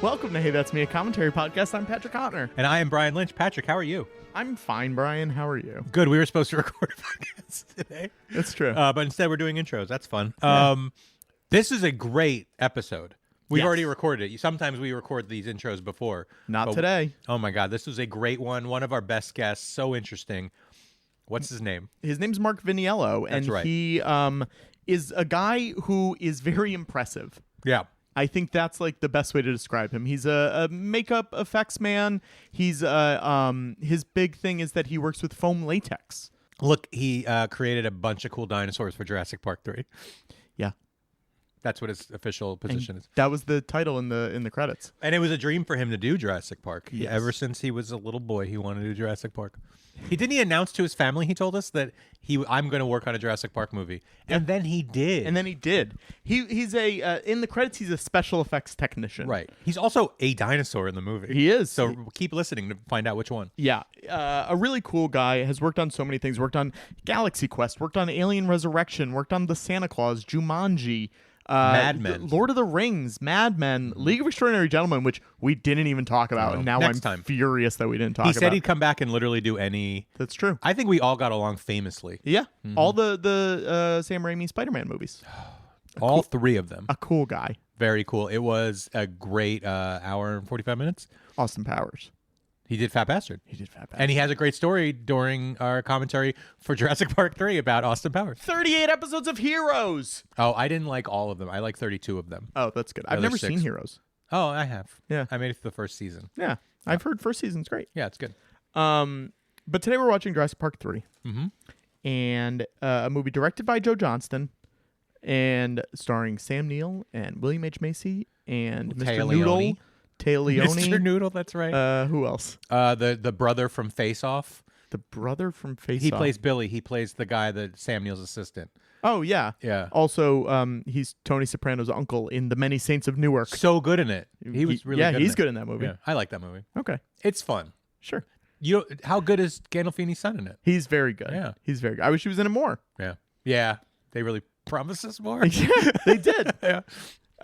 Welcome to Hey That's Me, a commentary podcast. I'm Patrick Hotner. And I am Brian Lynch. Patrick, how are you? I'm fine, Brian. How are you? Good. We were supposed to record a podcast today. That's true. But instead we're doing intros. That's fun. Yeah. This is a great episode. We've Yes. already recorded it. Sometimes we record these intros before. Not today. Oh my God. This was a great one. One of our best guests. So interesting. What's his name? His name's Mark Viniello, and right. he is a guy who is very impressive. Yeah. I think that's like the best way to describe him. He's a makeup effects man. He's his big thing is that he works with foam latex. Look, he created a bunch of cool dinosaurs for Jurassic Park 3. Yeah. That's what his official position is. That was the title in the credits. And it was a dream for him to do Jurassic Park. Yes. Ever since he was a little boy, he wanted to do Jurassic Park. Didn't he announce to his family, he told us, that I'm going to work on a Jurassic Park movie. And then he did. And then he did. He's in the credits, he's a special effects technician. Right. He's also a dinosaur in the movie. He is. So keep listening to find out which one. Yeah. A really cool guy, has worked on so many things. Worked on Galaxy Quest, worked on Alien Resurrection, worked on The Santa Claus, Jumanji, Mad Men. Lord of the Rings, Mad Men, League of Extraordinary Gentlemen, which we didn't even talk about. And now Next I'm time. furious that we didn't talk He about. said he'd come back and literally do any... That's true. I think we all got along famously. Yeah. All the Sam Raimi Spider-Man movies. All three of them. A cool guy. Very cool. It was a great hour and 45 minutes. Austin Powers. He did Fat Bastard. He did Fat Bastard. And he has a great story during our commentary for Jurassic Park 3 about Austin Powers. 38 episodes of Heroes. Oh, I didn't like all of them. I like 32 of them. Oh, that's good. I've other never 6. seen Heroes. Oh, I have. Yeah. I made it to the first season. Yeah. I've heard first season's great. Yeah, it's good. But today we're watching Jurassic Park 3. Mm-hmm. And a movie directed by Joe Johnston and starring Sam Neill and William H. Macy and Mr. Taya Noodle. Leone. Taya Leone. Mr. Noodle, that's right. Who else? The brother from Face Off. The brother from Face He Off. plays Billy. He plays the guy that Sam Neill's assistant. Oh, yeah. Yeah. Also, he's Tony Soprano's uncle in The Many Saints of Newark. So good in it. He was really good. He's good in that movie. Yeah, I like that movie. Okay. It's fun. Sure. How good is Gandolfini's son in it? He's very good. Yeah. He's very good. I wish he was in it more. Yeah. Yeah. They really promised us more. Yeah, they did. Yeah.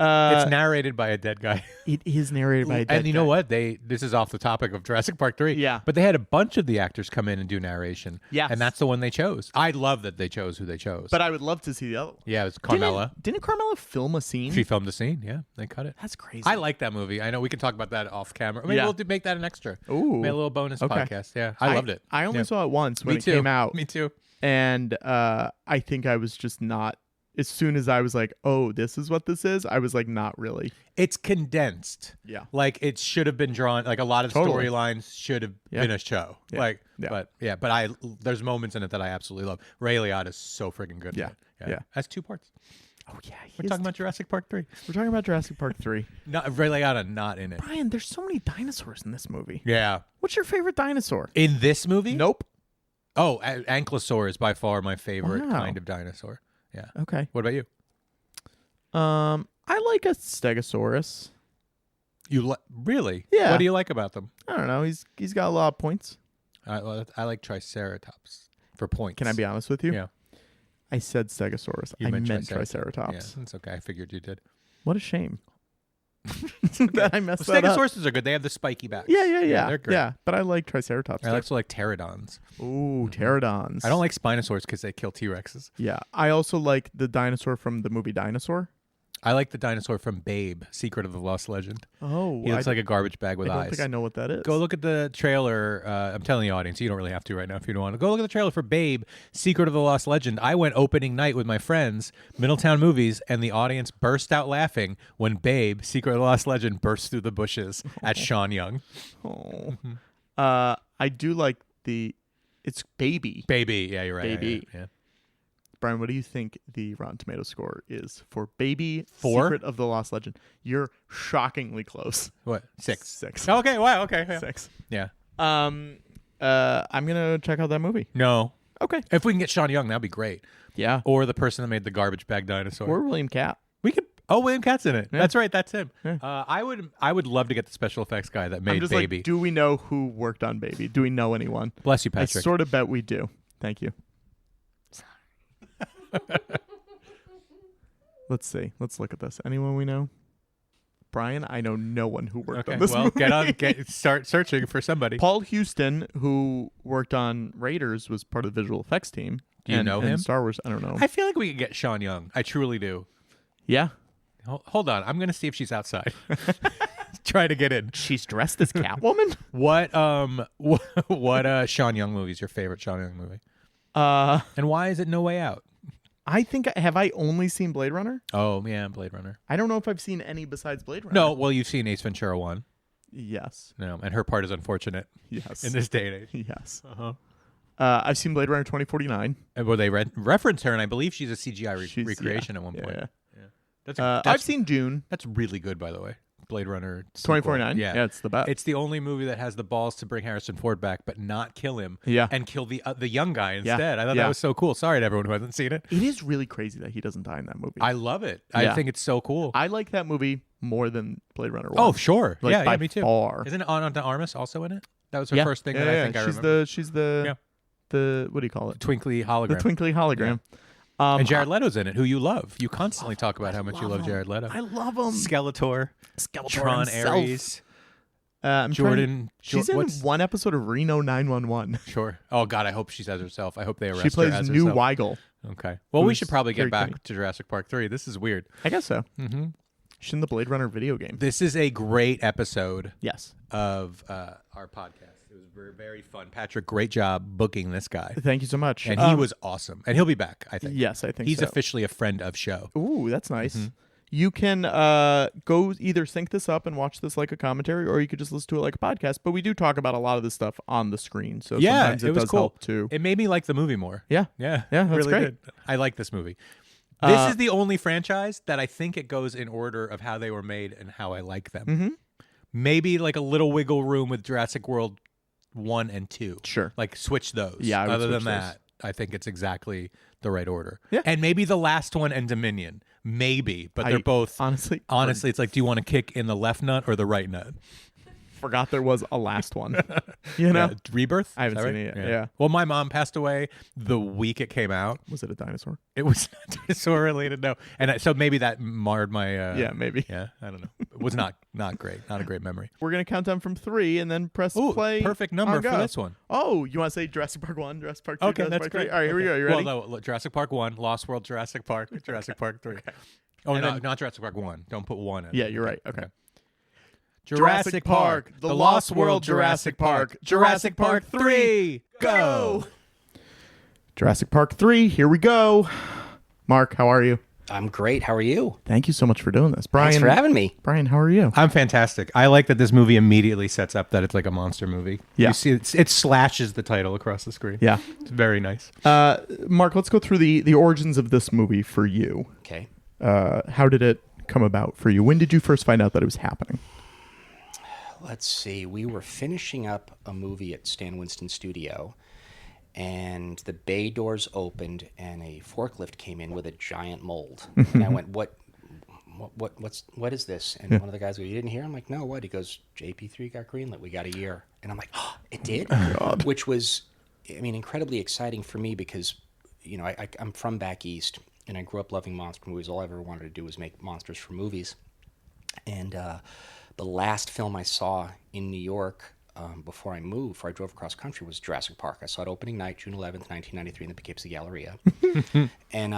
It's narrated by a dead guy. It is narrated by a dead And you guy. know what? This is off the topic of Jurassic Park 3. Yeah. But they had a bunch of the actors come in and do narration. Yes. And that's the one they chose. I love that they chose who they chose. But I would love to see the other one. yeah, it was Carmella. Didn't Carmella film a scene? She filmed a scene. Yeah, they cut it. That's crazy. I like that movie. I know we can talk about that off camera. Maybe Yeah. we'll make that an extra. Ooh. Maybe a little bonus Okay. podcast. Yeah, I loved it. I only Yeah. saw it once when Me it too. came out. Me too. And I think I was just not, as soon as I was like, oh, this is what this is, I was like, not really. It's condensed. Yeah. Like it should have been drawn. Like a lot of the Totally. storylines should have Yeah. been a show. Yeah. Like, Yeah. but there's moments in it that I absolutely love. Ray Liotta is so freaking good. Yeah. In it. Yeah. That's 2 parts. Oh, yeah. We're talking about Jurassic Park 3. We're talking about Jurassic Park 3. Not Ray Liotta, not in it. Brian, there's so many dinosaurs in this movie. Yeah. What's your favorite dinosaur? In this movie? Nope. Oh, Ankylosaur is by far my favorite Wow. kind of dinosaur. Yeah. Okay. What about you? I like a Stegosaurus. Really? Yeah. What do you like about them? I don't know. He's got a lot of points. I like Triceratops for points. Can I be honest with you? Yeah. I said Stegosaurus. You I meant meant Triceratops. Triceratops. Yeah, that's okay. I figured you did. What a shame. That I messed that up. Stegosauruses are good. They have the spiky backs. Yeah. They're great. Yeah, but I like Triceratops. I also like pterodons. Ooh, pterodons. I don't like spinosaurs because they kill T-Rexes. Yeah, I also like the dinosaur from the movie Dinosaur. I like the dinosaur from Babe, Secret of the Lost Legend. Oh, He looks like a garbage bag with I don't eyes. think I know what that is. Go look at the trailer. I'm telling the audience, you don't really have to right now if you don't want to. Go look at the trailer for Babe, Secret of the Lost Legend. I went opening night with my friends, Middletown Movies, and the audience burst out laughing when Babe, Secret of the Lost Legend, burst through the bushes at Sean Young. Oh. I do like it's Baby. Baby. Yeah, you're right. Baby. Yeah. Brian, what do you think the Rotten Tomato score is for Baby 4? Secret of the Lost Legend? You're shockingly close. What? 6. 6. Okay, wow, okay. Yeah. 6. Yeah. I'm gonna check out that movie. No. Okay. If we can get Sean Young, that'd be great. Yeah. Or the person that made the garbage bag dinosaur. Or William Catt. We could. Oh, William Catt's in it. Yeah. That's right. That's him. Yeah. I would love to get the special effects guy that I'm made just Baby. like, do we know who worked on Baby? Do we know anyone? Bless you, I Patrick. sort of bet we do. Thank you. Let's see. Let's look at this. Anyone we know? Brian, I know no one who worked Okay, on this well, movie. start searching for somebody. Paul Houston, who worked on Raiders, was part of the visual effects team. Do you know him? Star Wars, I don't know. I feel like we could get Sean Young. I truly do. Yeah. Hold on, I'm gonna see if she's outside. Try to get in. She's dressed as Catwoman? What Sean Young movie is your favorite Sean Young movie? And why is it No Way Out? I think, have I only seen Blade Runner? Oh, yeah, Blade Runner. I don't know if I've seen any besides Blade Runner. No, well, you've seen Ace Ventura 1. Yes. No, and her part is unfortunate. Yes. In this day and age. Yes. Uh-huh. I've seen Blade Runner 2049. And where they reference her, and I believe she's a CGI recreation at one point. Yeah. I've seen Dune. That's really good, by the way. Blade Runner 2049? Yeah, it's the best. It's the only movie that has the balls to bring Harrison Ford back, but not kill him. Yeah. And kill the young guy instead. I thought that was so cool. Sorry to everyone who hasn't seen it. It is really crazy that he doesn't die in that movie. I love it. I think it's so cool. I like that movie more than Blade Runner 1. Oh, sure. Like, yeah, me too. Far. Isn't Anna de Armas also in it? That was her first thing that I think I remember. She's the what do you call it? Twinkly hologram. The twinkly hologram. Yeah. And Jared Leto's in it, who you love. You constantly talk about how much you love Jared Leto. I love him. Skeletor. Tron himself. Ares. Jordan. She's in one episode of Reno 911. Sure. Oh, God, I hope she's as herself. I hope they arrest She plays her as New herself. Weigel. Okay. Well, we Who's should probably get very back funny. to Jurassic Park 3. This is weird. I guess so. Mm-hmm. She's in the Blade Runner video game. This is a great episode Yes. of our podcast. It was very, very fun. Patrick, great job booking this guy. Thank you so much. And he was awesome. And he'll be back, I think. Yes, I think He's so. officially a friend of show. Ooh, that's nice. Mm-hmm. You can go either sync this up and watch this like a commentary, or you could just listen to it like a podcast. But we do talk about a lot of this stuff on the screen, so sometimes it was does cool. help too. It made me like the movie more. Yeah. Yeah, that's really great. did. I like this movie. This is the only franchise that I think it goes in order of how they were made and how I like them. Mm-hmm. Maybe like a little wiggle room with Jurassic World 1 and 2. Sure. Like switch those. Yeah, I would Other than switch that, I think it's exactly the right order. Yeah. And maybe the last one and Dominion. Maybe. But they're both. Honestly, It's like, do you want to kick in the left nut or the right nut? forgot there was a last one. You know? Yeah, Rebirth? I haven't Is that seen right? it yet. Yeah. Well, my mom passed away the week it came out. Was it a dinosaur? It was not dinosaur related, no. And so maybe that marred my. Yeah, maybe. Yeah, I don't know. It was not great. Not a great memory. We're gonna count down from 3 and then press Ooh, play. perfect number on for go. this one. Oh, you want to say Jurassic Park 1, Jurassic Park 2, Okay, Jurassic that's Park great. 3? All right, here we go. You ready? Well, no, Jurassic Park 1, Lost World, Jurassic Park, Jurassic Park 3. Okay. Oh, And no, then- not Jurassic Park 1. Don't put 1 in. Yeah, you're right. Okay. Jurassic Park, The Lost World, Jurassic Park, Jurassic Park 3, go! Jurassic Park 3, here we go. Mark, how are you? I'm great. How are you? Thank you so much for doing this. Brian, Thanks for having me. Brian, how are you? I'm fantastic. I like that this movie immediately sets up that it's like a monster movie. Yeah. You see, it slashes the title across the screen. Yeah. It's very nice. Mark, let's go through the origins of this movie for you. Okay. How did it come about for you? When did you first find out that it was happening? Let's see. We were finishing up a movie at Stan Winston Studio, and the bay doors opened, and a forklift came in with a giant mold. And I went, what is this? And one of the guys goes, you didn't hear? I'm like, no, what? He goes, JP3 got greenlit. We got a year. And I'm like, oh, it did? God. Which was, I mean, incredibly exciting for me because, you know, I'm from back east, and I grew up loving monster movies. All I ever wanted to do was make monsters for movies. And the last film I saw in New York before I moved, before I drove across country, was Jurassic Park. I saw it opening night, June 11th, 1993, in the Poughkeepsie Galleria. And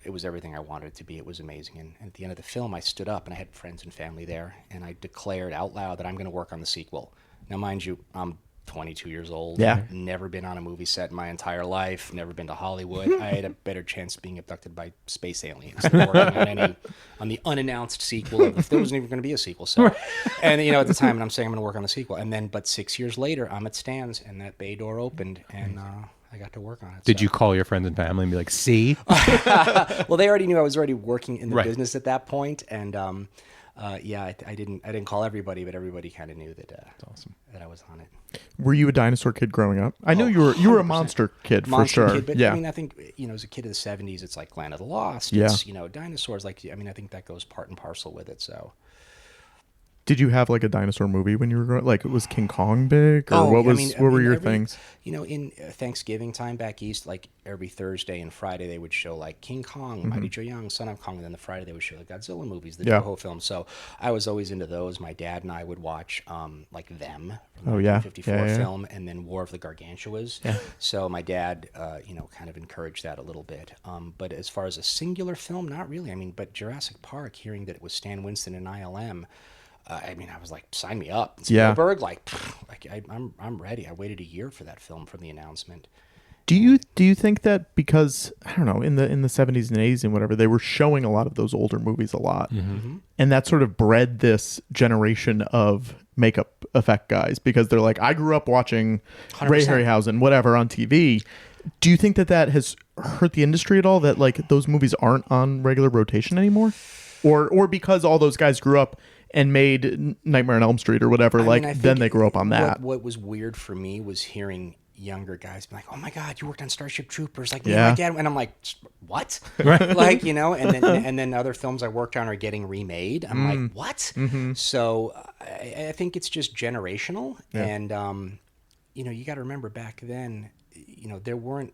it was everything I wanted it to be. It was amazing. And at the end of the film, I stood up, and I had friends and family there, and I declared out loud that I'm going to work on the sequel. Now, mind you, I'm 22 years old. Yeah. Never been on a movie set in my entire life. Never been to Hollywood. I had a better chance of being abducted by space aliens than working on the unannounced sequel. There wasn't even going to be a sequel. So, and at the time, and I'm saying I'm going to work on the sequel. And then, but 6 years later, I'm at Stan's, and that bay door opened, and I got to work on it. Did you call your friends and family and be like, see? Well, they already knew I was already working in the Right. business at that point, and I didn't call everybody, but everybody kind of knew that. That's awesome. That I was on it. Were you a dinosaur kid growing up? I know you were a 100%. monster kid Monster for sure. kid, but yeah. I mean, I think as a kid of the '70s, it's like Land of the Lost. Yeah. It's dinosaurs. Like, I mean, I think that goes part and parcel with it. So Did you have like a dinosaur movie when you were growing? Like, was King Kong big, or what were your things? In Thanksgiving time back east, like every Thursday and Friday, they would show like King Kong, Mighty Joe Young, Son of Kong, and then the Friday they would show the Godzilla movies, the Toho films. So I was always into those. My dad and I would watch like Them, from the 1954 film, and then War of the Gargantuas. Yeah. So my dad, kind of encouraged that a little bit. But as far as a singular film, not really. I mean, but Jurassic Park, hearing that it was Stan Winston and ILM. I was like, sign me up. Spielberg, I'm ready. I waited a year for that film from the announcement. Do you think that because, I don't know, in the 70s and 80s and whatever, they were showing a lot of those older movies a lot, and that sort of bred this generation of makeup effect guys, because they're like, I grew up watching 100%. Ray Harryhausen, whatever, on TV. Do you think that has hurt the industry at all, that like those movies aren't on regular rotation anymore, or because all those guys grew up and made Nightmare on Elm Street or whatever, then they grew up on that? What was weird for me was hearing younger guys be like, "Oh my God, you worked on Starship Troopers!" Like, me and my dad, and I'm like, "What?" Right. Like, and then other films I worked on are getting remade. I'm like, "What?" So I think it's just generational, and you got to remember back then, there weren't.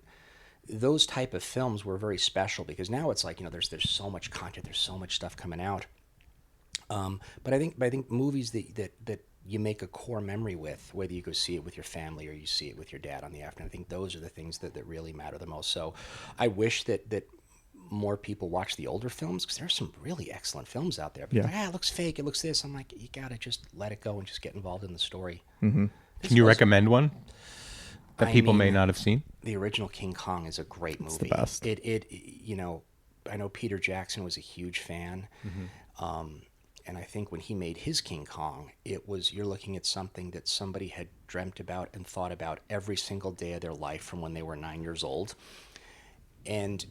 Those type of films were very special, because now it's like, there's so much content, there's so much stuff coming out. But I think movies that you make a core memory with, whether you go see it with your family or you see it with your dad on the afternoon, I think those are the things that really matter the most. So I wish that more people watch the older films, because there's some really excellent films out there. But like, it looks fake, it looks this. I'm like, you gotta just let it go and just get involved in the story. Mm-hmm. Can you recommend one that people may not have seen? The original King Kong is a great movie. It's the best. I know Peter Jackson was a huge fan. And I think when he made his King Kong, you're looking at something that somebody had dreamt about and thought about every single day of their life from when they were 9 years old. And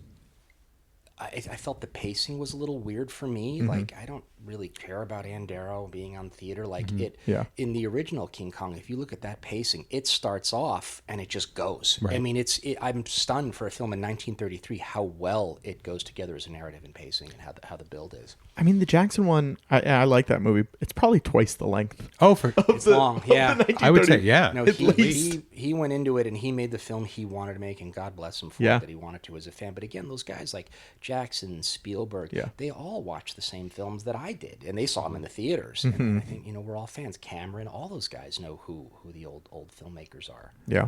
I felt the pacing was a little weird for me. Like, I don't really care about Ann Darrow being on theater. Like, in the original King Kong, if you look at that pacing, it starts off and it just goes. Right. I mean, I'm stunned for a film in 1933 how well it goes together as a narrative and pacing, and how the build is. I mean, the Jackson one, I like that movie. It's probably twice the length. Oh, it's long. Yeah, I would say No, he went into it and he made the film he wanted to make, and God bless him for it, that he wanted to as a fan. But again, those guys like Jackson, Spielberg, they all watched the same films that I did, and they saw them in the theaters. And I think we're all fans. Cameron, all those guys know who the old filmmakers are. Yeah.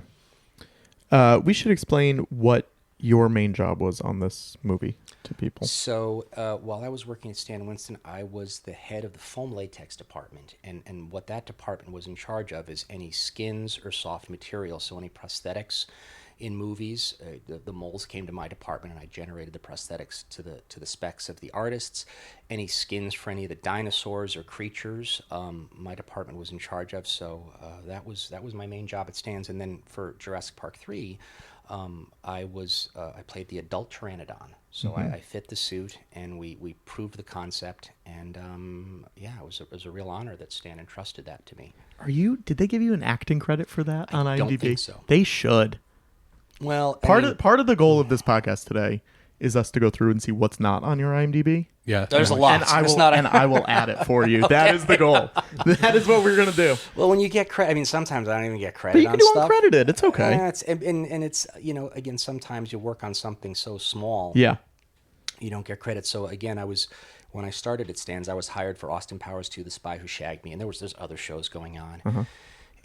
We should explain what your main job was on this movie to people. So while I was working at Stan Winston, I was the head of the foam latex department, and what that department was in charge of is any skins or soft material, so any prosthetics in movies. The molds came to my department, and I generated the prosthetics to the specs of the artists. Any skins for any of the dinosaurs or creatures, my department was in charge of. So that was my main job at Stan's. And then for Jurassic Park 3, I played the adult Pteranodon. So I fit the suit, and we proved the concept, and it was a real honor that Stan entrusted that to me. Did they give you an acting credit for that on IMDb? I don't think so. They should. Well, part of the goal of this podcast today is us to go through and see what's not on your IMDb. Yeah, there's a lot, and I will add it for you. Okay. That is the goal. That is what we're gonna do. Well, when you get credit, I mean, sometimes I don't even get credit. But you can on do stuff. uncredited. It's okay. And it's again, sometimes you work on something so small. Yeah. You don't get credit. So again, when I started at Stan's, I was hired for Austin Powers 2, The Spy Who Shagged Me, and there's other shows going on.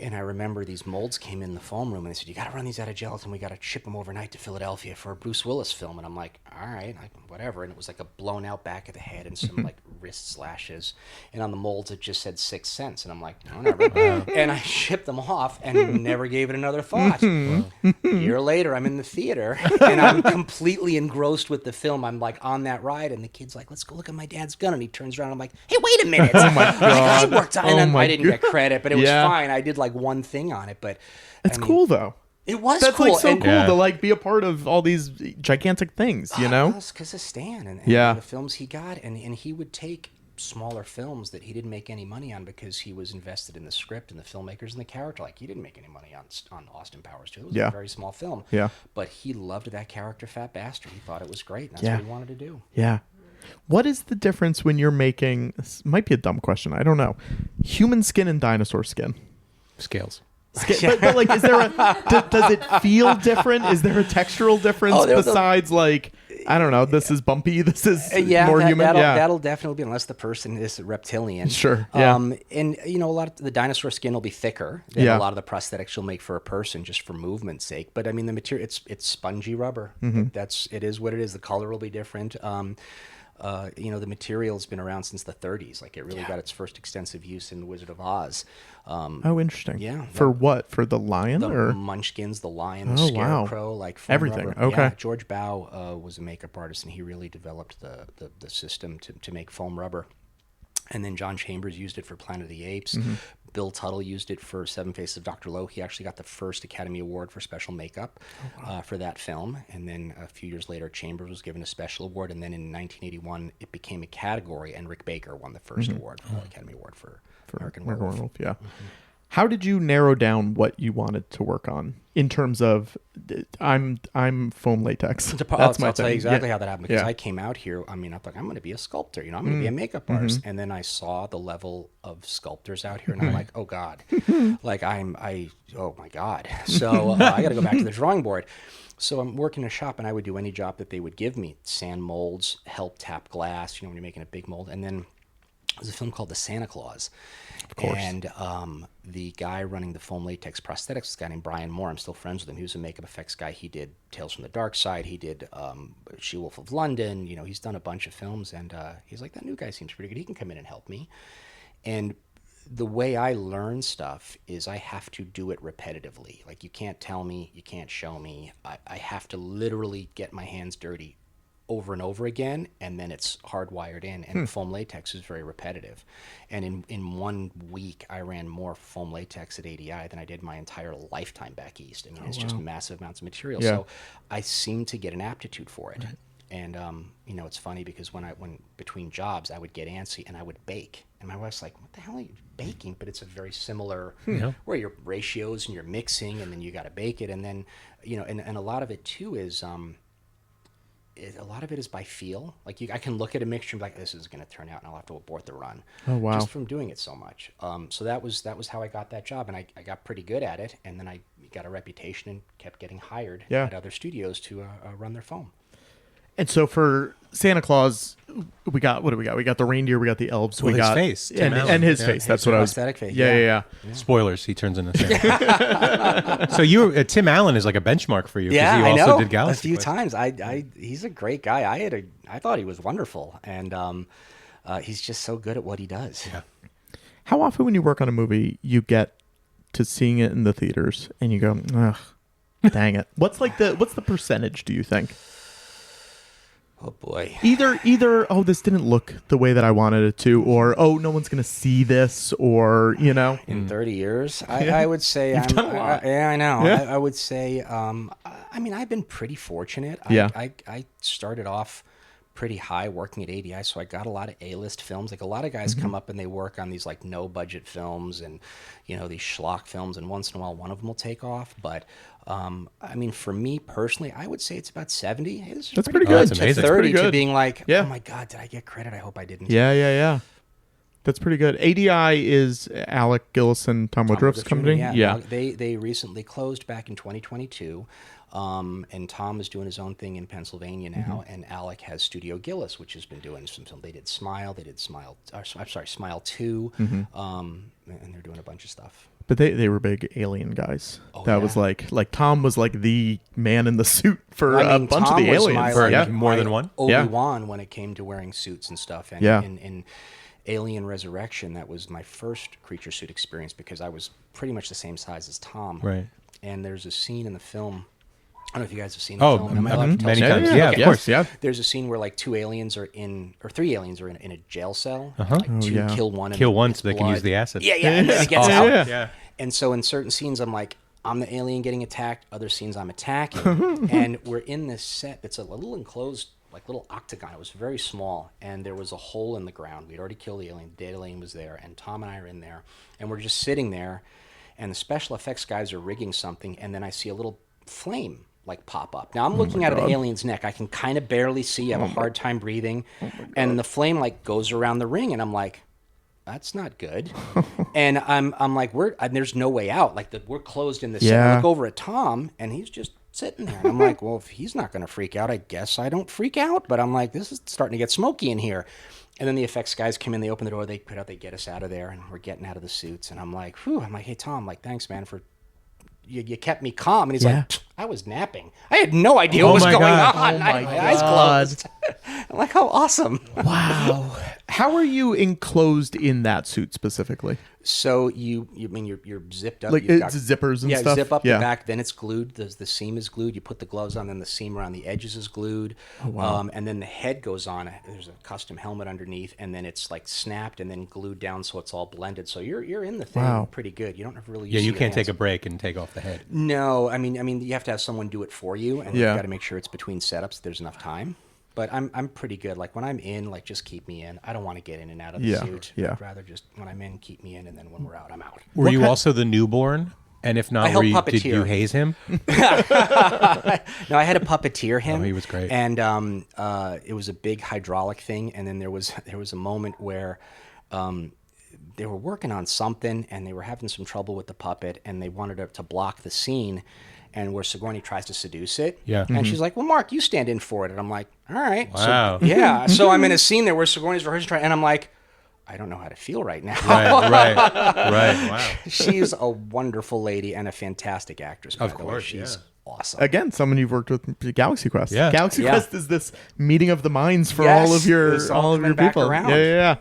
And I remember these molds came in the foam room, and they said, you got to run these out of gelatin. We got to ship them overnight to Philadelphia for a Bruce Willis film. And I'm like, all right, whatever. And it was like a blown out back of the head and some like wrist slashes. And on the molds, it just said 6 cents. And I'm like, whatever. And I shipped them off and never gave it another thought. A year later, I'm in the theater, and I'm completely engrossed with the film. I'm like on that ride, and the kid's like, let's go look at my dad's gun. And he turns around, and I'm like, hey, wait a minute. Oh my God. I worked on it. And I didn't get credit, but it was fine. I did like one thing on it, but it's cool though. It was That's cool. Like so cool to like be a part of all these gigantic things, you know? Because of Stan and the films he got, and he would take smaller films that he didn't make any money on because he was invested in the script and the filmmakers and the character. Like, he didn't make any money on Austin Powers 2. It was a very small film. Yeah. But he loved that character, Fat Bastard. He thought it was great, and that's what he wanted to do. Yeah. What is the difference when you're making, this might be a dumb question, I don't know, human skin and dinosaur skin? Scales. But like, is there does it feel different? Is there a textural difference besides like, I don't know, this is bumpy, this is more human? That'll definitely be, unless the person is reptilian. Sure. Yeah. And a lot of the dinosaur skin will be thicker than a lot of the prosthetics you'll make for a person, just for movement's sake. But I mean, the material, it's spongy rubber. It is what it is. The color will be different. The material's been around since the 30s. Like, it really got its first extensive use in The Wizard of Oz. Interesting. Yeah. For what? For the lion? The or Munchkins, the lion, the scarecrow, like foam everything. rubber. Okay. Yeah, George Bow was a makeup artist, and he really developed the system to make foam rubber. And then John Chambers used it for Planet of the Apes. Bill Tuttle used it for Seven Faces of Dr. Lowe. He actually got the first Academy Award for special makeup for that film. And then a few years later, Chambers was given a special award. And then in 1981, it became a category, and Rick Baker won the first award, Academy Award for American Werewolf. Yeah. How did you narrow down what you wanted to work on in terms of, I'm foam latex. That's my I'll tell you thing. exactly how that happened, because Yeah. I came out here, I mean, I'm like, I'm going to be a sculptor, I'm going to be a makeup artist. And then I saw the level of sculptors out here, and I'm like, oh God, like oh my God. So I got to go back to the drawing board. So I'm working in a shop, and I would do any job that they would give me: sand molds, help tap glass, when you're making a big mold. And then there's a film called The Santa Claus. Of course. And the guy running the foam latex prosthetics, this guy named Brian Moore, I'm still friends with him. He was a makeup effects guy. He did Tales from the Dark Side. He did She-Wolf of London. He's done a bunch of films. And he's like, that new guy seems pretty good. He can come in and help me. And the way I learn stuff is I have to do it repetitively. Like, you can't tell me, you can't show me. I have to literally get my hands dirty over and over again, and then it's hardwired in. And foam latex is very repetitive. And in 1 week, I ran more foam latex at ADI than I did my entire lifetime back east. I mean, it's just massive amounts of material. Yeah. So I seem to get an aptitude for it. Right. And it's funny, because when between jobs, I would get antsy and I would bake. And my wife's like, what the hell are you baking? But it's a very similar, where your ratios and your mixing, and then you got to bake it. And then, and a lot of it too is, a lot of it is by feel. Like, I can look at a mixture and be like, this is going to turn out, and I'll have to abort the run. Oh, wow. Just from doing it so much. So that was how I got that job, and I got pretty good at it. And then I got a reputation and kept getting hired at other studios to run their foam. And so for Santa Claus, what do we got? We got the reindeer, we got the elves, Well, we his got face, and his face. That's what I was. Prosthetic face. Yeah. Spoilers, he turns into Santa. So Tim Allen is like a benchmark for you, because Yeah, you I also know. did Galaxy A few Quest. times. He's a great guy. I thought he was wonderful, and he's just so good at what he does. Yeah. How often when you work on a movie, you get to seeing it in the theaters and you go, ugh, dang it. What's the percentage, do you think? Oh boy. Either this didn't look the way that I wanted it to, or no one's gonna see this, or In 30 years, I would say done a lot. yeah, I know. Yeah. I would say, I've been pretty fortunate. Yeah. I started off pretty high working at ADI, so I got a lot of A-list films. Like, a lot of guys come up and they work on these like no budget films and these schlock films, and once in a while one of them will take off. But for me personally, I would say it's about 70. Hey, this is That's pretty Oh, good. that's amazing. That's 30 pretty to good. being like, Yeah. oh my God, did I get credit? I hope I didn't. Yeah. That's pretty good. ADI is Alec Gillison, Tom Woodruff's company. Yeah. They recently closed back in 2022. And Tom is doing his own thing in Pennsylvania now, and Alec has Studio Gillis, which has been doing some. They did Smile, Smile 2, and they're doing a bunch of stuff. But they were big Alien guys. Oh, That yeah. was like Tom was like the man in the suit for I a mean, bunch Tom of the was aliens. my, Yeah. More than one? Obi-Wan when it came to wearing suits and stuff. And Yeah. in Alien Resurrection, that was my first creature suit experience, because I was pretty much the same size as Tom. Right. And there's a scene in the film. I don't know if you guys have seen the Oh, film. Am I allowed to tell many spoilers? times. Yeah, Okay. of course. Yeah. There's a scene where like 3 aliens are in a jail cell. Uh-huh. Like two yeah. kill one. and Kill one it's so they can blood. use the acid. Yeah. And then it gets Oh, out. yeah. And so in certain scenes, I'm like, I'm the alien getting attacked. Other scenes, I'm attacking. And we're in this set that's a little enclosed, like little octagon. It was very small. And there was a hole in the ground. We'd already killed the alien. The dead alien was there. And Tom and I are in there. And we're just sitting there. And the special effects guys are rigging something. And then I see a little flame like pop up. Now I'm looking out of the alien's neck. I can kind of barely see. I have a hard time breathing. And the flame like goes around the ring, and I'm like, that's not good. And I'm like, there's no way out. Like we're closed in the center. I look over at Tom, and he's just sitting there. And I'm like, well, if he's not going to freak out, I guess I don't freak out. But I'm like, this is starting to get smoky in here. And then the effects guys come in, they open the door, they get us out of there, and we're getting out of the suits. And I'm like, whew. I'm like, hey, Tom, like, thanks, man, for you kept me calm. And he's like, I was napping. I had no idea what was going on. I had my eyes closed. I'm like, oh, awesome. Wow. How are you enclosed in that suit specifically? So you mean you're zipped up, like you've it's zippers and stuff. Zip up the back, then it's glued. The seam is glued. You put the gloves on, then the seam around the edges is glued. Oh, wow. And then the head goes on. There's a custom helmet underneath, and then it's like snapped and then glued down so it's all blended. So you're in the thing pretty good. You don't have really you can't take a break and take off the head. No, I mean you have to have someone do it for you, and you've got to make sure it's between setups. There's enough time. But I'm pretty good. Like when I'm in, like just keep me in. I don't want to get in and out of the suit. I'd rather just when I'm in, keep me in, and then when we're out, I'm out. Were you also the newborn? And if not, did you haze him? No, I had to puppeteer him. Oh, he was great. And it was a big hydraulic thing. And then there was a moment where they were working on something, and they were having some trouble with the puppet, and they wanted to block the scene. And where Sigourney tries to seduce it. Yeah. And she's like, well, Mark, you stand in for it. And I'm like, all right. Wow. So, yeah. So I'm in a scene there where Sigourney's rehearsing, and I'm like, I don't know how to feel right now. Right. Wow. She's a wonderful lady and a fantastic actress. Of course, she's awesome. Again, someone you've worked with, Galaxy Quest. Yeah. Galaxy Quest is this meeting of the minds for all of your people. Around. Yeah.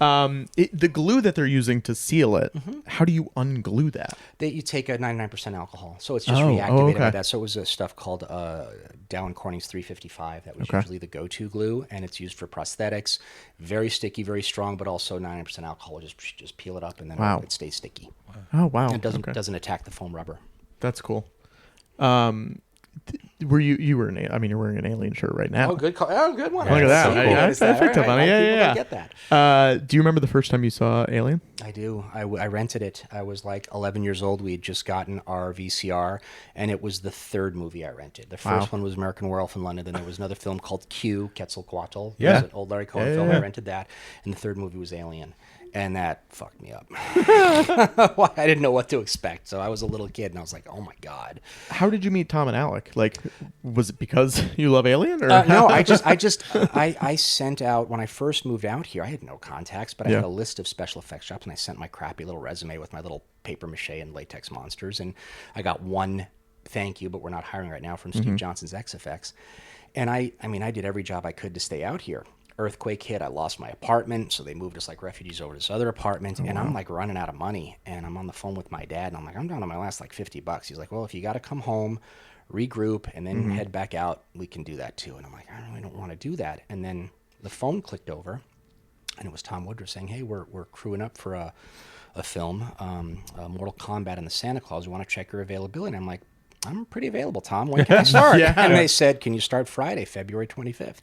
The glue that they're using to seal it, how do you unglue that? You take a 99% alcohol, so it's just reactivated by that. So it was a stuff called Dow & Corning's 355. That was usually the go-to glue, and it's used for prosthetics. Very sticky, very strong, but also 99% alcohol. Just peel it up, and then it stays sticky. Oh wow! And it doesn't attack the foam rubber. That's cool. Were you were you're wearing an Alien shirt right now. Oh, good call. Oh, good one. Look at that. So I picked up on it. Yeah. Get that. Do you remember the first time you saw Alien? I do. I rented it. I was like 11 years old. We had just gotten our VCR, and it was the third movie I rented. The first one was American Werewolf in London. Then there was another film called Q, Quetzalcoatl. Yeah. It was an old Larry Cohen film. I rented that. And the third movie was Alien. And that fucked me up. I didn't know what to expect. So I was a little kid, and I was like, "Oh my god!" How did you meet Tom and Alec? Like, was it because you love Alien? Or no, I sent out when I first moved out here. I had no contacts, but I had a list of special effects shops, and I sent my crappy little resume with my little paper mache and latex monsters, and I got one thank you, but we're not hiring right now from Steve Johnson's XFX. And I did every job I could to stay out here. Earthquake hit, I lost my apartment, so they moved us like refugees over to this other apartment, and I'm like running out of money, and I'm on the phone with my dad, and I'm like, I'm down to my last like $50. He's like, well, if you got to come home, regroup, and then head back out, we can do that too. And I'm like, I really don't want to do that. And then the phone clicked over, and it was Tom Woodruff saying, hey, we're crewing up for a film, Mortal Kombat and the Santa Claus. We want to check your availability. And I'm like, I'm pretty available, Tom. When can I start? And they said, can you start Friday, February 25th,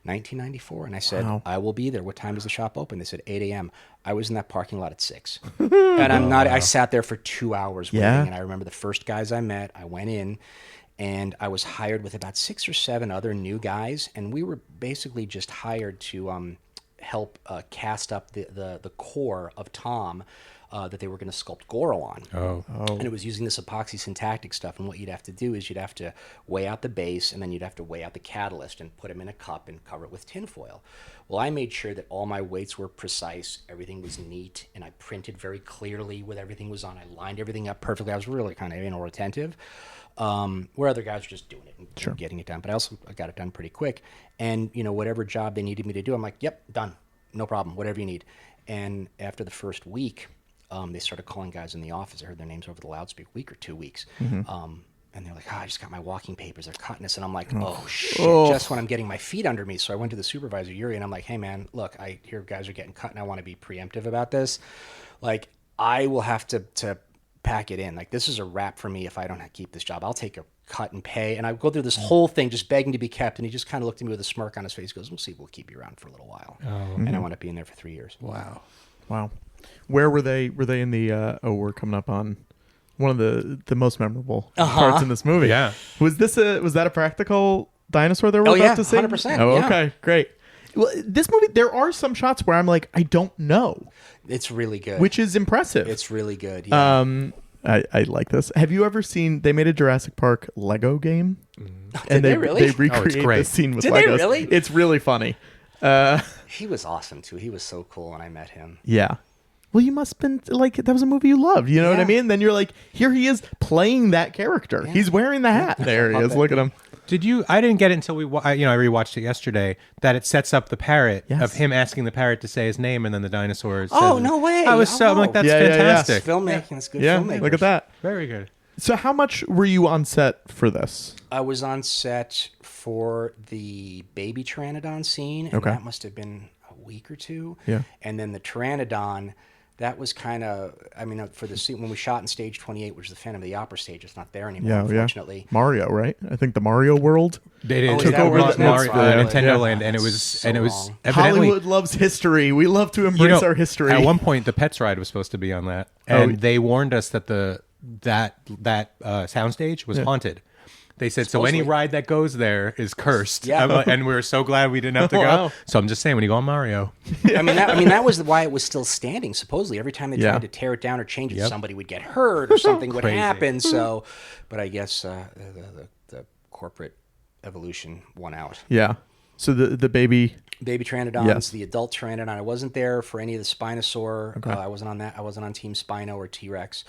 1994? And I said, I will be there. What time is the shop open? They said 8 a.m. I was in that parking lot at 6. And I sat there for 2 hours waiting. And I remember the first guys I met, I went in, and I was hired with about 6 or 7 other new guys. And we were basically just hired to help cast up the core of Tom that they were going to sculpt Goro on. And it was using this epoxy syntactic stuff. And what you'd have to do is you'd have to weigh out the base, and then you'd have to weigh out the catalyst and put them in a cup and cover it with tinfoil. Well, I made sure that all my weights were precise, everything was neat, and I printed very clearly what everything was on. I lined everything up perfectly. I was really kind of attentive. Where other guys were just doing it and getting it done. But I got it done pretty quick. And, whatever job they needed me to do, I'm like, yep, done. No problem. Whatever you need. And after the first week, they started calling guys in the office. I heard their names over the loudspeaker, week or 2 weeks. And they're like, I just got my walking papers. They're cutting us. And I'm like, oh, shit, just when I'm getting my feet under me. So I went to the supervisor, Yuri, and I'm like, hey, man, look, I hear guys are getting cut, and I want to be preemptive about this. Like, I will have to pack it in. Like, this is a wrap for me if I don't keep this job. I'll take a cut and pay. And I go through this whole thing just begging to be kept. And he just kind of looked at me with a smirk on his face. He goes, we'll see. We'll keep you around for a little while. And I wound up being there for 3 years. Wow. Where were they? Were they in the we're coming up on one of the most memorable parts in this movie. Yeah. Was that a practical dinosaur that we're about to see? 100%. Oh, yeah. okay, great. Well, this movie, there are some shots where I'm like, I don't know, It's really good. which is impressive. It's really good. Yeah. I like this. Have you ever seen? They made a Jurassic Park Lego game, Did they really? They recreate great. this scene with Did they Legos. really? It's really funny. He was awesome too. He was so cool when I met him. Yeah. Well, you must have been like, that was a movie you loved. You know what I Yeah. mean? Then you're like, here he is playing that character. Yeah. He's wearing the hat. There he is. Look at him. Did you? I didn't get it until I rewatched it yesterday. That it sets up the parrot Yes. of him asking the parrot to say his name, and then the dinosaurs. Oh, no way. I was Oh, I'm like, no. that's Yeah, yeah, yeah. fantastic. Filmmaking. It's good Yeah. filmmaking. Look at that. Very good. So how much were you on set for this? I was on set for the baby Pteranodon scene, and Okay. that must have been a week or two. Yeah. And then the Pteranodon, that was kind of, for the scene when we shot in stage 28, which is the Phantom of the Opera stage, it's not there anymore, Yeah, unfortunately. yeah. Mario, right? I think the Mario world. They did. Oh, took is that over what it is now? Mario, Right. Nintendo Yeah. Land, and it was So wrong. evidently. Hollywood loves history. We love to embrace our history. At one point, the Pets ride was supposed to be on that, and they warned us that that soundstage was haunted. They said, so any Supposedly. ride that goes there is cursed. Yeah. And we were so glad we didn't have to go. Wow. So I'm just saying, when you go on Mario, That was why it was still standing. Supposedly, every time they Yeah. tried to tear it down or change it, Yep. somebody would get hurt or something would Crazy. happen. So, but I guess the corporate evolution won out. Yeah. So the baby. Baby Pteranodons, Yes. the adult Pteranodon. I wasn't there for any of the Spinosaur. I wasn't on that. I wasn't on Team Spino or T-Rex.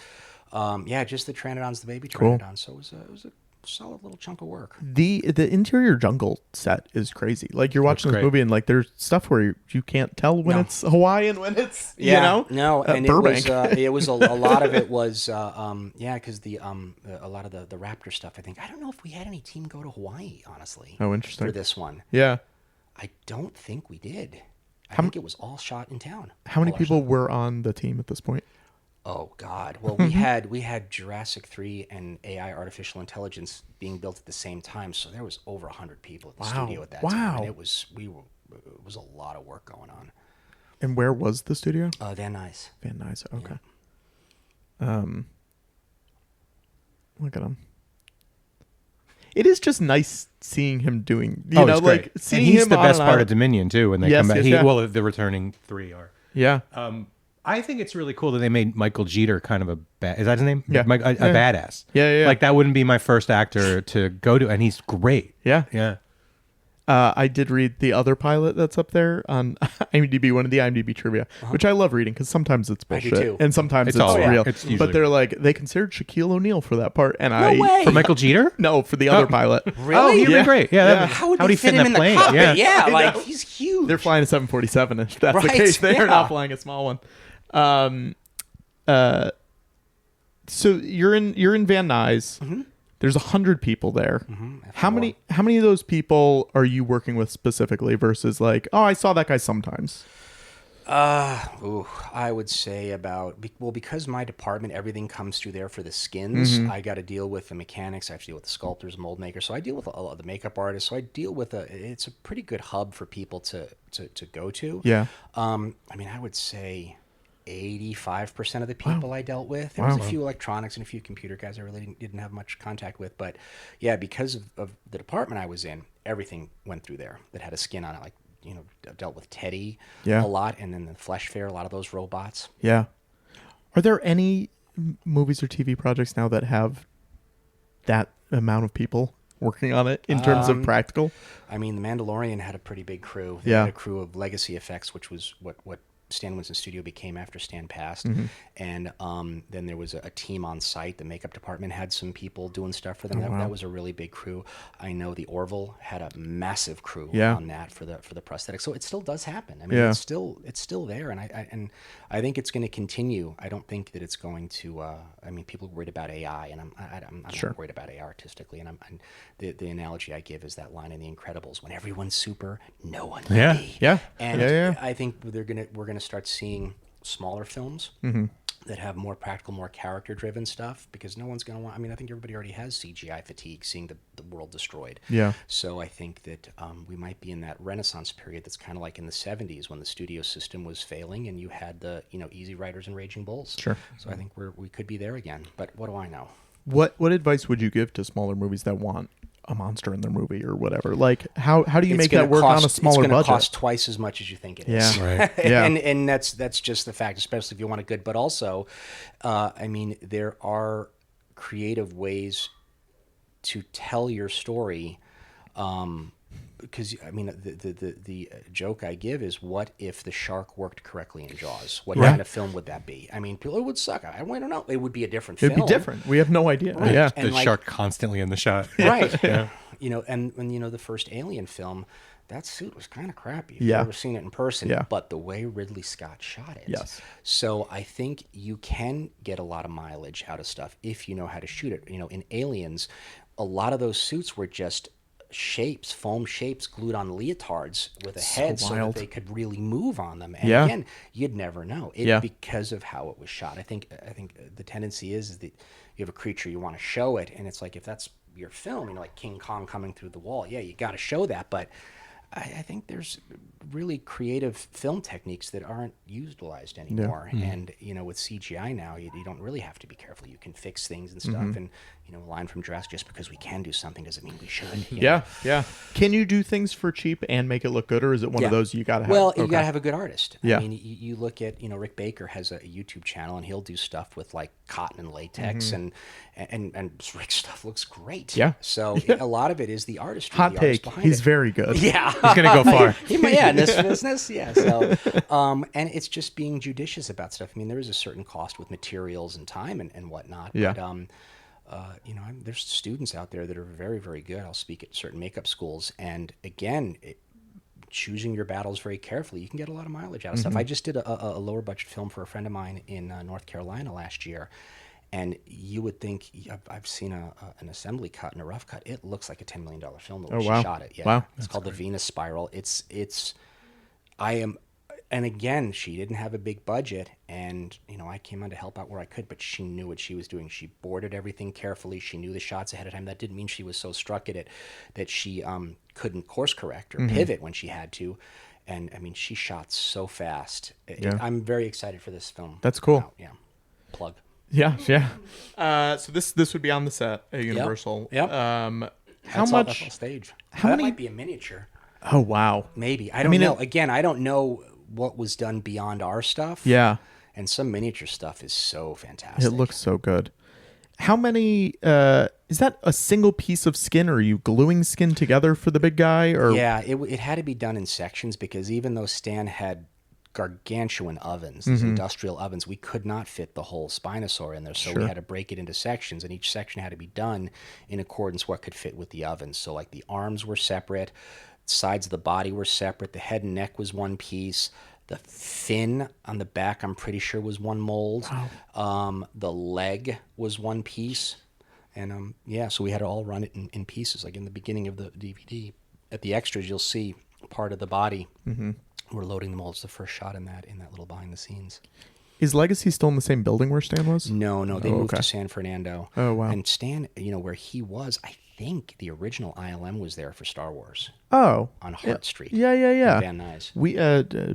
Just the Pteranodons, the baby Cool. Pteranodon. So it was a solid little chunk of work. The interior jungle set is crazy. Like you're watching this great. movie and like there's stuff where you can't tell when No. it's Hawaiian, when it's you know no, and Burbank. it was a lot of it was because the a lot of the Raptor stuff. I don't know if we had any team go to Hawaii, honestly. Oh, interesting. For this one, Yeah. I don't think we did. I How think it was all shot in town. How many All our people stuff. were on the team at this point? Oh God! Well, we had Jurassic 3 and AI artificial intelligence being built at the same time, so there was over 100 people at the Wow. studio at that Wow. time, and it was a lot of work going on. And where was the studio? Van Nuys. Van Nuys. Okay. Look at him. It is just nice seeing him doing, you know, it's like great. seeing and he's him the on best an part of island. Dominion too. When they Yes, come back, yes, yeah. well, the returning three are. Yeah. I think it's really cool that they made Michael Jeter kind of is that his name? Yeah. A Yeah. badass. Yeah. Like that wouldn't be my first actor to go to, and he's great. Yeah. Yeah. I did read the other pilot that's up there on IMDb, one of the IMDb trivia, which I love reading because sometimes it's I do bullshit too. and sometimes It's it's, all- yeah, real. it's usually but they're like, they considered Shaquille O'Neal for that part, and No way. For Michael Jeter? no, for the other pilot. Really? Oh, he'd Yeah. be great. Yeah. Yeah. that- How would how'd they he fit in him in the plane? cockpit? Yeah. I Like know. he's huge. They're flying a 747 if that's the Right, case. They are yeah. not flying a small one. So you're in Van Nuys. Mm-hmm. There's 100 people there. After How war. many of those people are you working with specifically versus like, oh, I saw that guy sometimes? I would say because my department, everything comes through there for the skins. I got to deal with the mechanics. I have to deal with the sculptors, mold makers. So I deal with a lot of the makeup artists. So I deal with it's a pretty good hub for people to go to. Yeah. I would say 85% of the people I dealt with. There was a few electronics and a few computer guys I really didn't have much contact with. But yeah, because of the department I was in, everything went through there that had a skin on it. Like, I dealt with Teddy Yeah. a lot, and then the Flesh Fair, a lot of those robots. Yeah. Are there any movies or TV projects now that have that amount of people working on it in terms of practical? I mean, The Mandalorian had a pretty big crew. They Yeah. had a crew of Legacy Effects, which was what Stan Winston Studio became after Stan passed. And then there was a team on site. The makeup department had some people doing stuff for them. That was a really big crew. I know the Orville had a massive crew Yeah. on that for the prosthetics. So it still does happen. Yeah. it's still there, and I think it's going to continue. I don't think that it's going to. People are worried about AI, and I'm Sure. not worried about AI artistically. And the analogy I give is that line in The Incredibles: when everyone's super, no one will Yeah. be. Yeah. And Yeah. I think we're gonna start seeing smaller films that have more practical, more character-driven stuff, because no one's going to want... I mean, I think everybody already has CGI fatigue, seeing the world destroyed. Yeah. So I think that we might be in that renaissance period that's kind of like in the 70s when the studio system was failing and you had the, Easy Riders and Raging Bulls. Sure. So I think we could be there again. But what do I know? What advice would you give to smaller movies that want a monster in their movie or whatever? Like, how do you make that work on a smaller budget? It's going to cost twice as much as you think it is. Yeah, right. Yeah. and that's just the fact, especially if you want a good. But also, there are creative ways to tell your story. Because the joke I give is, what if the shark worked correctly in Jaws? What kind of film would that be? I mean, people, it would suck. I don't know. It would be a different film. It'd be different. We have no idea. Right. Yeah. The shark constantly in the shot. Right. Yeah. And when the first Alien film, that suit was kind of crappy. If you've ever seen it in person. Yeah. But the way Ridley Scott shot it. Yes. So I think you can get a lot of mileage out of stuff if you know how to shoot it. In Aliens, a lot of those suits were just foam shapes glued on leotards with a head so that they could really move on them. And again, you'd never know because of how it was shot. I think the tendency is that you have a creature, you want to show it, and it's like, if that's your film, like King Kong coming through the wall, you got to show that. But I think there's really creative film techniques that aren't utilized anymore. Yeah. And, with CGI now, you don't really have to be careful. You can fix things and stuff. And, a line from Jurassic, just because we can do something doesn't mean we should. Yeah. Can you do things for cheap and make it look good, or is it one of those you got to have? Well, you got to have a good artist. Yeah. I mean, you look at, Rick Baker has a YouTube channel, and he'll do stuff with like cotton and latex, and Rick's stuff looks great. Yeah. So a lot of it is the artistry. Hot the artist take. behind He's it. very good. Yeah. He's going to go far. In this business, yeah. So, and it's just being judicious about stuff. I mean, there is a certain cost with materials and time and whatnot. Yeah. But, there's students out there that are very, very good. I'll speak at certain makeup schools. And again, choosing your battles very carefully, you can get a lot of mileage out of stuff. I just did a lower budget film for a friend of mine in North Carolina last year. And you would think, I've seen an assembly cut and a rough cut. It looks like a $10 million film the way she shot it. Yeah. Wow. It's called The Venus Spiral. And again, she didn't have a big budget, and I came on to help out where I could, but she knew what she was doing. She boarded everything carefully. She knew the shots ahead of time. That didn't mean she was so struck at it that she couldn't course correct or pivot when she had to. And I mean, she shot so fast. I'm very excited for this film. That's cool. Yeah. Plug. Yeah. So this would be on the set at Universal. Yep. How much? That's all stage. How that many? might be a miniature. Oh wow. Maybe. I don't know. Again, I don't know what was done beyond our stuff. Yeah. And some miniature stuff is so fantastic. It looks so good. How many? Is that a single piece of skin, or are you gluing skin together for the big guy? Or yeah, it had to be done in sections, because even though Stan had gargantuan ovens, these industrial ovens, we could not fit the whole Spinosaur in there, so we had to break it into sections, and each section had to be done in accordance what could fit with the ovens. So like the arms were separate, sides of the body were separate, the head and neck was one piece, the fin on the back I'm pretty sure was one mold. Wow. The leg was one piece, and so we had to all run it in pieces. Like in the beginning of the DVD, at the extras you'll see part of the body. We're loading the molds. The first shot in that little behind the scenes. Is Legacy still in the same building where Stan was? No, they moved to San Fernando. Oh wow. And Stan, where he was, I think the original ILM was there for Star Wars. Oh. On Hart Street. Yeah. Van Nuys. We,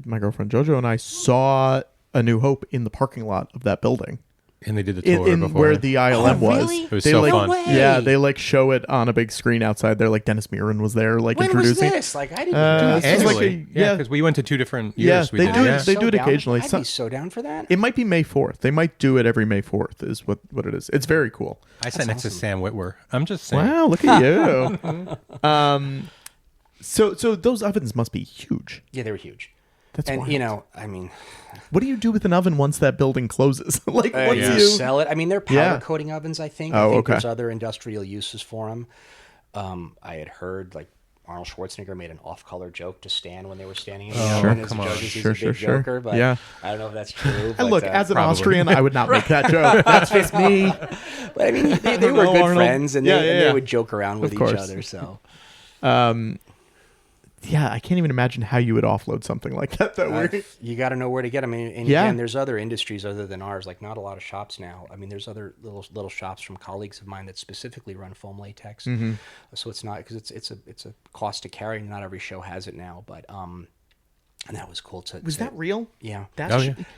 my girlfriend JoJo and I saw A New Hope in the parking lot of that building. And they did the tour in before. where the ILM was. Really? It was They so like, fun. No way. Yeah, they show it on a big screen outside there. Like Dennis Muren was there, When introducing. was this? Like I didn't know this this. is like Annually. a- yeah. Because we went to 2 different Yeah, years. they do it- they do it down. occasionally. I'd So- be so down for that. It might be May 4th. They might do it every May 4th. Is what it is. It's very cool. I sat next to Sam Witwer. I'm just saying. Wow, look at you. So those ovens must be huge. Yeah, they were huge. That's And wild. I mean, What do you do with an oven once that building closes? Once you you sell it. I mean, they're powder Yeah. coating ovens. I think. Oh, I think okay. there's other industrial uses for them. I had heard like Arnold Schwarzenegger made an off-color joke to Stan when they were standing in the oven as a joke. He's a big joker, but Yeah. I don't know if that's true. And look, as an Probably. Austrian, I would not make that joke. That's just me. But I mean, they were good Arnold. friends, and Yeah, they yeah. would joke around with Of each course. other. So yeah, I can't even imagine how you would offload something like that. You got to know where to get them. And Yeah. again, there's other industries other than ours, like not a lot of shops now. I mean, there's other little shops from colleagues of mine that specifically run foam latex. So it's not, because it's a cost to carry. Not every show has it now, but and that was cool to. Was that real? Yeah.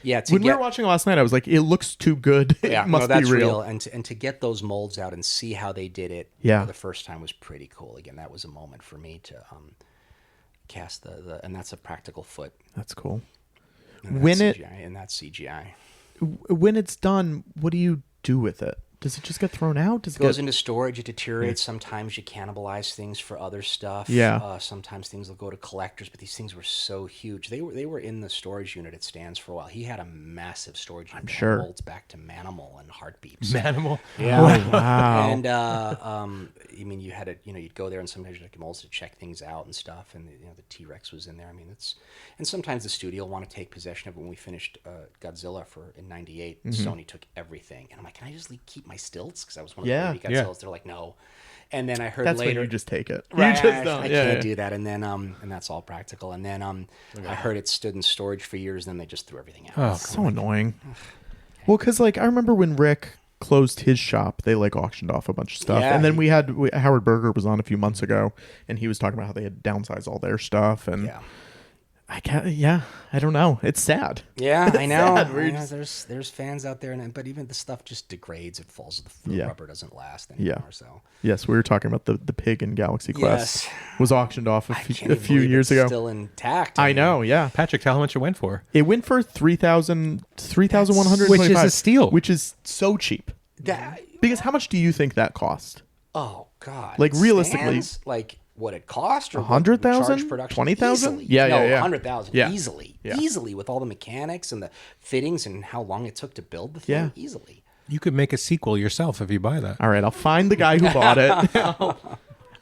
Yeah. When we were watching last night, I was like, it looks too good. Yeah, it must that's be real. And to get those molds out and see how they did it, Yeah. the first time was pretty cool. Again, that was a moment for me to cast the and that's a practical foot. That's cool. And When that's CGI. When it's done, what do you do with it? Does it just get thrown out? Does It goes into storage. It deteriorates. Sometimes you cannibalize things for other stuff. Yeah. Sometimes things will go to collectors, but these things were so huge. They were in the storage unit at Stan's for a while. He had a massive storage unit. I'm sure. Molds back to Manimal and Heartbeats. Manimal. Yeah. Oh, wow. And I mean, you had to, you'd go there and sometimes you'd like molds to check things out and stuff. And the T-Rex was in there. I mean, and sometimes the studio will want to take possession of it. When we finished Godzilla in '98, Sony took everything, and I'm like, can I just keep my stilts? Because I was one of the baby Godzillas. They're like, no. And then I heard That's later, when you just take it. right, You just don't. I can't do that. And then and that's all practical. And then I heard it stood in storage for years. And then they just threw everything out. Oh, so annoying. Well, because I remember when Rick closed his shop, they auctioned off a bunch of stuff, and then Howard Berger was on a few months ago, and he was talking about how they had downsized all their stuff, and I don't know. It's sad. Yeah, I know. Sad. There's fans out there, but even the stuff just degrades. It falls. The rubber doesn't last anymore. Yeah. So yes, we were talking about the pig in Galaxy Quest. Yes. Was auctioned off a few years ago. Still intact. I know. Yeah, Patrick, tell how much it went for. it went for $3,125, Which is a steal. which is so cheap. Because how much do you think that cost? Oh God! Realistically, what it cost, or 100,000, 20,000? Yeah, no, yeah. 100,000 Yeah. easily with all the mechanics and the fittings and how long it took to build the thing. Easily. You could make a sequel yourself if you buy that. All right, I'll find the guy who bought it.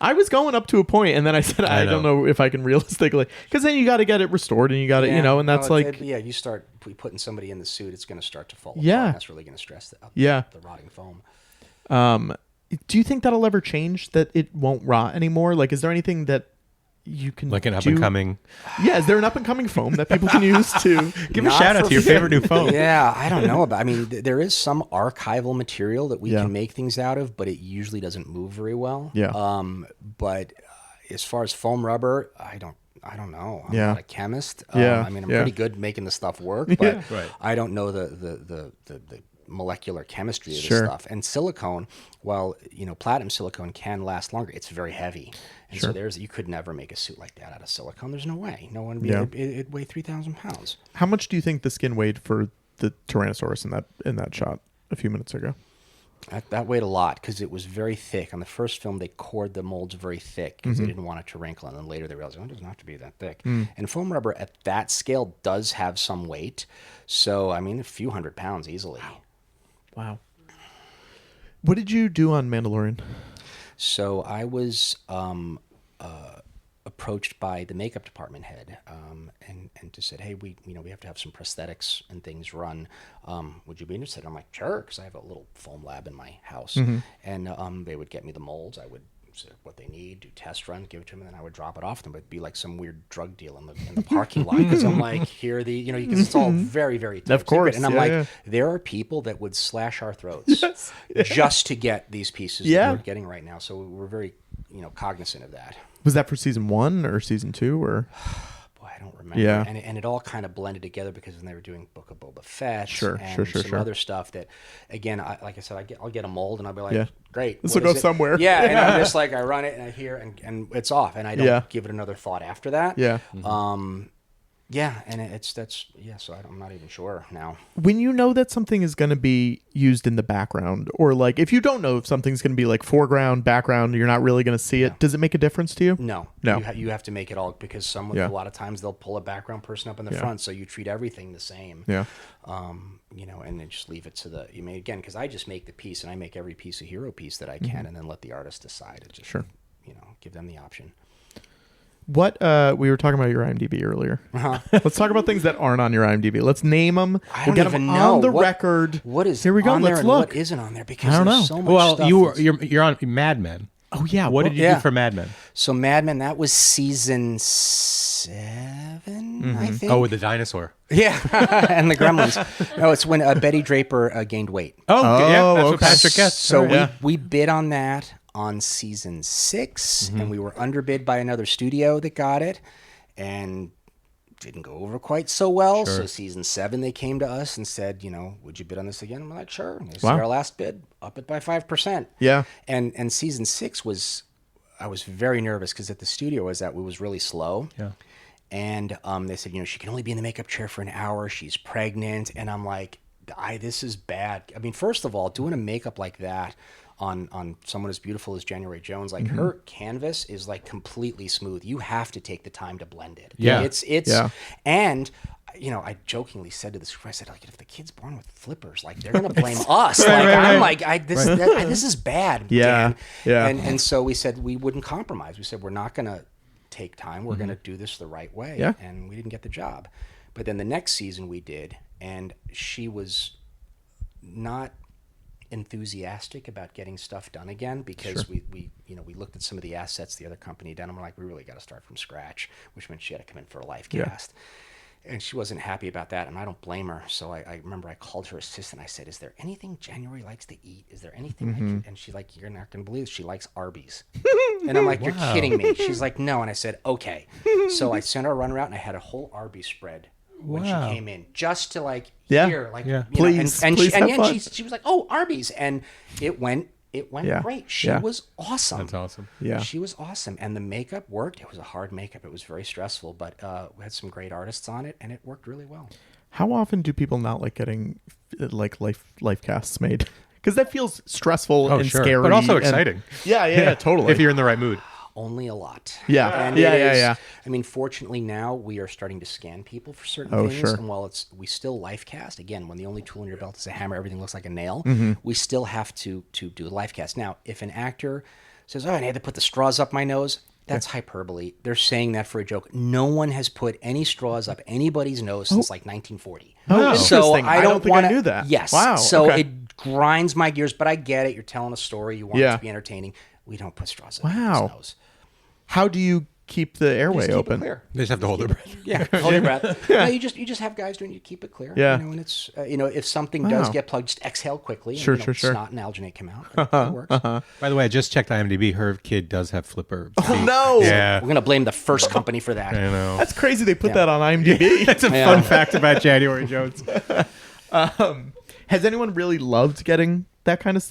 I was going up to a point, and then I said, I don't know if I can realistically, because then you got to get it restored, and you got to, and that's you start putting somebody in the suit, it's going to start to fall apart. Yeah. And that's really going to stress the rotting foam. Do you think that'll ever change, that it won't rot anymore? Is there anything that you can Like an do? up-and-coming... Yeah, is there an up-and-coming foam that people can use to... Give a shout-out to your favorite new foam. Yeah, I don't know about... I mean, there is some archival material that we can make things out of, but it usually doesn't move very well. Yeah. But as far as foam rubber, I don't know. I'm not a chemist. Yeah. I mean, I'm pretty good making the stuff work, but I don't know the molecular chemistry of this stuff. And silicone, well, platinum silicone can last longer. It's very heavy. And so you could never make a suit like that out of silicone. There's no way. No one would be, it'd weigh 3,000 pounds. How much do you think the skin weighed for the Tyrannosaurus in that shot a few minutes ago? That weighed a lot because it was very thick. On the first film, they cored the molds very thick because they didn't want it to wrinkle. And then later they realized, it doesn't have to be that thick. And foam rubber at that scale does have some weight. So, I mean, a few 100 pounds easily. Wow. What did you do on Mandalorian? So I was approached by the makeup department head and just said, hey, we have to have some prosthetics and things run. Would you be interested? I'm like, sure, because I have a little foam lab in my house. And they would get me the molds. I would say what they need, do test runs, give it to them, and then I would drop it off to them. It'd be like some weird drug deal in the parking lot because I'm like, here are the, because it's all very, very top of course. secret. And I'm like, there are people that would slash our throats just to get these pieces that we're getting right now. So we're very, cognizant of that. Was that for season 1 or season 2 or? Boy, I don't remember. Yeah. And it all kind of blended together because then they were doing Book of Boba Fett Sure. some other stuff that, again, like I said, I'll get a mold and I'll be like, great. This will go somewhere. Yeah, and I'm just like, I run it and I hear and it's off and I don't give it another thought after that. Yeah. And so I'm not even sure now. When you know that something is going to be used in the background, or if you don't know if something's going to be foreground, background, you're not really going to see it, does it make a difference to you? No. You have to make it all, because a lot of times they'll pull a background person up in the front, so you treat everything the same. Yeah. And then just leave it to again, because I just make the piece and I make every piece a hero piece that I can, and then let the artist decide. It just, give them the option. What we were talking about your IMDb earlier. Let's talk about things that aren't on your IMDb. Let's name them. We'll get them on the record. What is here? We go. On Let's there look. What isn't on there? Because I don't know. so much stuff you're on Mad Men. Oh yeah. What did you do for Mad Men? So Mad Men, that was season 7, I think. Oh, with the dinosaur. Yeah, and the Gremlins. No, it's when Betty Draper gained weight. Oh, yeah, that's what okay. Patrick gets. So we bid on that on season 6, and we were underbid by another studio that got it, and didn't go over quite so well. Sure. So season 7, they came to us and said, would you bid on this again? I'm like, sure. And they said, Wow. our last bid, up it by 5%. Yeah. And season 6 I was very nervous because at the studio it was really slow. Yeah. And they said, she can only be in the makeup chair for an hour. She's pregnant. And I'm like, this is bad. I mean, first of all, doing a makeup like that on someone as beautiful as January Jones, like her canvas is like completely smooth. You have to take the time to blend it. Yeah. It's and I jokingly said to the script, I said, like, if the kid's born with flippers, like, they're gonna blame us. This is bad. Yeah. Dan. Yeah. And so we said we wouldn't compromise. We said we're not gonna take time. We're gonna do this the right way. Yeah. And we didn't get the job. But then the next season we did, and she was not enthusiastic about getting stuff done again because we looked at some of the assets the other company done, and we're like, we really got to start from scratch, which meant she had to come in for a live cast. And she wasn't happy about that, and I don't blame her. So I remember I called her assistant. I said, is there anything January likes to eat? Is there anything? And she's like, you're not going to believe it. She likes Arby's. And I'm like, you're kidding me. She's like, no. And I said, okay. So I sent her a run route, and I had a whole Arby's spread when she came in, just to hear, please have fun. She was like, oh, Arby's. And it went great. She was awesome. That's awesome. Yeah. She was awesome. And the makeup worked. It was a hard makeup. It was very stressful, but we had some great artists on it, and it worked really well. How often do people not like getting like life casts made? Because that feels stressful and scary, but also and- exciting. Yeah, totally. If you're in the right mood. Only a lot. Yeah. And Yeah, it yeah, is- yeah. I mean, fortunately now we are starting to scan people for certain Oh, things. sure. And while we still life cast, again, when the only tool in your belt is a hammer, everything looks like a nail, Mm-hmm. we still have to do a life cast. Now, if an actor says, oh, I had to put the straws up my nose, that's hyperbole. They're saying that for a joke. No one has put any straws up anybody's nose since like 1940. Oh, So interesting. I I don't don't think want I knew that. Yes. Wow, So okay. it grinds my gears, but I get it. You're telling a story. You want it Yeah. to be entertaining. We don't put straws up Wow. people's nose. How do you keep the airway Just keep open? it clear. They just have to hold their breath. Yeah, hold your breath. No, you just have guys doing. You keep it clear. Yeah. And it's if something does Wow. get plugged, just exhale quickly. Sure, and, sure. Snot and alginate come out. That works. By the way, I just checked IMDb. Her kid does have flipper feet. Oh no! Yeah. We're gonna blame the first company for that. I know. That's crazy. They put that on IMDb. That's a fun fact about January Jones. Has anyone really loved getting that kind of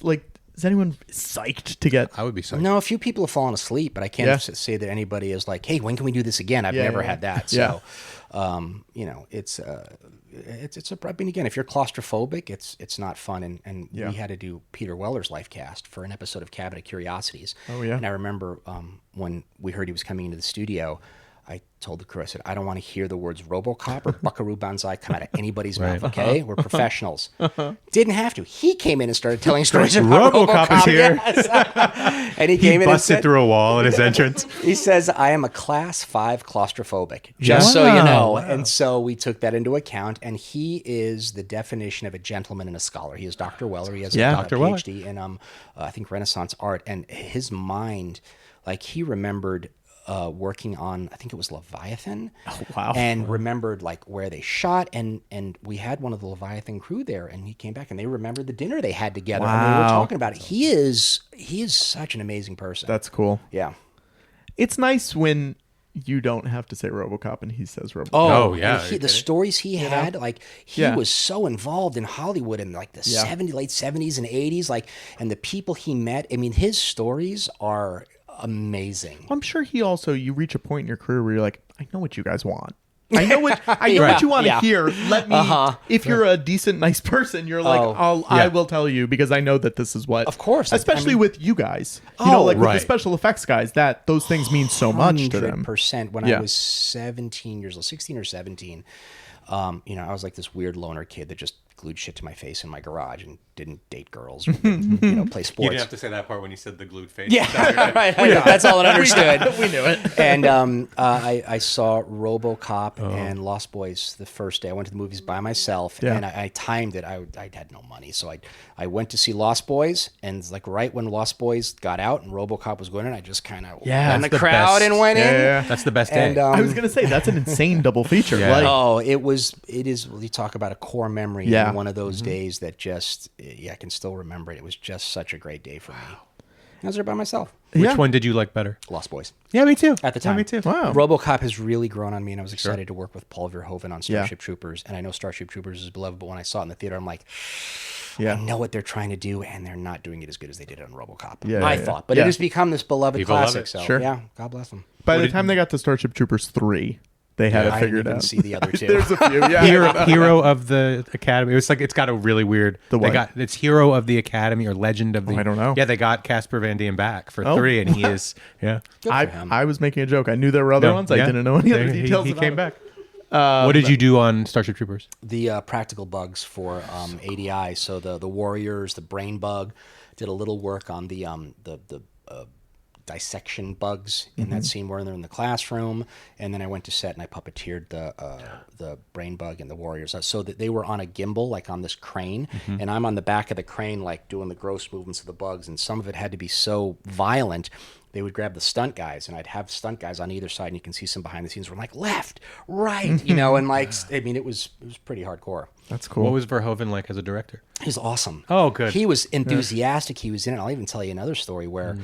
Is anyone psyched to get? I would be psyched. No, a few people have fallen asleep, but I can't Yeah. say that anybody is like, "Hey, when can we do this again?" I've Yeah, never yeah. had that. Yeah. So, it's I mean, again, if you're claustrophobic, it's not fun. And Yeah. we had to do Peter Weller's life cast for an episode of Cabinet of Curiosities. Oh, yeah. And I remember when we heard he was coming into the studio, I told the crew, I said, I don't want to hear the words RoboCop or Buckaroo Banzai come out of anybody's mouth, okay? We're professionals. Didn't have to. He came in and started telling stories about RoboCop is here. Yes. And he He came in and busted said, through a wall at his entrance. he says, I am a class 5 claustrophobic, just so you know. Wow. And so we took that into account, and he is the definition of a gentleman and a scholar. He is Dr. Weller. He has Yeah. a Dr. Weller. PhD in, I think, Renaissance art. And his mind, like, he remembered working on, I think it was Leviathan. Oh, wow. And remembered, like, where they shot. And we had one of the Leviathan crew there, and he came back, and they remembered the dinner they had together. And we were Wow. talking about it. He is such an amazing person. That's cool. Yeah. It's nice when you don't have to say RoboCop and he says RoboCop. Oh, yeah. and Are you the kidding? stories he had, like he Yeah. was so involved in Hollywood in like the Yeah. late 70s and 80s, like, and the people he met. I mean, his stories are amazing. I'm sure you reach a point in your career where you're like, I know what you guys want. I know what you want to Yeah. hear. Let me. If you're a decent, nice person, you're like, I will tell you because I know that this is what. Of course. especially I mean- with you guys. You know, like with right. the special effects guys, that those things mean so much to them. 100%. When Yeah. I was 16 or 17, I was like this weird loner kid that just glued shit to my face in my garage and didn't date girls or didn't, play sports. You didn't have to say that part when you said the glued face. Yeah, right. I know. That's all it understood. We knew it. And I saw RoboCop and Lost Boys the first day. I went to the movies by myself, and I timed it. I had no money, so I went to see Lost Boys, and like right when Lost Boys got out and RoboCop was going in, I just kind of went in the crowd and went in. Yeah. That's the best day. And, I was gonna say that's an insane double feature. Yeah. Like, it is. You talk about a core memory. Yeah. And one of those days that just, I can still remember it. It was just such a great day for me. I was there by myself. Which one did you like better? Lost Boys. Yeah, me too. At the time. Yeah, me too. Wow. RoboCop has really grown on me, and I was excited to work with Paul Verhoeven on Starship Troopers. And I know Starship Troopers is beloved, but when I saw it in the theater, I'm like, I know what they're trying to do, and they're not doing it as good as they did on RoboCop. I thought. But it has become this beloved People love classic. it. So, Sure. yeah, God bless them. by the time they got to Starship Troopers 3, they had it I figured didn't even out. see the other two. There's a few. Yeah. Hero of the Academy. It's got a really weird. what? It's Hero of the Academy or Legend of the. I don't know. Yeah, they got Casper Van Dien back for 3, and he is. Yeah. Good for him. I was making a joke. I knew there were other ones. I didn't know any other details. He about came it. back. What did you do on Starship Troopers? The practical bugs for ADI. So the warriors, the brain bug, did a little work on the dissection bugs in that scene where they're in the classroom, and then I went to set and I puppeteered the brain bug and the warriors, so that they were on a gimbal, like on this crane, and I'm on the back of the crane, like doing the gross movements of the bugs, and some of it had to be so violent. They would grab the stunt guys, and I'd have stunt guys on either side, and you can see some behind the scenes where I'm like left, right, and like, I mean, it was pretty hardcore. That's cool. What was Verhoeven like as a director? He's awesome. Oh, good. He was enthusiastic. He was in it. I'll even tell you another story where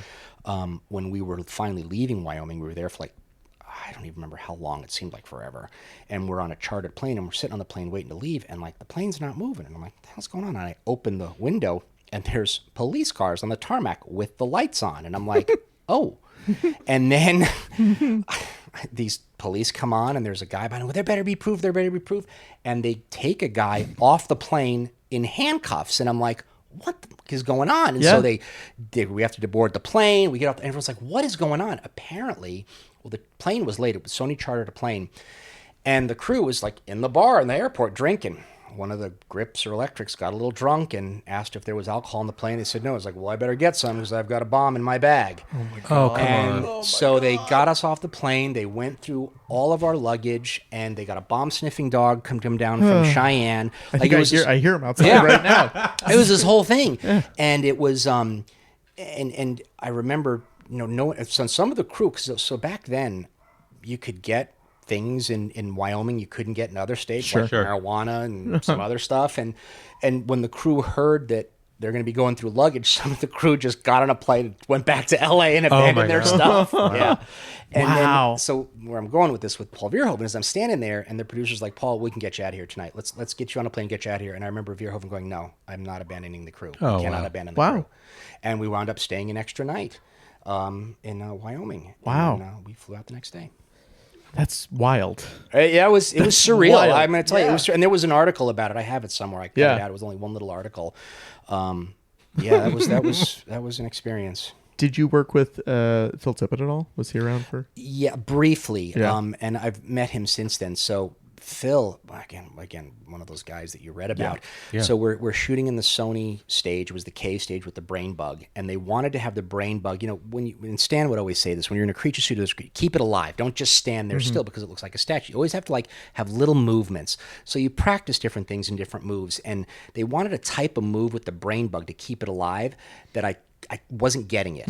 when we were finally leaving Wyoming, we were there for like, I don't even remember how long. It seemed like forever. And we're on a chartered plane, and we're sitting on the plane waiting to leave, and like the plane's not moving. And I'm like, what the hell's going on? And I open the window, and there's police cars on the tarmac with the lights on. And I'm like, oh. And then these police come on, and there's a guy behind them. Well, there better be proof. There better be proof. And they take a guy off the plane in handcuffs. And I'm like, what the fuck is going on? And so we have to board the plane. We get off, and everyone's like, what is going on? Apparently, well, the plane was late. It was Sony chartered a plane. And the crew was like in the bar in the airport drinking. One of the grips or electrics got a little drunk and asked if there was alcohol on the plane. They said no. I was like, well, I better get some because I've got a bomb in my bag. Oh my god! Oh, come on. So they got us off the plane. They went through all of our luggage, and they got a bomb-sniffing dog come down from Cheyenne. I think I hear him outside right now. It was this whole thing, and it was and I remember so some of the crew. So back then, you could get things in Wyoming you couldn't get in other states, like marijuana and some other stuff. And when the crew heard that they're going to be going through luggage, some of the crew just got on a plane and went back to LA and abandoned their stuff. Yeah. And then, so where I'm going with this with Paul Verhoeven is I'm standing there, and the producer's like, Paul, we can get you out of here tonight. Let's get you on a plane, get you out of here. And I remember Verhoeven going, no, I'm not abandoning the crew. I cannot abandon the crew. And we wound up staying an extra night in Wyoming. Wow. And we flew out the next day. That's wild. Yeah, it was surreal. Wild. I'm going to tell you, it was, and there was an article about it. I have it somewhere. I cut it out. It was only one little article. That was an experience. Did you work with Phil Tippett at all? Was he around for? Yeah, briefly. Yeah. And I've met him since then. So Phil, again, one of those guys that you read about. Yeah. So we're shooting in the Sony stage. It was the K stage with the brain bug, and they wanted to have the brain bug. And Stan would always say this: when you're in a creature suit, keep it alive. Don't just stand there still because it looks like a statue. You always have to have little movements. So you practice different things and different moves. And they wanted a type of move with the brain bug to keep it alive that I wasn't getting it.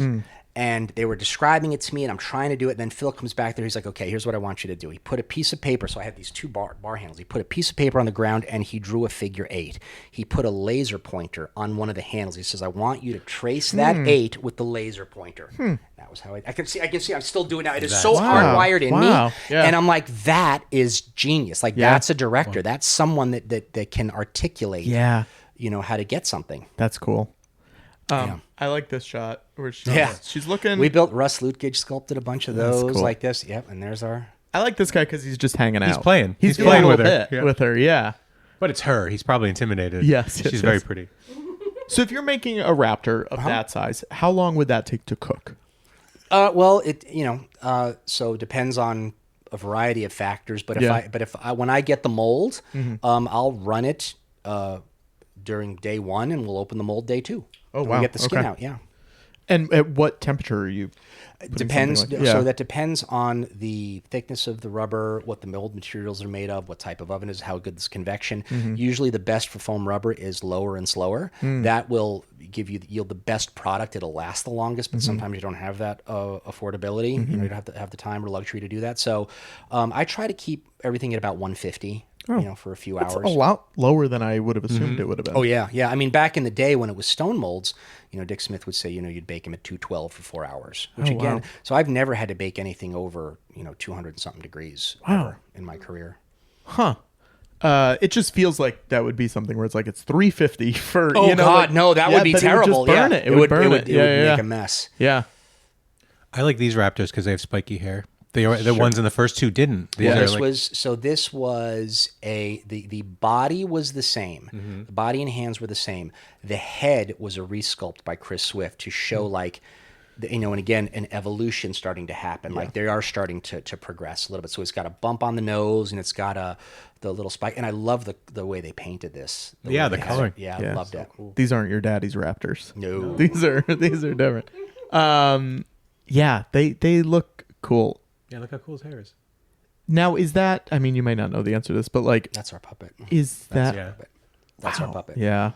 And they were describing it to me, and I'm trying to do it. And then Phil comes back there. He's like, okay, here's what I want you to do. He put a piece of paper. So I had these two bar handles. He put a piece of paper on the ground, and he drew a figure 8. He put a laser pointer on one of the handles. He says, I want you to trace that 8 with the laser pointer. That was how I can see I'm still doing it now. It is so hardwired in me. Yeah. And I'm like, that is genius. That's a director. That's someone that can articulate how to get something. That's cool. I like this shot where she's looking. We built Russ Lutgage sculpted a bunch of those cool. like this. Yep, and there's our. I like this guy because he's just hanging out. He's playing. He's playing with with her. Yeah. But it's her. He's probably intimidated. Yes, she's very pretty. So if you're making a raptor of that size, how long would that take to cook? Well, it so it depends on a variety of factors. But when I get the mold, I'll run it during day 1, and we'll open the mold day 2. Oh, And wow. we get the skin Okay. out, yeah. And at what temperature are you? It depends. So that depends on the thickness of the rubber, what the mold materials are made of, what type of oven is, how good this convection. Usually the best for foam rubber is lower and slower. That will yield the best product. It'll last the longest, but sometimes you don't have that affordability. You don't have to have the time or luxury to do that. So I try to keep everything at about 150. For a few hours. It's a lot lower than I would have assumed it would have been. Oh, yeah. I mean, back in the day when it was stone molds, Dick Smith would say, you'd bake them at 212 for 4 hours. Which wow. So I've never had to bake anything over, 200 and something degrees ever in my career. Huh. It just feels like that would be something where it's like it's 350 for. Oh, God, no, that would be but terrible. It would just burn it. It would burn it. It would make a mess. Yeah. I like these raptors because they have spiky hair. The ones in the first 2 didn't. Well, this was the body was the same. The body and hands were the same. The head was a resculpt by Chris Swift to show and again, an evolution starting to happen. Like they are starting to progress a little bit. So it's got a bump on the nose and it's got the little spike. And I love the way they painted this. The coloring. I loved it. Cool. These aren't your daddy's raptors. No. These are different. They look cool. Yeah, look how cool his hair is. Now, is that, I mean, you might not know the answer to this, but That's our puppet. That's That's our puppet. Yeah.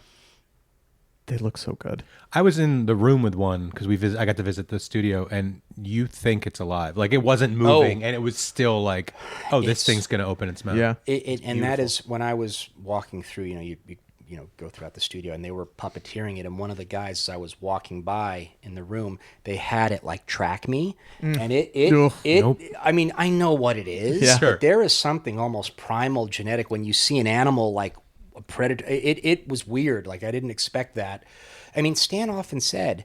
They look so good. I was in the room with one because I got to visit the studio, and you think it's alive. Like it wasn't moving, and it was still like, this thing's going to open its mouth. Yeah. And that is when I was walking through, you go throughout the studio, and they were puppeteering it. And one of the guys, as I was walking by in the room, they had it like track me, and Nope. I mean, I know what it is, Yeah. but there is something almost primal, genetic when you see an animal like a predator. It was weird. Like I didn't expect that. I mean, Stan often said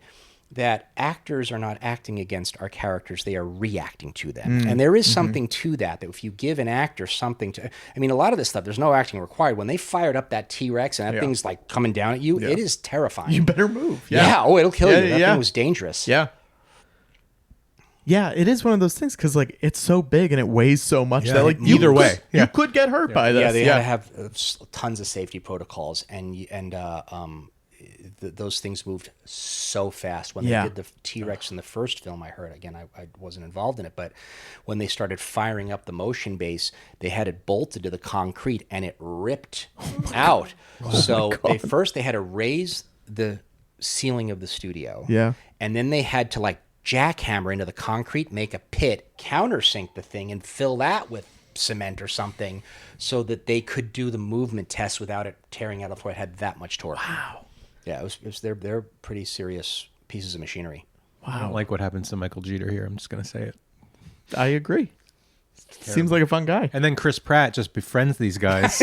that actors are not acting against our characters, they are reacting to them. And there is something to that if you give an actor something to, I mean, a lot of this stuff, there's no acting required. When they fired up that T-Rex and that thing's like coming down at you, it is terrifying. You better move. Yeah. Oh, it'll kill you. That thing was dangerous. Yeah. Yeah, it is one of those things because like it's so big and it weighs so much that like either way, you could get hurt by this. Yeah, they had to have tons of safety protocols, those things moved so fast. When they did the T-Rex in the first film, I heard, again, I wasn't involved in it, but when they started firing up the motion base, they had it bolted to the concrete and it ripped out. So they had to raise the ceiling of the studio. Yeah. And then they had to like jackhammer into the concrete, make a pit, countersink the thing, and fill that with cement or something so that they could do the movement test without it tearing out of the floor. It had that much torque. Wow. Yeah, they're pretty serious pieces of machinery. I don't like what happens to Michael Jeter here. I'm just going to say it. I agree. Seems like a fun guy. And then Chris Pratt just befriends these guys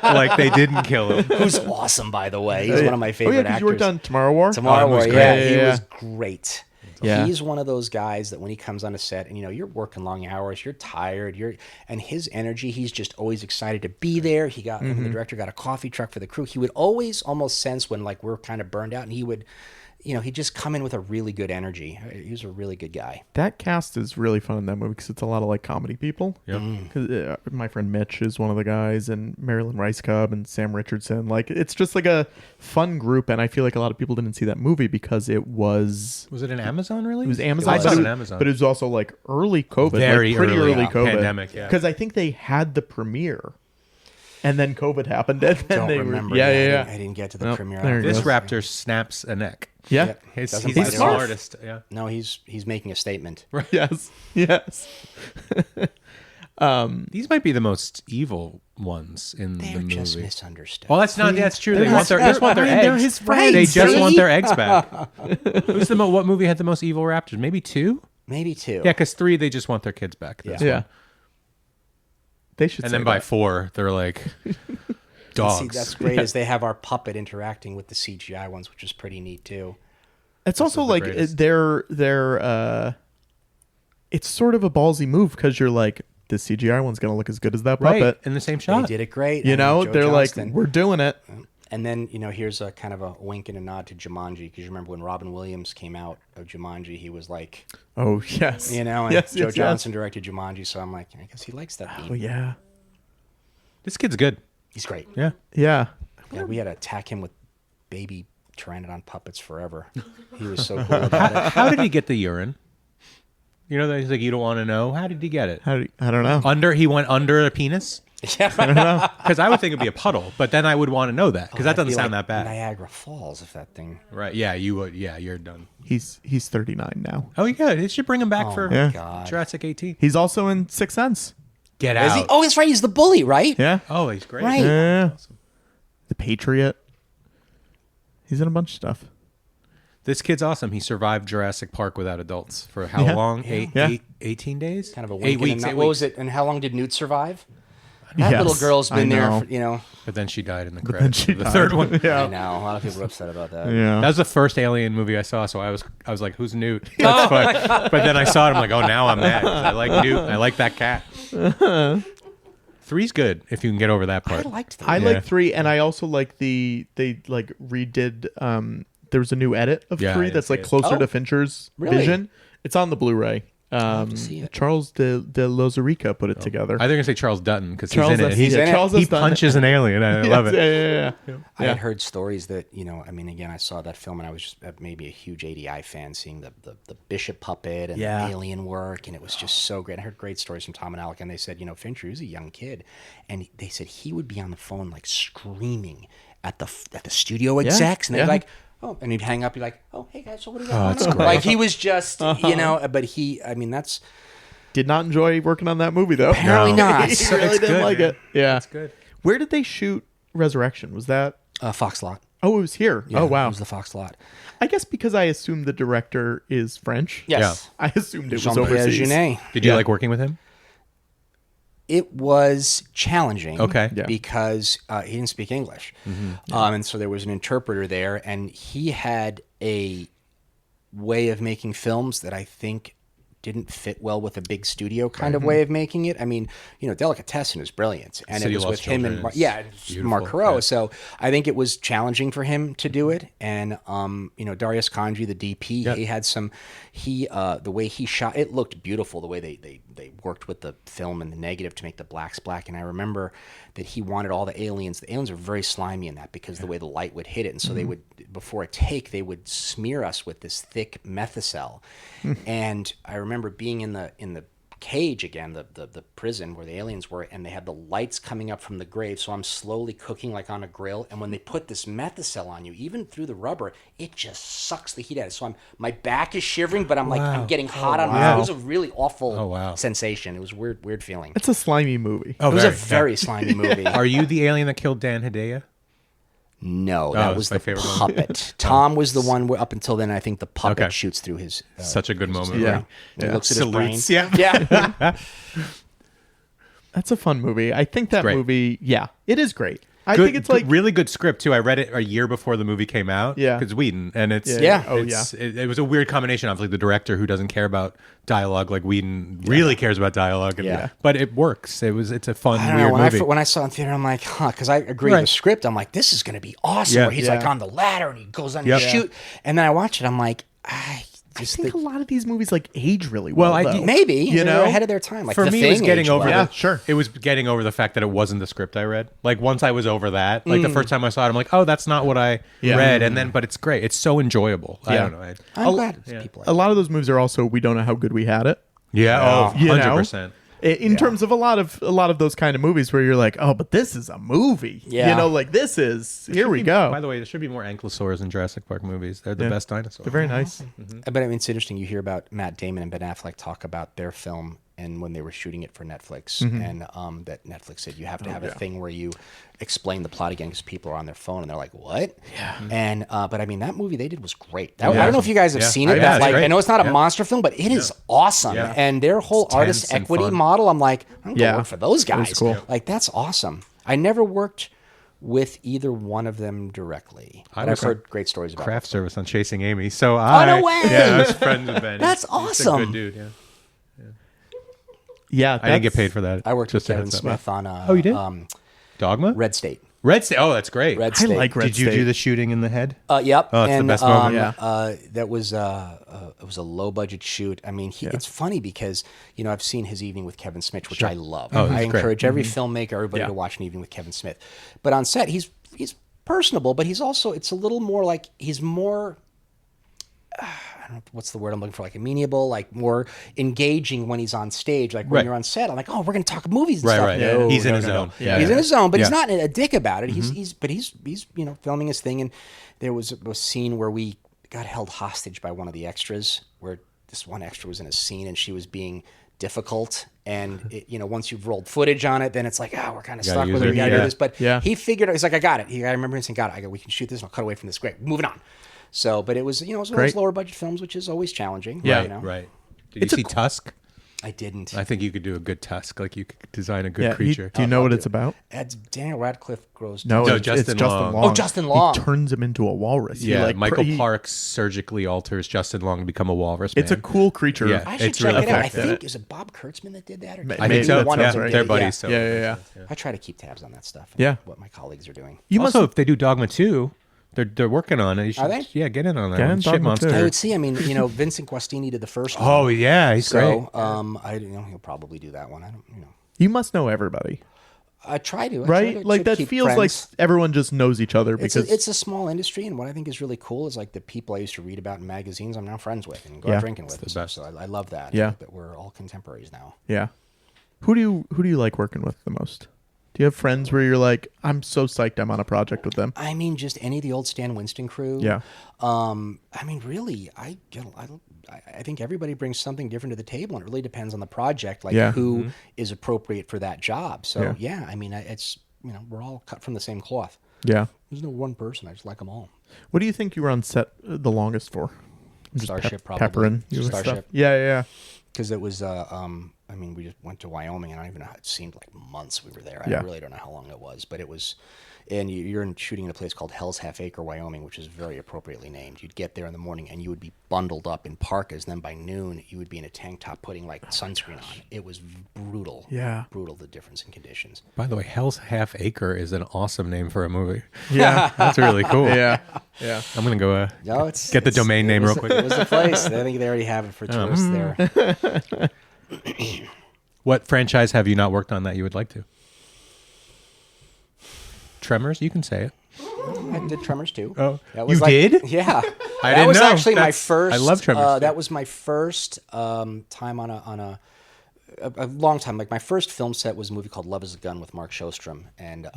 like they didn't kill him. Who's awesome, by the way. He's one of my favorite actors. You worked on Tomorrow War? Tomorrow War, was yeah. great. He Yeah. was great. Yeah. He's one of those guys that when he comes on a set and, you're working long hours, you're tired, and his energy, he's just always excited to be there. The director got a coffee truck for the crew. He would always almost sense when like we're kind of burned out, and he would, he'd just come in with a really good energy. He was a really good guy. That cast is really fun in that movie because it's a lot of like comedy people. Yep. Because my friend Mitch is one of the guys, and Marilyn Rice Cub and Sam Richardson. Like it's just like a fun group, and I feel like a lot of people didn't see that movie because it was. Was it an Amazon release? It was Amazon. I saw it on Amazon. But it was also like early COVID, Very like pretty early COVID, pandemic. Yeah. Because I think they had the premiere, and then COVID happened, and then Don't they remember. were. Yeah. I didn't get to the Nope, premiere. there it This goes. raptor snaps a neck. Yeah. He's Doesn't the bite it off. smartest. Yeah. No, he's making a statement. Yes. These might be the most evil ones in the They're movie. just misunderstood. Well, that's not. That's true. They They're want their. Just want their eggs. They're his friends. They just see? want their eggs back. Who's what movie had the most evil raptors? Maybe 2. Maybe 2. Yeah, because 3 they just want their kids back. This Yeah. one. They should. And say then by that. 4 they're like dogs. See, that's great. Is they have our puppet interacting with the CGI ones, which is pretty neat too. It's also is the like greatest. they're it's sort of a ballsy move because you're like the CGI one's gonna look as good as that right puppet. in the same They shot. did it great. You and know, Joe they're Johnston. like, we're doing it. And then here's a kind of a wink and a nod to Jumanji, because you remember when Robin Williams came out of Jumanji, he was like, Oh yes, and yes, Joe yes, Johnston directed Jumanji, so I'm like, I guess he likes that. Oh yeah, This kid's good. He's great. Yeah. yeah. Yeah, we had to attack him with baby Pteranodon puppets forever. He was so cool about it. How did he get the urine? You know, he's like, you don't want to know. How did he get it? I don't know. He went under a penis? Yeah. I don't know. Because I would think it'd be a puddle, but then I would want to know that because that That'd doesn't be sound like that bad. Niagara Falls, if that thing. Right. Yeah, you would. Yeah, you're done. He's 39 now. Oh, yeah. They should bring him back Oh for my God. Jurassic 18. He's also in Sixth Sense. Get Is out. he? Oh, that's right. He's the bully, right? Yeah. Oh, he's great. Right. Yeah. The Patriot. He's in a bunch of stuff. This kid's awesome. He survived Jurassic Park without adults for how Yeah. long? Yeah. 18 days? Kind of a 8 wink. weeks. And 8 what weeks. was it? And how long did Newt survive? That Yes, little girl's been I there, know. for, you know. But then she died in the then credits. she of the died. third one. I Yeah. know. A lot of people are upset about that. Yeah. That was the first Alien movie I saw, so I was like, "Who's Newt?" That's fun. But then I saw it, I'm like, "Oh, now I'm mad. 'Cause I like Newt. I like that cat." 3's good if you can get over that I part. liked that. I Yeah. like 3, and I also like they like redid. There was a new edit of Yeah, I 3 didn't that's see like it. closer Oh, to Fincher's really? vision. It's on the Blu-ray. to see it. Charles de Lozerica put it together. I think I'm gonna say Charles Dutton because he's Charles in it. Dutton. He's in it. Charles He has done it. punches an alien. I love Yes, it. Yeah. I had heard stories that, you know, I mean, again, I saw that film and I was just maybe a huge ADI fan, seeing the Bishop puppet and Yeah. the alien work, and it was just so great. I heard great stories from Tom and Alec, and they said, you know, Fincher was a young kid, and they said he would be on the phone like screaming at the studio execs, and they'd be like, oh, and he'd hang up, be like, oh, hey guys, so what do you got? that's going on?" great. Like he was just, you know, but I mean, that's Did not enjoy working on that movie though. Apparently not. He It's really didn't good, like man. it. Yeah. That's good. Where did they shoot Resurrection? Was that? Fox Lot. Oh, it was here. Yeah, Oh, wow. It was the Fox Lot. I guess because I assumed the director is French. Yes. I assumed it was Jean-Pierre overseas. Jeunet. Did you Yeah. like working with him? It was challenging Okay. Yeah. because he didn't speak English. And so there was an interpreter there, and he had a way of making films that I think didn't fit well with a big studio kind of way of making it. I mean, you know, Delicatessen is brilliant, and City it was Lost with him and Children is Mark beautiful. Carreau. Yeah. So I think it was challenging for him to do it. And you know, Darius Khandji, the DP, Yeah. he had some. The way he shot it looked beautiful. The way they worked with the film and the negative to make the blacks black. And I remember that he wanted all the aliens. The aliens are very slimy in that because the way the light would hit it, and so they would, before a take, they would smear us with this thick methicel. And I remember being in the cage again, the prison where the aliens were, and they had the lights coming up from the grave. So I'm slowly cooking like on a grill, and when they put this methicel on you, even through the rubber, it just sucks the heat out of it. So my back is shivering, but I'm like I'm getting hot on my. It was a really awful sensation. It was weird feeling. It's a slimy movie. Oh, It was a very slimy movie. Are you the alien that killed Dan Hedaya? No, that that's was my the favorite one. puppet. Tom was the one where up until then I think the puppet Okay. shoots through his. Such a good moment. Yeah. right? He looks at Salutes, his brain. Yeah. That's a fun movie. I think that great. movie, yeah, it is great. I Good- think it's like really good script too. I read it a year before the movie came out. Yeah. because Whedon, and it's Yeah. Oh, it was a weird combination of like the director who doesn't care about dialogue like Whedon really cares about dialogue. And, Yeah. but it works. It's a fun I don't weird know. movie. When I saw it in theater, I'm like, because I agree with Right. the script. I'm like, this is going to be awesome. Yeah. Where he's Yeah. like on the ladder and he goes on Yep. to shoot. And then I watch it. I'm like, I think a lot of these movies like age really well. Well, though. maybe You they're know? ahead of their time. Like For the me, thing it was getting aged over. well. Yeah, sure. It was getting over the fact that it wasn't the script I read. Like once I was over that, like the first time I saw it, I'm like, oh, that's not what I Yeah. read. And then, but it's great. It's so enjoyable. I Yeah. don't know. I'm glad people. a lot of those movies are also we don't know how good we had it. Yeah. Oh, You know? 100%. In terms of a lot of those kind of movies where you're like, oh, but this is a movie. Yeah. You know, like this is here we go. By the way, there should be more ankylosaurs in Jurassic Park movies. They're the Yeah. best dinosaurs. They're very nice. But I mean, it's interesting. You hear about Matt Damon and Ben Affleck talk about their film and when they were shooting it for Netflix, and that Netflix said you have to have a thing where you explain the plot again because people are on their phone and they're like, "What?" Yeah. And but I mean, that movie they did was great. I don't know if you guys have seen it. Yeah, But it's like, great. I know it's not a monster film, but it is awesome. Yeah. And their whole It's artist tense and equity fun. model, I'm like, I'm going to Yeah. work for those guys. cool. Like that's awesome. I never worked with either one of them directly. But I've heard great stories about Craft service on Chasing Amy. So no way! Yeah, I was friends with Ben. That's He's a awesome. good dude. Yeah. Yeah, I didn't get paid for that. I worked with Just a Kevin heads up. Smith on you did? Red State. Dogma. Red State. Oh, that's great. Red I State. like Red Did you State. do the shooting in the head? Yep. Oh, it's the and, best moment. Yeah. That was it was a low budget shoot. I mean, it's funny because you know I've seen his Evening with Kevin Smith, which I love. Oh, he's I great. encourage every filmmaker, everybody to watch an Evening with Kevin Smith. But on set, he's personable, but he's also, it's a little more like, he's more, I don't know what's the word I'm looking for, like amenable, like more engaging when he's on stage. Like when you're on set, I'm like, oh, we're going to talk movies and stuff. Right. No, He's in no, his no, no. zone. He's in his zone, but he's Yeah. not a dick about it. He's filming his thing. And there was a scene where we got held hostage by one of the extras, where this one extra was in a scene and she was being difficult, and once you've rolled footage on it, then it's like, we're kind of stuck with it. We gotta do this. But he figured, he's like, I got it. I remember him saying, got it. I go, we can shoot this and I'll cut away from this. Great, moving on. So, but it was, it was one of those lower budget films, which is always challenging. Right. Did you see Tusk? I didn't. I think you could do a good Tusk. Like you could design a good creature. Do you know what it's about? It's Daniel Radcliffe grows. No, No, it's Justin Justin Long. Long. Oh, Justin Long. He turns him into a walrus. Yeah, He, Michael Parks surgically alters Justin Long to become a walrus man. It's a cool creature. Yeah. I should It's check really it out. I effective. think, is it Bob Kurtzman that did that? Or I think so. one of Yeah, them did they're it. buddies. So Yeah. I try to keep tabs on that stuff. And Yeah. what my colleagues are doing. You also, must. if they do Dogma 2, they're working on it. You should, Are they? Yeah, get in on that. Get one. in Shit Dogma Monster. 2. I would see. I mean, Vincent Guastini did the first one. Oh yeah, he's great. So, he'll probably do that one. I don't, You must know everybody, I try to. right? Like that keep feels friends. like everyone just knows each other It's because it's a small industry, and what I think is really cool is like the people I used to read about in magazines, I'm now friends with and go out drinking with. the best. So I love that. Yeah. That we're all contemporaries now. yeah. Who do you like working with the most? Do you have friends where you're like, I'm so psyched I'm on a project with them? I mean, just any of the old Stan Winston crew. Yeah. I mean, really, I think everybody brings something different to the table, and it really depends on the project, like who is appropriate for that job. So I mean, it's we're all cut from the same cloth. Yeah. There's no one person. I just like them all. What do you think you were on set the longest for? I'm just Starship, probably. peppering you with stuff. Starship. Yeah. Because it was, I mean, we just went to Wyoming, and I don't even know. It seemed like months we were there. I Yeah. really don't know how long it was, but it was. And you're shooting in a place called Hell's Half Acre, Wyoming, which is very appropriately named. You'd get there in the morning, and you would be bundled up in parkas. Then by noon, you would be in a tank top putting like sunscreen on. It was brutal. Yeah. Brutal, the difference in conditions. By the way, Hell's Half Acre is an awesome name for a movie. Yeah. That's really cool. Yeah. I'm gonna go No, get the domain name real quick. It was the place. I think they already have it for tourists there. What franchise have you not worked on that you would like to? Tremors, you can say it. I did Tremors too. Oh, that was you did? Yeah, I that didn't was know. actually my That's- first. I love Tremors, too. That was my first time on a long time. Like my first film set was a movie called Love Is a Gun with Mark Shostrom, and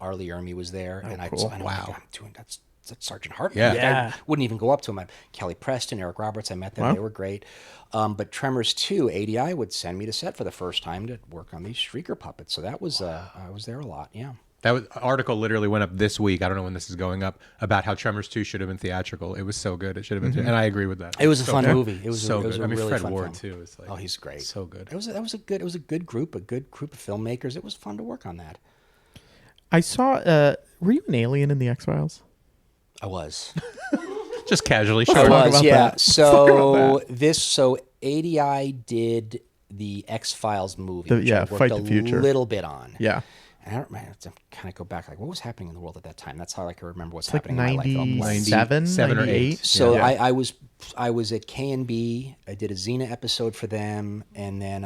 Arlie Ermey was there, and cool. I'm like, I'm doing that's Sergeant Hartman. Yeah. Like, Yeah. I wouldn't even go up to him. Kelly Preston, Eric Roberts, I met them. Wow. They were great. But Tremors 2, ADI would send me to set for the first time to work on these Shrieker puppets. So that was I was there a lot. Yeah. That article literally went up this week. I don't know when this is going up about how Tremors 2 should have been theatrical. It was so good. It should have been, and I agree with that. It was a So fun good. movie. It was so it was good. a I mean, really Fred fun Ward film. too. It's like, Oh, he's great. So good. It was a good group of filmmakers. It was fun to work on that. I saw. Were you an alien in the X-Files? I was. Just casually. I Sure. talk was. about Yeah. that. So ADI did the X-Files movie. which I worked Fight the Future. A little bit on. Yeah. And I don't remember, to kind of go back, like what was happening in the world at that time? That's how I can remember what's It's like happening in my life. I'm like- 97 or 8. 98. So Yeah. I was at K&B. I did a Xena episode for them, and then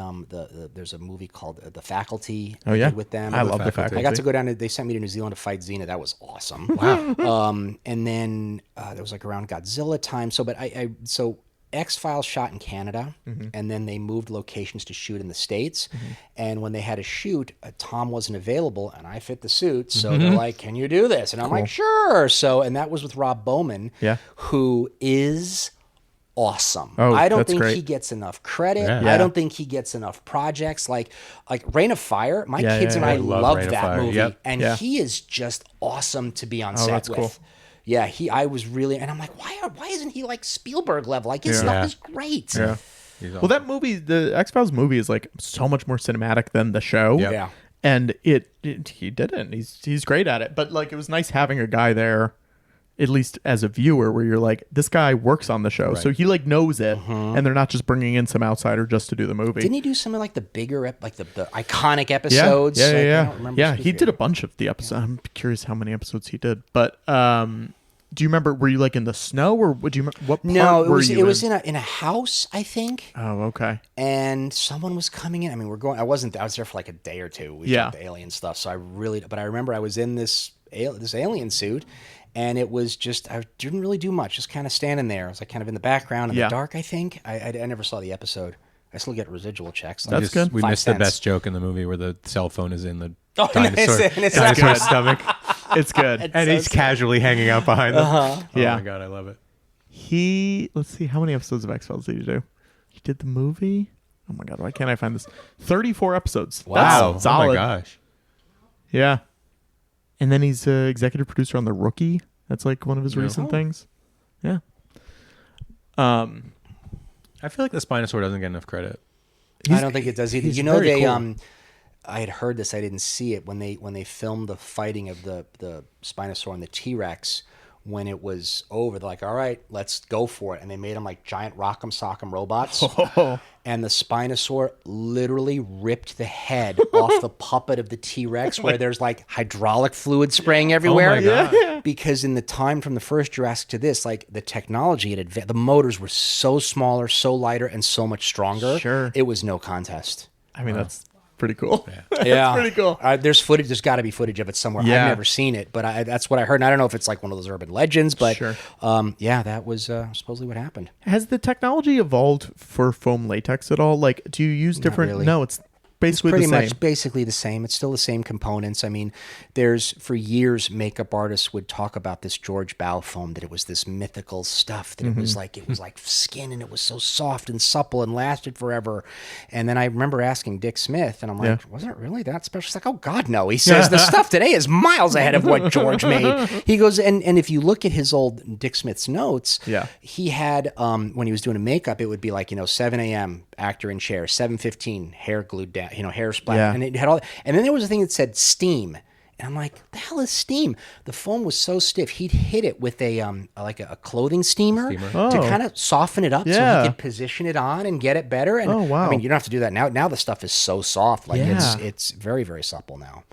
there's a movie called The Faculty. Oh, yeah? I did with them. I love The I Faculty. got to go down. They sent me to New Zealand to fight Xena. That was awesome. Wow. And then there was like around Godzilla time. So, but so X-Files shot in Canada, and then they moved locations to shoot in the States. And when they had a shoot, Tom wasn't available, and I fit the suit. So they're like, "Can you do this?" And I'm like, "Sure." So, and that was with Rob Bowman, Yeah. who is awesome. Oh, I don't that's think great. he gets enough credit. Yeah. I don't think he gets enough projects. Like Reign of Fire. My Yeah, kids yeah, and yeah. I I love love Reign of that Fire. movie, Yep. and Yeah. he is just awesome to be on set that's with. cool. Yeah, I was really, and I'm like, why isn't he like Spielberg level? Like his Yeah. stuff Yeah. is great. Yeah. He's Well, that movie, the X-Files movie, is like so much more cinematic than the show. Yep. Yeah. And he did it. He's great at it. But like, it was nice having a guy there, at least as a viewer, where you're like, this guy works on the show, so he like knows it, and they're not just bringing in some outsider just to do the movie. Didn't he do some of like the bigger, like the iconic episodes? Yeah, Like, I yeah, don't yeah. remember Yeah, he specifically. did a bunch of the episodes. I'm curious how many episodes he did. But do you remember? Were you like in the snow, or would you? What part No, it were was you in a house, I think. Oh, okay. And someone was coming in. I mean, I was there for like a day or two. We Yeah. shot the alien stuff. So but I remember I was in this this alien suit. And it was just, I didn't really do much, just kind of standing there. I was like kind of in the background in the dark, I think. I never saw the episode. I still get residual checks. That's good. We missed the best joke in the movie where the cell phone is in the dinosaur's stomach. It's good. And he's casually hanging out behind them. Oh yeah. my God, I love it. Let's see, how many episodes of X-Files did he do? He did the movie? Oh my God, why can't I find this? 34 episodes. Wow. That's solid. Oh my gosh. Yeah. And then he's executive producer on The Rookie. That's like one of his recent things. Yeah. I feel like the Spinosaur doesn't get enough credit. I don't think it does either. He's You know, very they cool. I had heard this. I didn't see it when they filmed the fighting of the Spinosaur and the T-Rex. When it was over, they're like, all right, let's go for it. And they made them like giant rock'em sock'em robots. And the Spinosaur literally ripped the head off the puppet of the T-Rex where there's like hydraulic fluid spraying everywhere. Oh my God. Because in the time from the first Jurassic to this, like the technology had advanced. The motors were so smaller, so lighter, and so much stronger. Sure. It was no contest. I mean, that's pretty cool. Yeah, That's pretty cool. There's footage. There's got to be footage of it somewhere. Yeah. I've never seen it, but that's what I heard. And I don't know if it's like one of those urban legends, but Sure. yeah, that was supposedly what happened. Has the technology evolved for foam latex at all? Like, do you use different? really. No, it's basically Pretty the same. much basically the same. It's still the same components. I mean, there's for years makeup artists would talk about this George Bow foam, that it was this mythical stuff, that it was like skin, and it was so soft and supple and lasted forever. And then I remember asking Dick Smith, and I'm like, wasn't it really that special? He's like, oh God, no. He says the stuff today is miles ahead of what George made. He goes, and if you look at his old Dick Smith's notes, he had when he was doing a makeup, it would be like 7 a.m. actor in chair, 7:15 hair glued down, hair splat, and it had all. And then there was a thing that said steam, and I'm like, the hell is steam? The foam was so stiff, he'd hit it with a like a clothing steamer. To kind of soften it up, so he could position it on and get it better. And wow. I mean, you don't have to do that now. Now the stuff is so soft, like it's very, very supple now.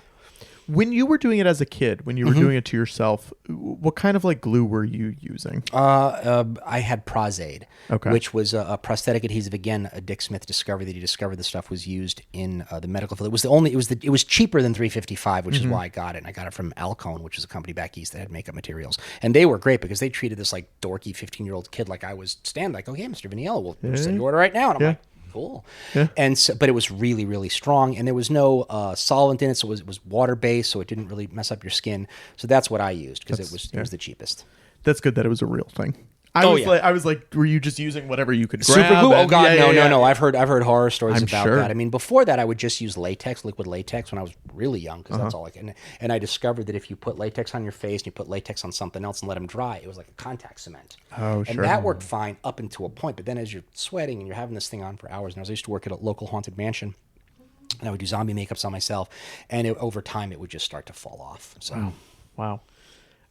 When you were doing it as a kid, when you were doing it to yourself, what kind of like glue were you using? I had Prozaid, Okay. which was a prosthetic adhesive. Again, a Dick Smith discovery that he discovered the stuff was used in the medical field. It was cheaper than $355, which is why I got it. And I got it from Alcone, which is a company back east that had makeup materials, and they were great because they treated this like dorky 15-year-old kid like I was like, okay, Mr. Viniello, we'll send you order right now, and I'm like, cool. And so, but it was really, really strong, and there was no solvent in it, so it was water based, so it didn't really mess up your skin. So that's what I used because it was the cheapest. That's good that it was a real thing. I was like, were you just using whatever you could grab? Super glue? Oh God, no. no. I've heard horror stories I'm about sure. that. I mean, before that, I would just use latex, liquid latex, when I was really young, because that's all I can. And I discovered that if you put latex on your face and you put latex on something else and let them dry, it was like a contact cement. Oh, and that worked fine up until a point. But then as you're sweating and you're having this thing on for hours, and I used to work at a local haunted mansion, and I would do zombie makeups on myself, and over time it would just start to fall off. So, wow.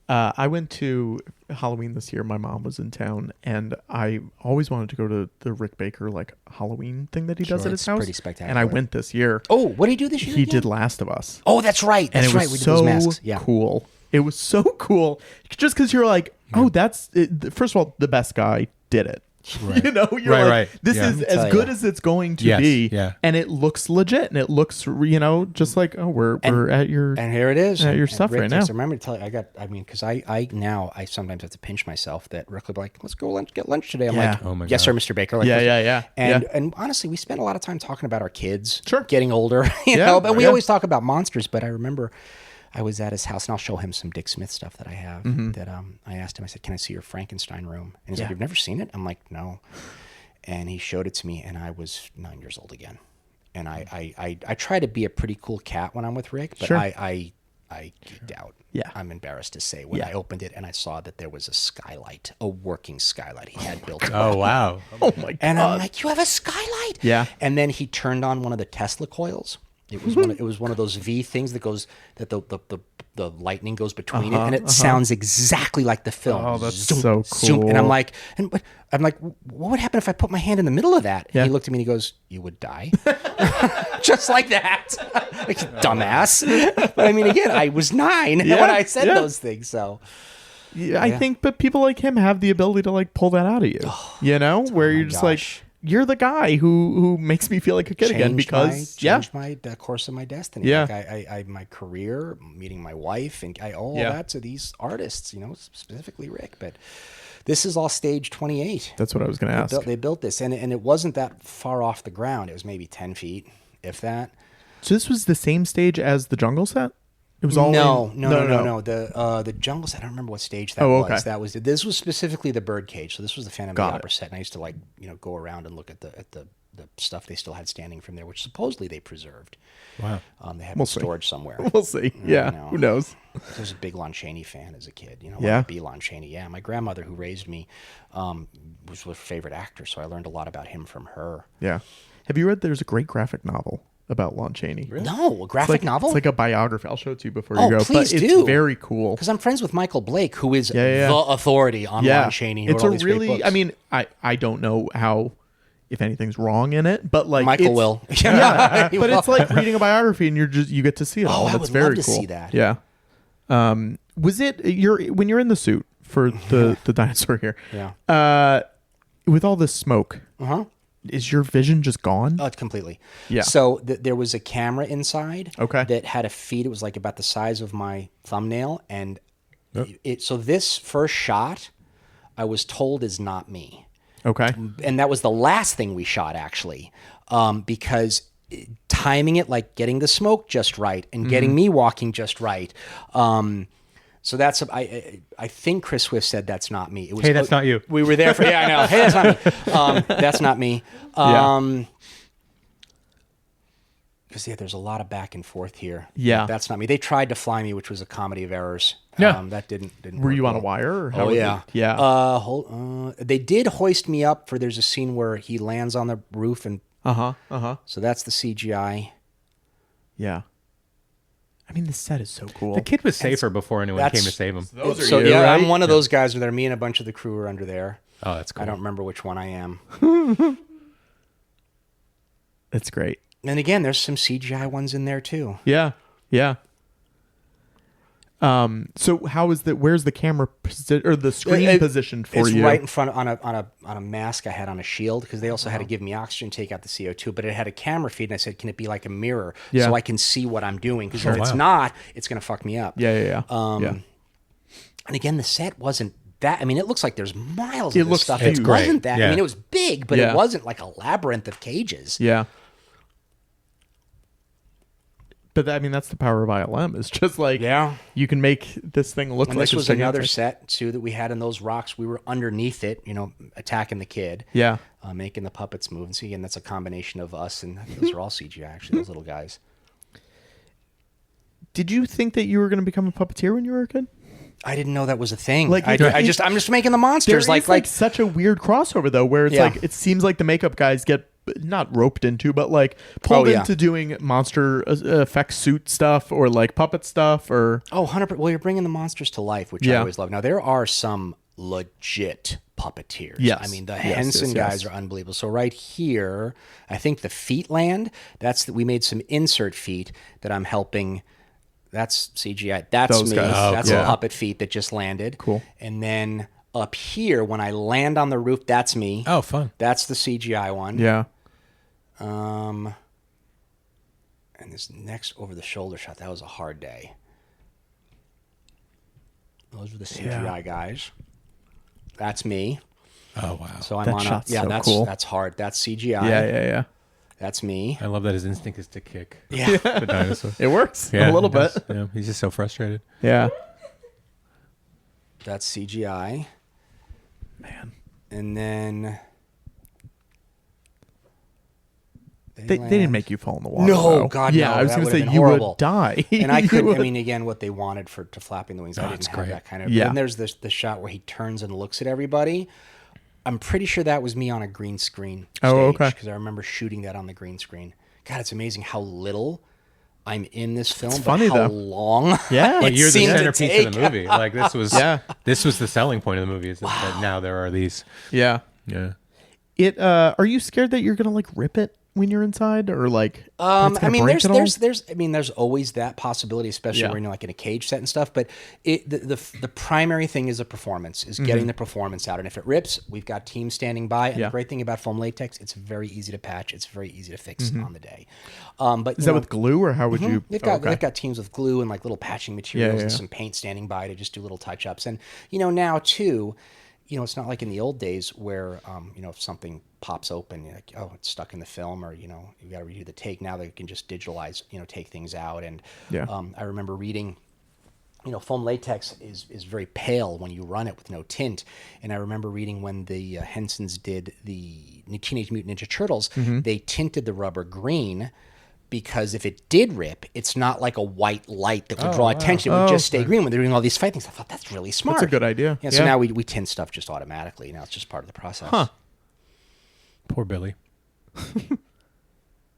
I went to Halloween this year. My mom was in town, and I always wanted to go to the Rick Baker like Halloween thing that he does at his house. Pretty spectacular. And I went this year. Oh, what did he do this year? He again? did Last of Us. Oh, that's right. And That's it right. was We did so those masks. Yeah. cool. It was so cool. Just because you're like, oh, that's it. First of all, the best guy did it. Right. You're Right, like, right. this Yeah. is as good as it's going to be. Yeah. And it looks legit, and it looks, just like, oh, we're at your And here it is. at your And stuff Rick right now. just remember to tell you, because I sometimes have to pinch myself that Rick will be like, let's go get lunch today. I'm like, Oh my yes, God. sir, Mr. Baker. Like, Yeah. And honestly, we spent a lot of time talking about our kids Sure. getting older, Yeah, know, but we yeah. always talk about monsters. But I remember I was at his house, and I'll show him some Dick Smith stuff that I have that I asked him, I said, can I see your Frankenstein room? And he's like, you've never seen it? I'm like, no. And he showed it to me, and I was 9 years old again. And I try to be a pretty cool cat when I'm with Rick, but Sure. I geeked out. Yeah. I'm embarrassed to say when I opened it and I saw that there was a skylight, a working skylight he had built. Oh, wow. Oh my God. And I'm like, you have a skylight? Yeah. And then he turned on one of the Tesla coils. It was one of those V things that the lightning goes between it, and it sounds exactly like the film. Oh, that's Zoom, so zoom. cool. And I'm like, what would happen if I put my hand in the middle of that? Yeah. And he looked at me and he goes, you would die. Just like that. Like, dumbass. But I mean, again, I was 9 when I said those things. So I think, but people like him have the ability to like pull that out of you, where you're just gosh. you're the guy who makes me feel like a kid again because changed the course of my destiny. Yeah. Like I my career, meeting my wife, and I owe all that to these artists, specifically Rick. But this is all stage 28. That's what I was going to ask. They built this, and it wasn't that far off the ground. It was maybe 10 feet, if that. So this was the same stage as the jungle set? It was all no. The jungle set. I don't remember what stage that was. Okay. This was specifically the bird cage. So this was the Phantom of the Opera it. set, and I used to go around and look at the stuff they still had standing from there, which supposedly they preserved. Wow. They have it stored somewhere. We'll see. Yeah. Who knows? I was a big Lon Chaney fan as a kid. Yeah. Be Lon Chaney. Yeah. My grandmother, who raised me, was her favorite actor, so I learned a lot about him from her. Yeah. Have you read? There's a great graphic novel about Lon Chaney. Really? No, a graphic novel? It's like a biography. I'll show it to you before you go. Please but do. It's very cool. Because I'm friends with Michael Blake, who is the authority on Lon Chaney. It's a really, I mean, I don't know if anything's wrong in it, but like Michael will. Yeah, but it's like reading a biography and you get to see it all. I would very love to cool. see that. Yeah. Was it when you're in the suit for the dinosaur here? Yeah. With all this smoke. Is your vision just gone? Oh, completely. Yeah. So there was a camera inside. Okay. That had a feed. It was like about the size of my thumbnail, and so this first shot, I was told, is not me. Okay. And that was the last thing we shot, actually, because timing it, like getting the smoke just right and getting me walking just right. So that's I think Chris Swift said that's not me. It was, hey, that's not you. We were there for I know. Hey, that's not me. That's not me. Because there's a lot of back and forth here. Yeah, that's not me. They tried to fly me, which was a comedy of errors. Yeah, that didn't. Were you on a wire? Or how yeah, yeah. They did hoist me up for. There's a scene where he lands on the roof and. So that's the CGI. Yeah. I mean, the set is so cool. The kid was safer before anyone came to save him. So yeah, right? I'm one of those guys where they're me and a bunch of the crew are under there. Oh, that's cool. I don't remember which one I am. It's great. And again, there's some CGI ones in there too. Yeah, yeah. So how is that? Where's the camera or the screen positioned for you? It's right in front on a mask I had on a shield, because they also had to give me oxygen, take out the CO2. But it had a camera feed, and I said, "Can it be like a mirror so I can see what I'm doing? Because if it's not, it's gonna fuck me up." Yeah. And again, the set wasn't that. I mean, it looks like there's miles of It this looks stuff. huge. It wasn't that. Yeah. I mean, it was big, but it wasn't like a labyrinth of cages. Yeah. But I mean, that's the power of ILM. It's just like you can make this thing look and like this was gigantic. another set too that we had in those rocks. We were underneath it, attacking the kid. Yeah. Making the puppets move. And so again, that's a combination of us, and those are all CGI, actually, those little guys. Did you think that you were going to become a puppeteer when you were a kid? I didn't know that was a thing. Like, I'm just making the monsters. There is like such a weird crossover though, where it's like it seems like the makeup guys get not roped into, but like pulled into doing monster effect suit stuff or like puppet stuff or 100%. Well, you're bringing the monsters to life, which I always love. Now there are some legit puppeteers. Yes. I mean, the Henson guys are unbelievable. So right here, I think the feet land. We made some insert feet that I'm helping. That's CGI. That's those me. Guys. Oh, that's cool. a puppet feet that just landed. Cool. And then up here, when I land on the roof, that's me. Oh, fun. That's the CGI one. Yeah. And this next over the shoulder shot, that was a hard day. Those were the CGI guys. That's me. Oh wow. So I'm that on shot's a so cool. That's hard. That's CGI. Yeah. That's me. I love that his instinct is to kick Yeah. the dinosaur. It works Yeah, a little it bit. does. Yeah, he's just so frustrated. Yeah. That's CGI. Man. And then They didn't make you fall in the water. No, though. God, yeah, no. I was That going to say would've been you horrible. would die. And I You couldn't. would- I mean, again, what they wanted to flapping the wings, I didn't that's have great. that kind of. Yeah. And there's the shot where he turns and looks at everybody. I'm pretty sure that was me on a green screen. Oh, okay. Because I remember shooting that on the green screen. God, it's amazing how little I'm in this film. It's but funny, how though. long. Yeah. Well, it you're the seemed to centerpiece of the take. movie. Like this was the selling point of the movie is that now there are these. Yeah. Yeah. Are you scared that you're going to like rip it when you're inside, or like? I mean, there's always that possibility, especially when you're like in a cage set and stuff. But the primary thing is the performance, is getting the performance out. And if it rips, we've got teams standing by. And the great thing about foam latex, it's very easy to patch. It's very easy to fix on the day. But is that with glue, or how would you? They've got teams with glue and like little patching materials and some paint standing by to just do little touch ups. And now too, it's not like in the old days where if something pops open, you're like, oh, it's stuck in the film, or you got to redo the take. Now they can just digitalize, take things out. And I remember reading, foam latex is very pale when you run it with no tint. And I remember reading when the Hensons did the Teenage Mutant Ninja Turtles, they tinted the rubber green, because if it did rip, it's not like a white light that would draw attention. It would just stay green when they're doing all these fight things. I thought that's really smart. That's a good idea. Yeah, so now we tint stuff just automatically. Now it's just part of the process. Huh. Poor Billy.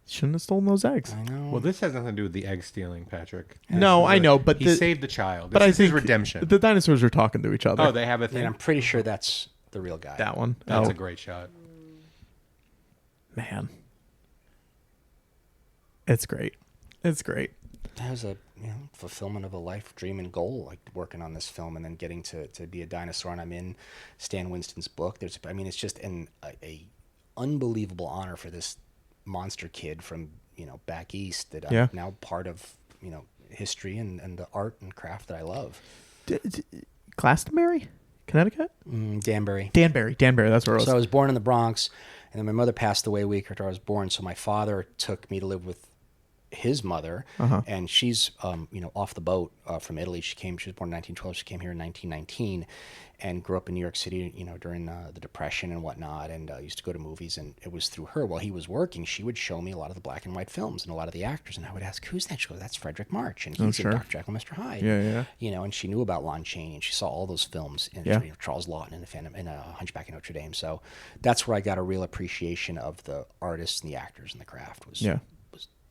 Shouldn't have stolen those eggs. I know. Well, this has nothing to do with the egg stealing, Patrick. No, I know, but he saved the child. But This I is think his redemption. the dinosaurs are talking to each other. Oh, they have a thing. And I'm pretty sure that's the real guy. That one. That's a great shot. Man. It's great. It's great. That was a fulfillment of a life dream and goal, like working on this film and then getting to be a dinosaur. And I'm in Stan Winston's book. It's just a unbelievable honor for this monster kid from back east that I'm now part of history and the art and craft that I love. Glastonbury, Connecticut. Danbury. That's where I was. So I was born in the Bronx, and then my mother passed away a week after I was born. So my father took me to live with his mother, and she's off the boat from Italy. She was born in 1912. She came here in 1919 and grew up in New York City, during the Depression and whatnot, and used to go to movies. And it was through her, while he was working, she would show me a lot of the black and white films and a lot of the actors, and I would ask, who's that? She goes, that's Frederick March, and he's in Dr. Jekyll and Mr. Hyde. And she knew about Lon Chaney, and she saw all those films, and Charles Lawton and Hunchback of Notre Dame. So that's where I got a real appreciation of the artists and the actors and the craft, was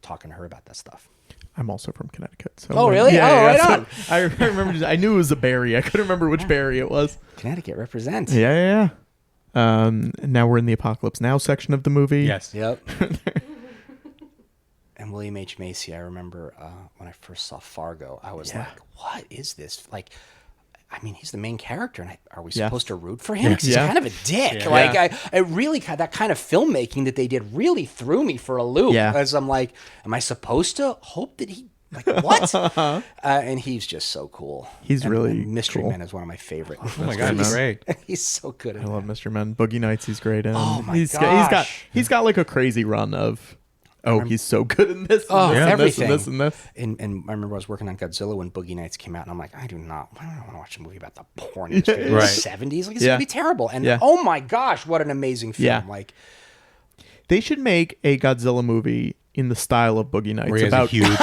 talking to her about that stuff. I'm also from Connecticut. So really? Right on. So I remember. I knew it was a Barry. I couldn't remember which Barry it was. Connecticut represents. Yeah. Now we're in the Apocalypse Now section of the movie. Yes. Yep. And William H. Macy, I remember when I first saw Fargo, I was like, what is this? Like, I mean, he's the main character, and are we supposed to root for him? Because he's kind of a dick. I really, that kind of filmmaking that they did really threw me for a loop. As I'm like, am I supposed to hope that he, like, what? And he's just so cool. He's really Mystery cool. Men is one of my favorite. Oh my God, he's great. He's so good at I love Mystery Men. Boogie Nights, he's great in. Oh my gosh. He's got like a crazy run of, he's so good in this. Everything. This and this. And I remember I was working on Godzilla when Boogie Nights came out, and I'm like, I don't want to watch a movie about the porn industry in the 70s. Like, it's going to be terrible. And oh my gosh, what an amazing film. Yeah. Like, they should make a Godzilla movie in the style of Boogie Nights. Where he has a huge...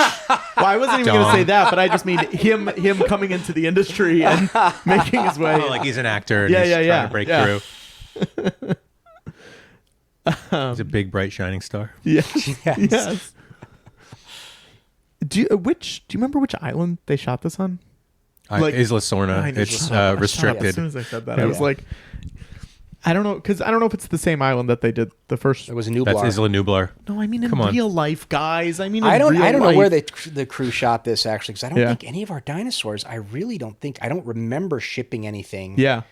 Well, I wasn't even going to say that, but I just mean him coming into the industry and making his way. like he's an actor and he's trying to break through. He's a big, bright, shining star. Yes. Do you remember which island they shot this on? Isla Sorna. It's restricted. As soon as I said that, I was like, I don't know, because I don't know if it's the same island that they did the first. It was Nublar. That's Isla Nublar. No, I mean in real life, guys. I mean, I don't know where the crew shot this actually, because I don't think any of our dinosaurs. I don't remember shipping anything. Yeah.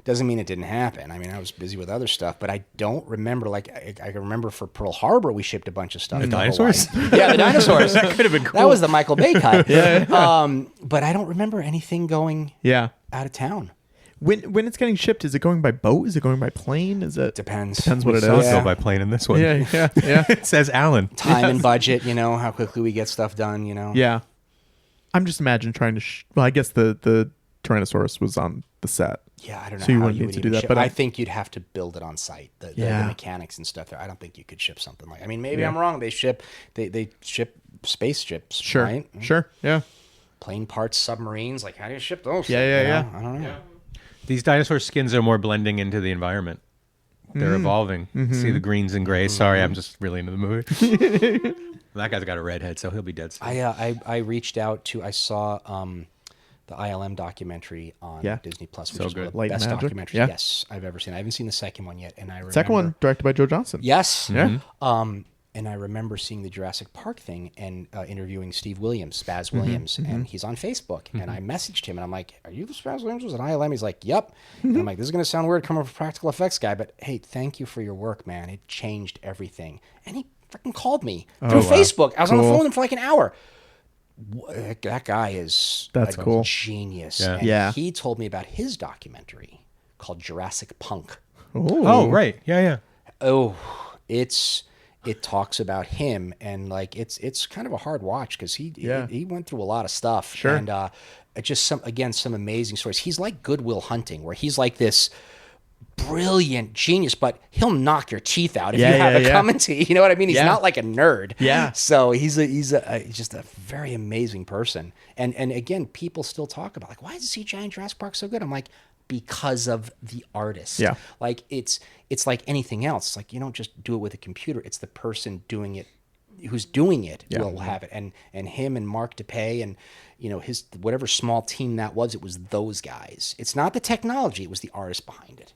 Doesn't mean it didn't happen. I mean, I was busy with other stuff, but I don't remember. Like, I remember for Pearl Harbor, we shipped a bunch of stuff. The dinosaurs? Yeah, the dinosaurs. That could have been cool. That was the Michael Bay cut. But I don't remember anything going out of town. When it's getting shipped, is it going by boat? Is it going by plane? Depends what it is. Go by plane in this one. Yeah. It says Alan. Time and budget, how quickly we get stuff done, Yeah. I'm just imagining trying to... well, I guess the Tyrannosaurus was on the set. Yeah, I don't know so you how wouldn't you need would to do even that, ship. but I think you'd have to build it on site. The mechanics and stuff there. I don't think you could ship something like. I mean, maybe I'm wrong. They ship spaceships. Sure. Right? Sure. Yeah. Plane parts, submarines. Like, how do you ship those? Yeah. I don't know. Yeah. These dinosaur skins are more blending into the environment. They're evolving. See the greens and grays. Sorry, I'm just really into the movie. That guy's got a redhead, so he'll be dead soon. I reached out to. I saw the ILM documentary on Disney Plus, which is one of the best documentaries I've ever seen. I haven't seen the second one yet, and I remember Second one directed by Joe Johnston. Yes. Yeah. And I remember seeing the Jurassic Park thing and interviewing Steve Williams, Spaz Williams, and he's on Facebook. And I messaged him, and I'm like, "Are you the Spaz Williams was at ILM?" He's like, "Yep." And I'm like, "This is going to sound weird coming from a practical effects guy, but hey, thank you for your work, man. It changed everything." And he freaking called me through Facebook. I was on the phone with him for like an hour. That guy is cool. Genius. Yeah. And he told me about his documentary called Jurassic Punk. Ooh. Oh, right. Yeah. Oh, it talks about him, and like it's kind of a hard watch because he went through a lot of stuff. Sure. And just some amazing stories. He's like Good Will Hunting, where he's like this brilliant genius, but he'll knock your teeth out if you have a commentary. You know what I mean? He's not like a nerd. Yeah. So he's just a very amazing person. And again, people still talk about like, why is the CGI in Jurassic Park so good? I'm like, because of the artist. Yeah. Like it's like anything else. It's like you don't just do it with a computer. It's the person doing it, who's doing it will have it. And him and Mark DePay and his whatever small team that was, it was those guys. It's not the technology, it was the artist behind it.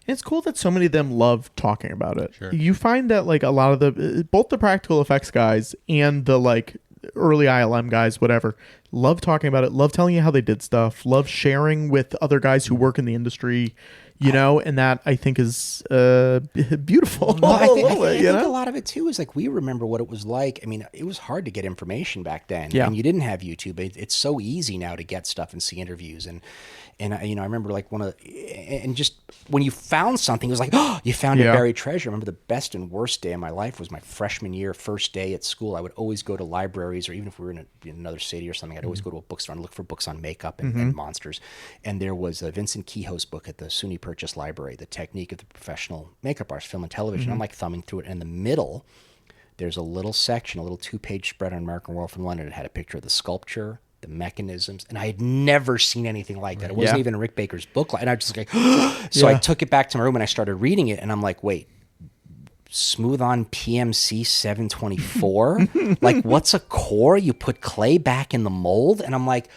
It's cool that so many of them love talking about it. Sure. You find that like a lot of both the practical effects guys and the like early ILM guys, whatever, love talking about it, love telling you how they did stuff, love sharing with other guys who work in the industry, and that I think is beautiful. Well, I think a lot of it too is like we remember what it was like. I mean, it was hard to get information back then, and you didn't have YouTube. It's so easy now to get stuff and see interviews, and I remember like and just when you found something, it was like, oh, you found a buried treasure. I remember the best and worst day of my life was my freshman year, first day at school. I would always go to libraries, or even if we were in another city or something, I'd always go to a bookstore and look for books on makeup and monsters. And there was a Vincent Kehoe's book at the SUNY Purchase Library, The Technique of the Professional Makeup Artist, Film and Television. I'm like thumbing through it, and in the middle, there's a little section, a little 2-page spread on American World from London. It had a picture of the sculpture, the mechanisms, and I had never seen anything like that. It wasn't even in Rick Baker's book, and I was just like, so I took it back to my room and I started reading it, and I'm like, wait, smooth on PMC 724? Like, what's a core? You put clay back in the mold? And I'm like,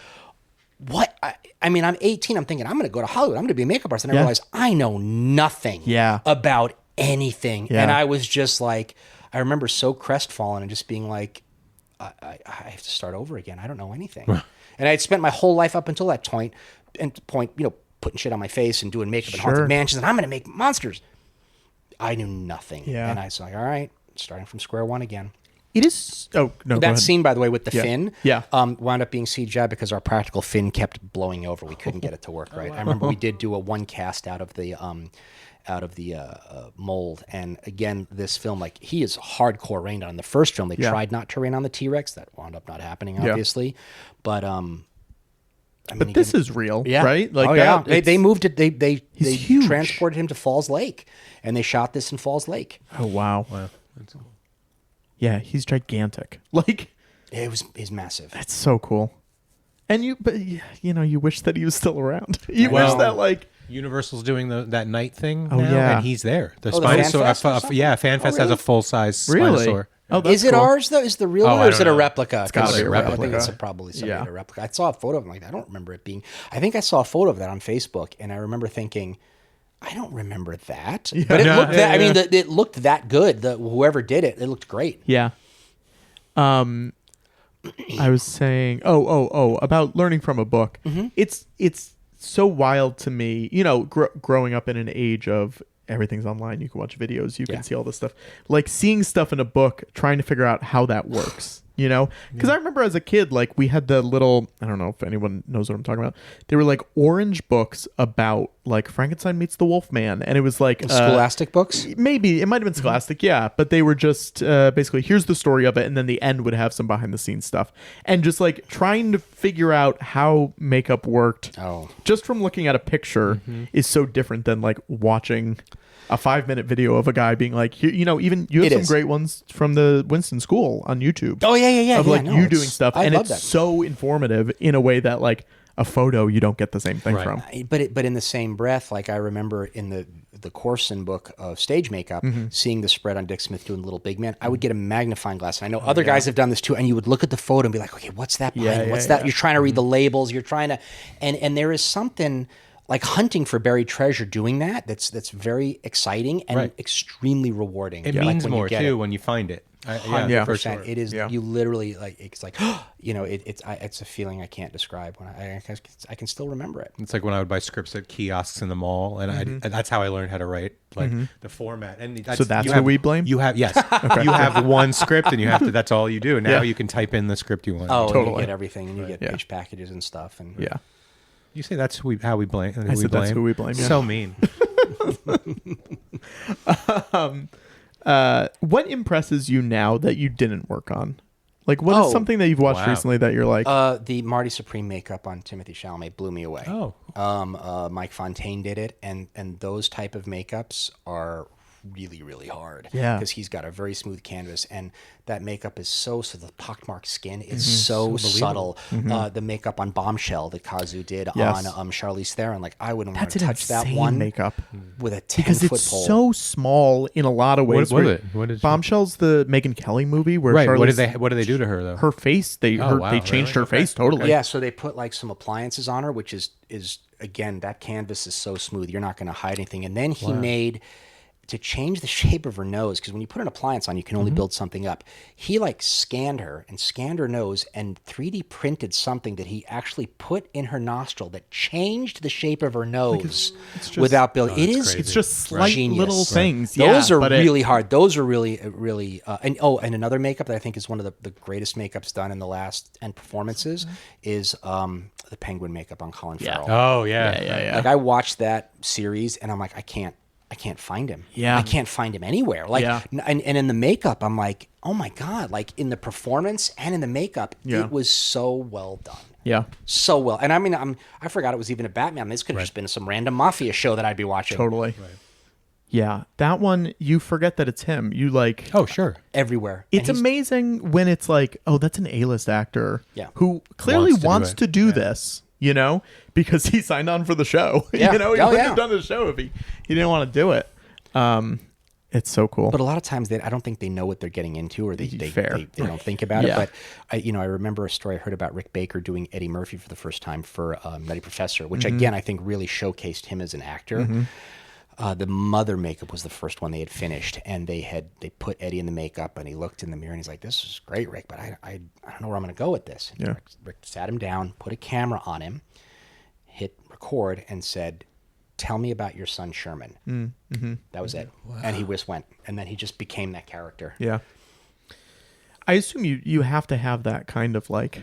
what? I mean, I'm 18. I'm thinking, I'm going to go to Hollywood. I'm going to be a makeup artist. And I realized I know nothing about anything. And I was just like, I remember so crestfallen and just being like, I have to start over again. I don't know anything. And I had spent my whole life up until that point, putting shit on my face and doing makeup and haunted mansions, and I'm going to make monsters. I knew nothing. Yeah. And I was like, all right, starting from square one again. It is. Oh, no. That scene, by the way, with the fin wound up being CGI because our practical fin kept blowing over. We couldn't get it to work right. I remember we did do a one cast out of the mold. And again, this film, like, he is hardcore rained on. The first film, they tried not to rain on the T-Rex. That wound up not happening, obviously. But but this is real, right? Like, they moved it. They transported him to Falls Lake, and they shot this in Falls Lake. Oh wow! That's cool. Yeah, he's gigantic. Like, he's massive. That's so cool. And you wish that he was still around. You wish that, like, Universal's doing that night thing now, and he's there. The Spinosaurus. FanFest has a full-size Spinosaur. Oh, is it ours though? Is the real one, or is it a replica? It's gotta be a replica. I think it's probably a replica. I saw a photo of him. Like, I don't remember it being. I think I saw a photo of that on Facebook, and I remember thinking, I don't remember that. Yeah. But it looked. I mean, it looked that good. Whoever did it, it looked great. Yeah. I was saying, about learning from a book. Mm-hmm. It's so wild to me, growing up in an age of everything's online. You can watch videos. You can see all this stuff. Like, seeing stuff in a book, trying to figure out how that works. Because I remember as a kid, like, we had the little, I don't know if anyone knows what I'm talking about. They were like orange books about, like, Frankenstein meets the Wolfman. And it was like Scholastic books? Maybe. It might have been Scholastic, yeah. But they were just basically, here's the story of it. And then the end would have some behind the scenes stuff. And just like trying to figure out how makeup worked just from looking at a picture is so different than like watching a 5-minute video of a guy being like, you have some great ones from the Winston School on YouTube. Oh yeah. Of you doing stuff, and it's so informative in a way that like a photo you don't get the same thing from. But in the same breath, like I remember in the Corson book of stage makeup, seeing the spread on Dick Smith doing Little Big Man, I would get a magnifying glass, and I know other guys have done this too. And you would look at the photo and be like, okay, what's that behind? What's that? You're trying to read the labels. You're trying to, and there is something like hunting for buried treasure, doing that's very exciting and extremely rewarding. It like means when more you get too it. when you find it. 100%. For sure. It is. Yeah. You literally it's like it's a feeling I can't describe. When I can still remember it. It's like when I would buy scripts at kiosks in the mall, and that's how I learned how to write like the format. And So that's who we blame? You have you have one script, and you have to. That's all you do. Now you can type in the script you want. Oh, Totally. and you get everything, and you get pitch packages and stuff. And Yeah. You say that's how we blame. I said that's who we blame. Yeah. So mean. What impresses you now that you didn't work on? Like, what is something that you've watched recently that you're like? The Marty Supreme makeup on Timothée Chalamet blew me away. Oh. Mike Fontaine did it, and those type of makeups are really, really hard. Yeah. Because he's got a very smooth canvas, and that makeup is so the pockmarked skin is so subtle. The makeup on Bombshell that Kazu did on Charlize Theron, like I wouldn't want to touch that one makeup with a 10-foot because it's pole. so small in a lot of ways. What did Bombshell's the Megyn Kelly movie where Charlize, what did they do to her though? Her face, they changed her face totally. Yeah, so they put like some appliances on her, which is again, that canvas is so smooth, you're not going to hide anything. And then he made, to change the shape of her nose, because when you put an appliance on, you can only build something up. He like scanned her nose and 3D printed something that he actually put in her nostril that changed the shape of her nose without building. It's just slight little things. Those are really hard. Those are really, and another makeup that I think is one of the greatest makeups done in the last 10 performances is the Penguin makeup on Colin Farrell. Oh yeah. Like I watched that series and I'm like, I can't find him. Yeah. I can't find him anywhere. Like, and in the makeup, I'm like, oh my God, like in the performance and in the makeup, it was so well done. Yeah. So well. And I mean, I forgot it was even a Batman. This could have just been some random mafia show that I'd be watching. Totally. Right. Yeah. That one, you forget that it's him. You like... Oh, sure. Everywhere. It's amazing when it's like, oh, that's an A-list actor who clearly wants to do this. You know, because he signed on for the show. Yeah. You know, he wouldn't have done the show if he didn't want to do it. It's so cool. But a lot of times, I don't think they know what they're getting into, or they don't think about it. But I remember a story I heard about Rick Baker doing Eddie Murphy for the first time for Nutty Professor, which again I think really showcased him as an actor. The mother makeup was the first one they had finished, and they put Eddie in the makeup, and he looked in the mirror and he's like, "This is great, Rick, but I don't know where I'm going to go with this." And Rick sat him down, put a camera on him, hit record, and said, "Tell me about your son Sherman." That was it. Wow. And he just went, and then he just became that character. Yeah. I assume you have to have that kind of like,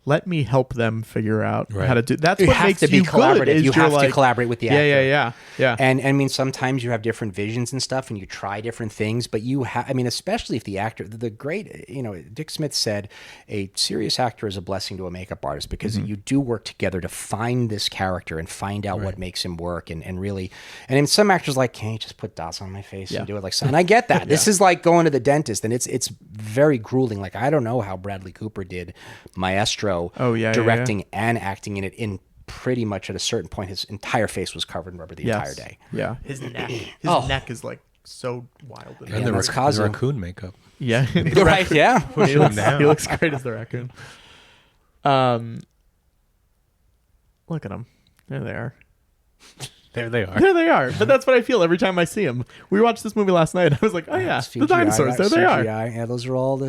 let me help them figure out how to do. That's what makes you good. Is you have to collaborate with the actor. Yeah. And I mean, sometimes you have different visions and stuff, and you try different things. But I mean, especially if the actor, the great, Dick Smith said, a serious actor is a blessing to a makeup artist because you do work together to find this character and find out what makes him work, and really. And then some actors like, can't you just put dots on my face and do it like so? And I get that. This is like going to the dentist, and it's very grueling. Like I don't know how Bradley Cooper did Maestro. Directing and acting in it in pretty much at a certain point, his entire face was covered in rubber the entire day. Yeah, his neck is like so wild. And the raccoon makeup. Yeah, right. Yeah, he looks great as the raccoon. Look at him. There they are. There they are. There they are. But that's what I feel every time I see them. We watched this movie last night. I was like, oh yeah, the dinosaurs. There they are. Yeah, those are all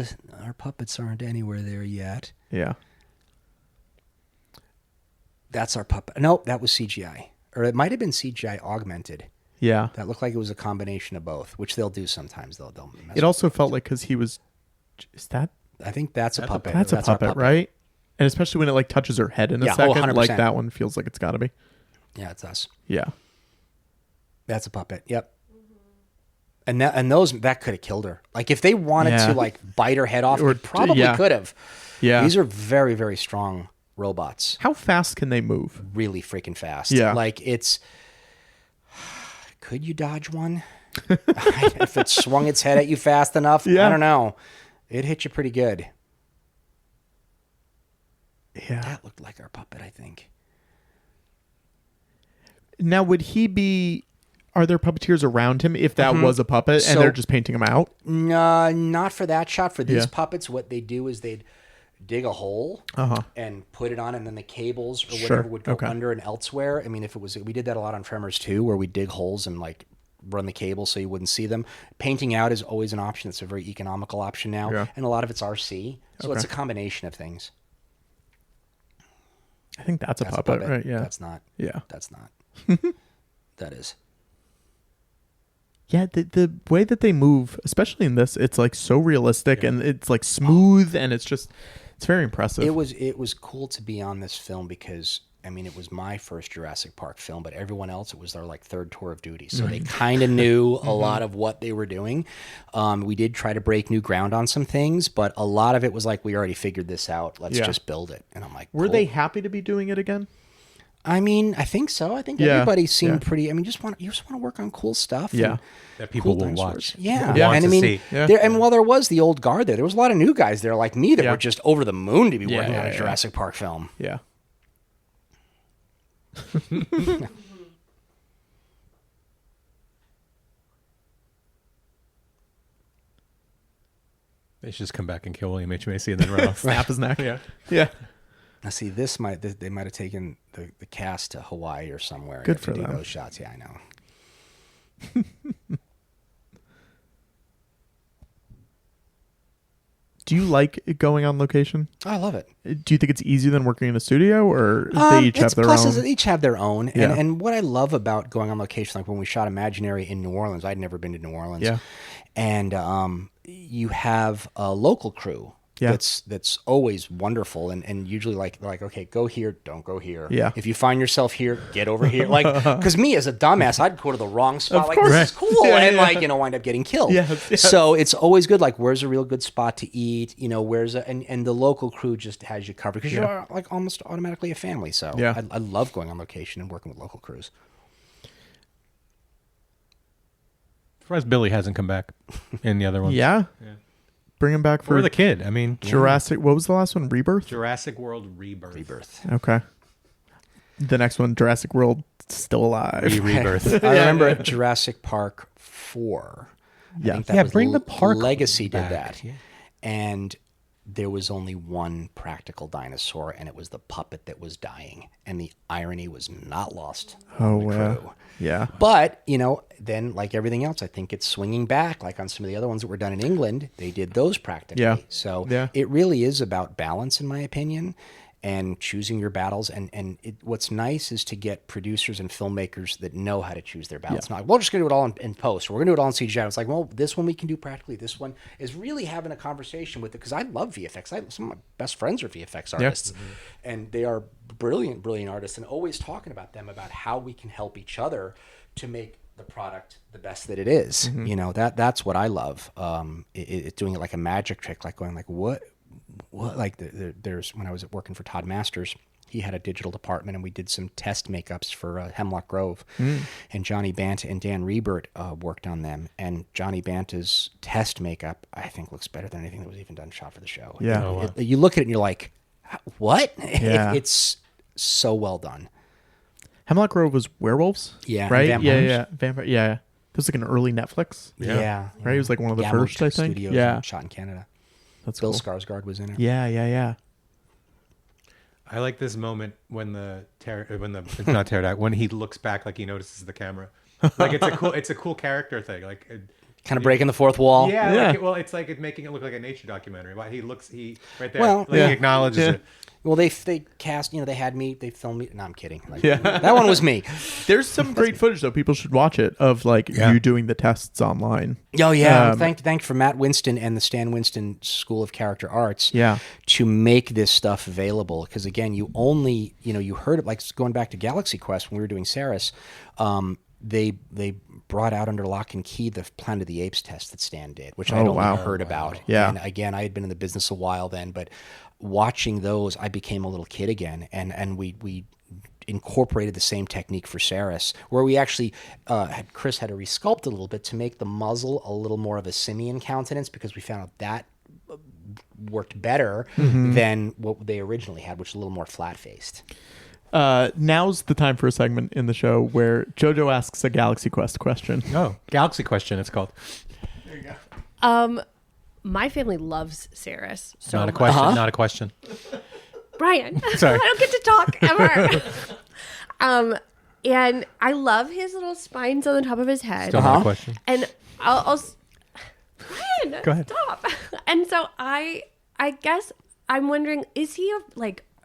our puppets aren't anywhere there yet. Yeah. That's our puppet. No, that was CGI. Or it might have been CGI augmented. Yeah. That looked like it was a combination of both, which they'll do sometimes. They'll mess it also felt like because he was... Is that... I think that's a puppet. That's a puppet, right? And especially when it like touches her head in a second. 100%. Like that one feels like it's got to be. Yeah, it's us. Yeah. That's a puppet. Yep. And that could have killed her. Like if they wanted to like bite her head off, they probably could have. Yeah. These are very, very strong robots. How fast can they move? Really freaking fast. Yeah. Like it's... Could you dodge one? If it swung its head at you fast enough? I don't know. It hit you pretty good. Yeah. That looked like our puppet, I think. Now, would he be... Are there puppeteers around him if that was a puppet and they're just painting him out? No, not for that shot. For these puppets, what they do is they'd dig a hole and put it on, and then the cables or whatever would go under and elsewhere. I mean, we did that a lot on Tremors too, where we dig holes and like run the cable so you wouldn't see them. Painting out is always an option. It's a very economical option now, and a lot of it's RC, so it's a combination of things. I think that's a puppet, right? Yeah. That's not. Yeah. That's not. That is. Yeah, the way that they move, especially in this, it's like so realistic and it's like smooth and it's very impressive. It was cool to be on this film because I mean it was my first Jurassic Park film, but everyone else it was their like third tour of duty, so they kind of knew a lot of what they were doing. We did try to break new ground on some things, but a lot of it was like we already figured this out. Let's just build it. And I'm like, were they happy to be doing it again? I mean, I think so. I think everybody seemed pretty. I mean, you just want to work on cool stuff. Yeah, that people cool will watch. Yeah, and I mean, and while there was the old guard there was a lot of new guys there like me that were just over the moon to be working on a Jurassic Park film. Yeah. They should just come back and kill William H. Macy and then run off. Snap his neck. Yeah. Now, see, they might have taken the cast to Hawaii or somewhere. Good for to do them. those shots. Yeah, I know. Do you like going on location? Oh, I love it. Do you think it's easier than working in a studio, or they each have their own? They each have their own. And what I love about going on location, like when we shot Imaginary in New Orleans, I'd never been to New Orleans. Yeah. And you have a local crew. Yeah. That's always wonderful and usually like okay, go here, don't go here. Yeah. If you find yourself here, get over here. Like because me as a dumbass, I'd go to the wrong spot. Of Like course. this is cool, and like wind up getting killed. Yes. So it's always good. Like where's a real good spot to eat? Where's and the local crew just has you covered because you're like almost automatically a family. So I love going on location and working with local crews. Surprised Billy hasn't come back in the other ones. Yeah. Bring him back for the kid. I mean, Jurassic. What was the last one? Rebirth. Jurassic World Rebirth. Okay. The next one, Jurassic World, still alive. Rebirth. I remember Jurassic Park 4. Yeah. I think that was bring the park Legacy did back. that. Yeah. And there was only one practical dinosaur, and it was the puppet that was dying. And the irony was not lost on the crew. Yeah. But, then like everything else, I think it's swinging back. Like on some of the other ones that were done in England, they did those practically. Yeah. So it really is about balance, in my opinion, and choosing your battles. And what's nice is to get producers and filmmakers that know how to choose their battles. Not like, we're just going to do it all in post. Or we're going to do it all in CGI. It's like, well, this one we can do practically. This one is really having a conversation with it because I love VFX. Some of my best friends are VFX artists. And they are brilliant, brilliant artists and always talking about them, about how we can help each other to make the product the best that it is. That's what I love. It's doing it like a magic trick, like going like, what like there's when I was working for Todd Masters, he had a digital department and we did some test makeups for Hemlock Grove, and Johnny Banta and Dan Rebert worked on them, and Johnny Banta's test makeup I think looks better than anything that was even done shot for the show. You look at it and you're like, what? It's so well done. Hemlock Grove was werewolves. Yeah, right. vampires. Vampire. Yeah, it was like an early Netflix. Yeah. Right. It was like one of the Gamma first, I think. Studios, Yeah, shot in Canada. that's Bill cool. Skarsgård was in it. Yeah. I like this moment when not pterodactyl, when he looks back, like he notices the camera. Like it's a cool character thing. Like Kind of breaking the fourth wall. yeah. It's like making it look like a nature documentary. But he right there. Well, he acknowledges it. Well, they cast, they had me, they filmed me. No, I'm kidding. Like, that one was me. There's some great footage though. People should watch it of like you doing the tests online. Oh yeah, thank for Matt Winston and the Stan Winston School of Character Arts. To make this stuff available, because again, you only you heard it, like going back to Galaxy Quest when we were doing Ceres. They brought out under lock and key the Planet of the Apes test that Stan did, which I'd only heard about. Yeah. And again, I had been in the business a while then, but watching those, I became a little kid again, and we incorporated the same technique for Ceres, where we actually Chris had to resculpt a little bit to make the muzzle a little more of a simian countenance, because we found out that worked better than what they originally had, which is a little more flat-faced. Now's the time for a segment in the show where JoJo asks a Galaxy Quest question. Oh, Galaxy Question, it's called. There you go. my family loves Saris. So Not a much. question. Not a question. Brian. Sorry. I don't get to talk ever. And I love his little spines on the top of his head. Still not a question. And Brian, Go ahead. stop. And so I guess I'm wondering, is he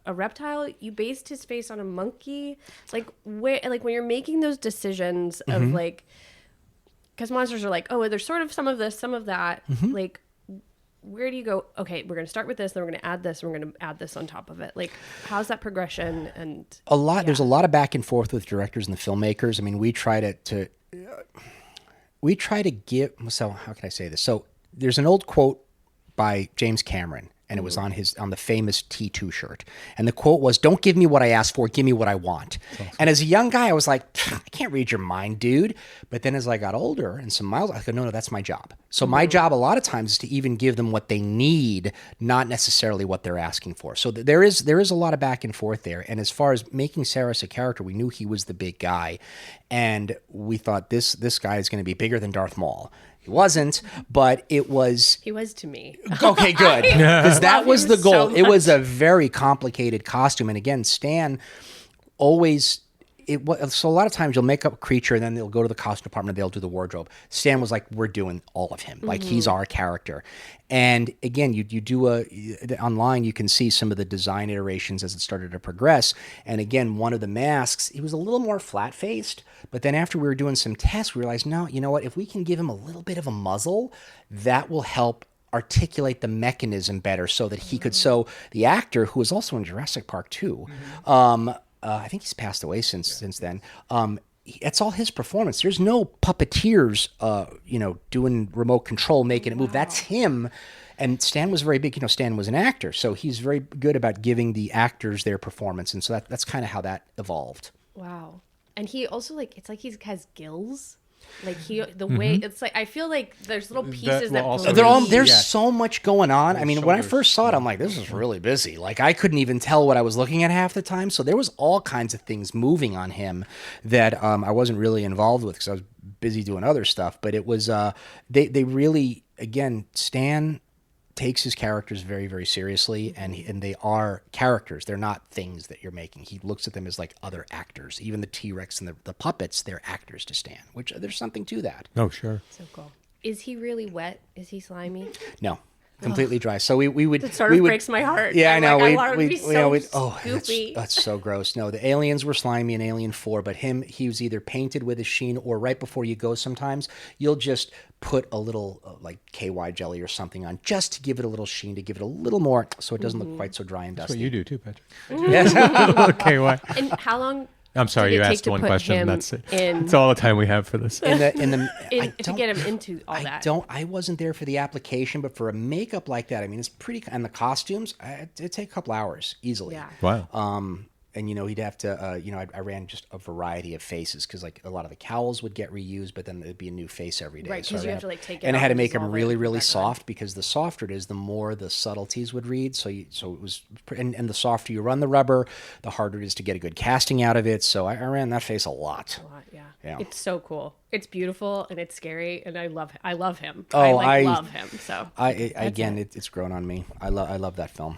a reptile? You based his face on a monkey? Like when you're making those decisions of because monsters are like, oh, there's sort of some of this, some of that. Like, where do you go? Okay, we're going to start with this, then we're going to add this, and we're going to add this on top of it. Like, how's that progression? And There's a lot of back and forth with directors and the filmmakers. I mean, we try to give. So how can I say this? So there's an old quote by James Cameron, and it was on the famous T2 shirt. And the quote was, "Don't give me what I asked for, give me what I want." Awesome. And as a young guy, I was like, I can't read your mind, dude. But then as I got older and some miles, I go, no, that's my job. So my job a lot of times is to even give them what they need, not necessarily what they're asking for. So there is a lot of back and forth there. And as far as making Saris a character, we knew he was the big guy. And we thought this guy is going to be bigger than Darth Maul. He wasn't, but it was... He was to me. Okay, good. Because that was the goal. So it was a very complicated costume. And again, Stan always... So a lot of times you'll make up a creature and then they'll go to the costume department, they'll do the wardrobe. Stan was like, we're doing all of him. Like, he's our character. And again, you do online, you can see some of the design iterations as it started to progress. And again, one of the masks, he was a little more flat-faced. But then after we were doing some tests, we realized, no, you know what? If we can give him a little bit of a muzzle, that will help articulate the mechanism better so that he could... So the actor, who was also in Jurassic Park 2, I think he's passed away since then. It's all his performance. There's no puppeteers, doing remote control, making it move. That's him. And Stan was very big. Stan was an actor, so he's very good about giving the actors their performance. And so that's kind of how that evolved. Wow. And he also it's like he has gills. Like way it's like I feel like there's little pieces There's so much going on. I mean, when I first saw it, I'm like, this is really busy. Like, I couldn't even tell what I was looking at half the time. So there was all kinds of things moving on him that I wasn't really involved with because I was busy doing other stuff. But it was they really, again, Stan takes his characters very, very seriously, and they are characters. They're not things that you're making. He looks at them as like other actors. Even the T-Rex and the puppets, they're actors to Stan, which there's something to that. Oh, sure. So cool. Is he really wet? Is he slimy? No. Completely dry. So we would. It sort of breaks my heart. Yeah, I know. I want him to be so goofy. That's so gross. No, the aliens were slimy in Alien 4, but he was either painted with a sheen, or right before you go, sometimes you'll just put a little like KY jelly or something on just to give it a little sheen, to give it a little more, so it doesn't look quite so dry and dusty. That's what you do too, Patrick. Yes. KY. And how long? I'm sorry, you asked one question. That's it. That's all the time we have for this. To get him into all that. I wasn't there for the application, but for a makeup like that, I mean, it's pretty. And the costumes, it'd take a couple hours easily. Yeah. Wow. And he'd have to. I ran just a variety of faces because like a lot of the cowls would get reused, but then it'd be a new face every day. Right, because you have to take it. And I off had to and make them dissolve really, it really back soft because the softer it is, the more the subtleties would read. So it was, and the softer you run the rubber, the harder it is to get a good casting out of it. So I ran that face a lot. Yeah. It's so cool. It's beautiful and it's scary, and I love him. Oh, I love him. So it's grown on me. I love that film.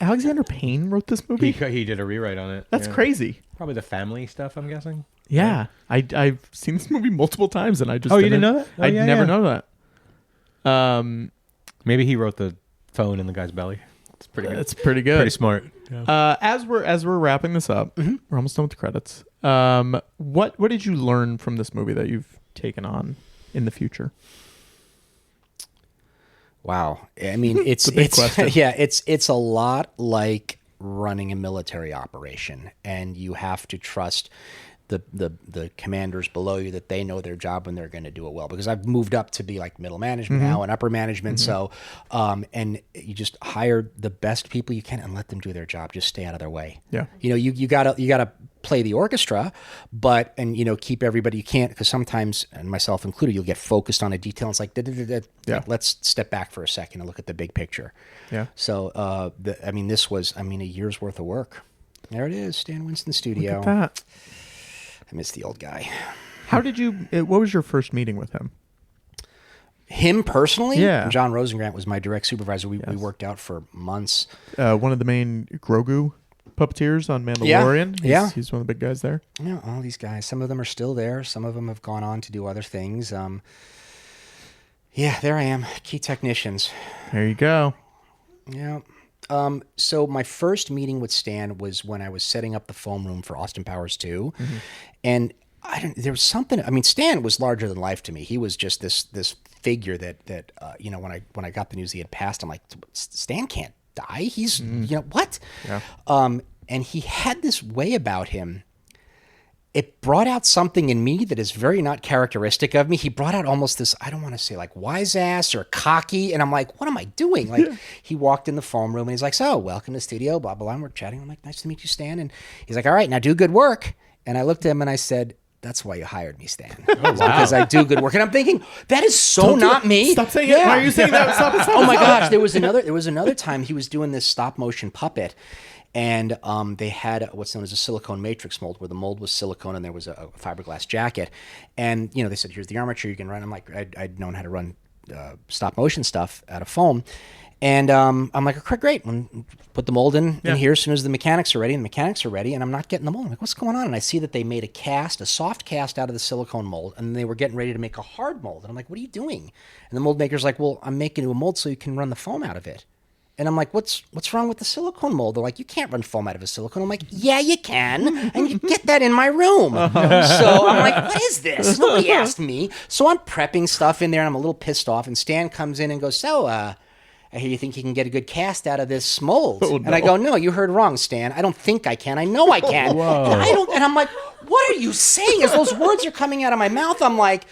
Alexander Payne wrote this movie? He did a rewrite on it. That's crazy. Probably the family stuff, I'm guessing. Yeah. I've seen this movie multiple times, and I just you didn't know that? I never know that. Maybe he wrote the phone in the guy's belly. It's pretty good. It's pretty good. Pretty smart. Yeah. As we're wrapping this up, we're almost done with the credits. What did you learn from this movie that you've taken on in the future? Wow. I mean, it's a lot like running a military operation, and you have to trust the commanders below you that they know their job and they're going to do it well. Because I've moved up to be like middle management now and upper management. So, and you just hire the best people you can and let them do their job. Just stay out of their way. Yeah. You gotta play the orchestra, but keep everybody. You can't, because sometimes, and myself included, you'll get focused on a detail. It's like, like, let's step back for a second and look at the big picture. Yeah. So, this was a year's worth of work. There it is, Stan Winston Studio. Look at that. I miss the old guy. How did you? What was your first meeting with him? Him personally? Yeah. John Rosengrant was my direct supervisor. We worked out for months. Yeah. John Rosengrant was my direct supervisor. We worked out for months. One of the main Grogu puppeteers on Mandalorian. He's one of the big guys there. Yeah, all these guys. Some of them are still there. Some of them have gone on to do other things. Yeah, there I am. Key technicians. There you go. Yeah. So my first meeting with Stan was when I was setting up the foam room for Austin Powers 2. And there was something, I mean, Stan was larger than life to me. He was just this figure that when I got the news he had passed, I'm like, Stan can't die. He's, what? Yeah. And he had this way about him. It brought out something in me that is very not characteristic of me. He brought out almost this, I don't want to say like wise ass or cocky. And I'm like, what am I doing? Like he walked in the foam room and he's like, so welcome to the studio, blah, blah, blah. And we're chatting. I'm like, nice to meet you, Stan. And he's like, all right, now do good work. And I looked at him and I said, that's why you hired me, Stan. Because I do good work. And I'm thinking, that is so not me. Stop saying it. Why are you saying that? Stop. Oh my gosh. There was another time he was doing this stop motion puppet. And they had what's known as a silicone matrix mold, where the mold was silicone and there was a fiberglass jacket. And, they said, here's the armature you can run. I'm like, I'd known how to run stop motion stuff out of foam. And I'm like, okay, great. Put the mold in here as soon as the mechanics are ready. And the mechanics are ready, and I'm not getting the mold. I'm like, what's going on? And I see that they made a soft cast out of the silicone mold, and they were getting ready to make a hard mold. And I'm like, what are you doing? And the mold maker's like, well, I'm making you a mold so you can run the foam out of it. And I'm like, what's wrong with the silicone mold? They're like, you can't run foam out of a silicone. I'm like, yeah, you can. And you get that in my room. So I'm like, what is this? Nobody asked me. So I'm prepping stuff in there, and I'm a little pissed off. And Stan comes in and goes, so, I hear you think you can get a good cast out of this mold. Oh, no. And I go, no, you heard wrong, Stan. I don't think I can. I know I can. And I'm like, what are you saying? As those words are coming out of my mouth, I'm like,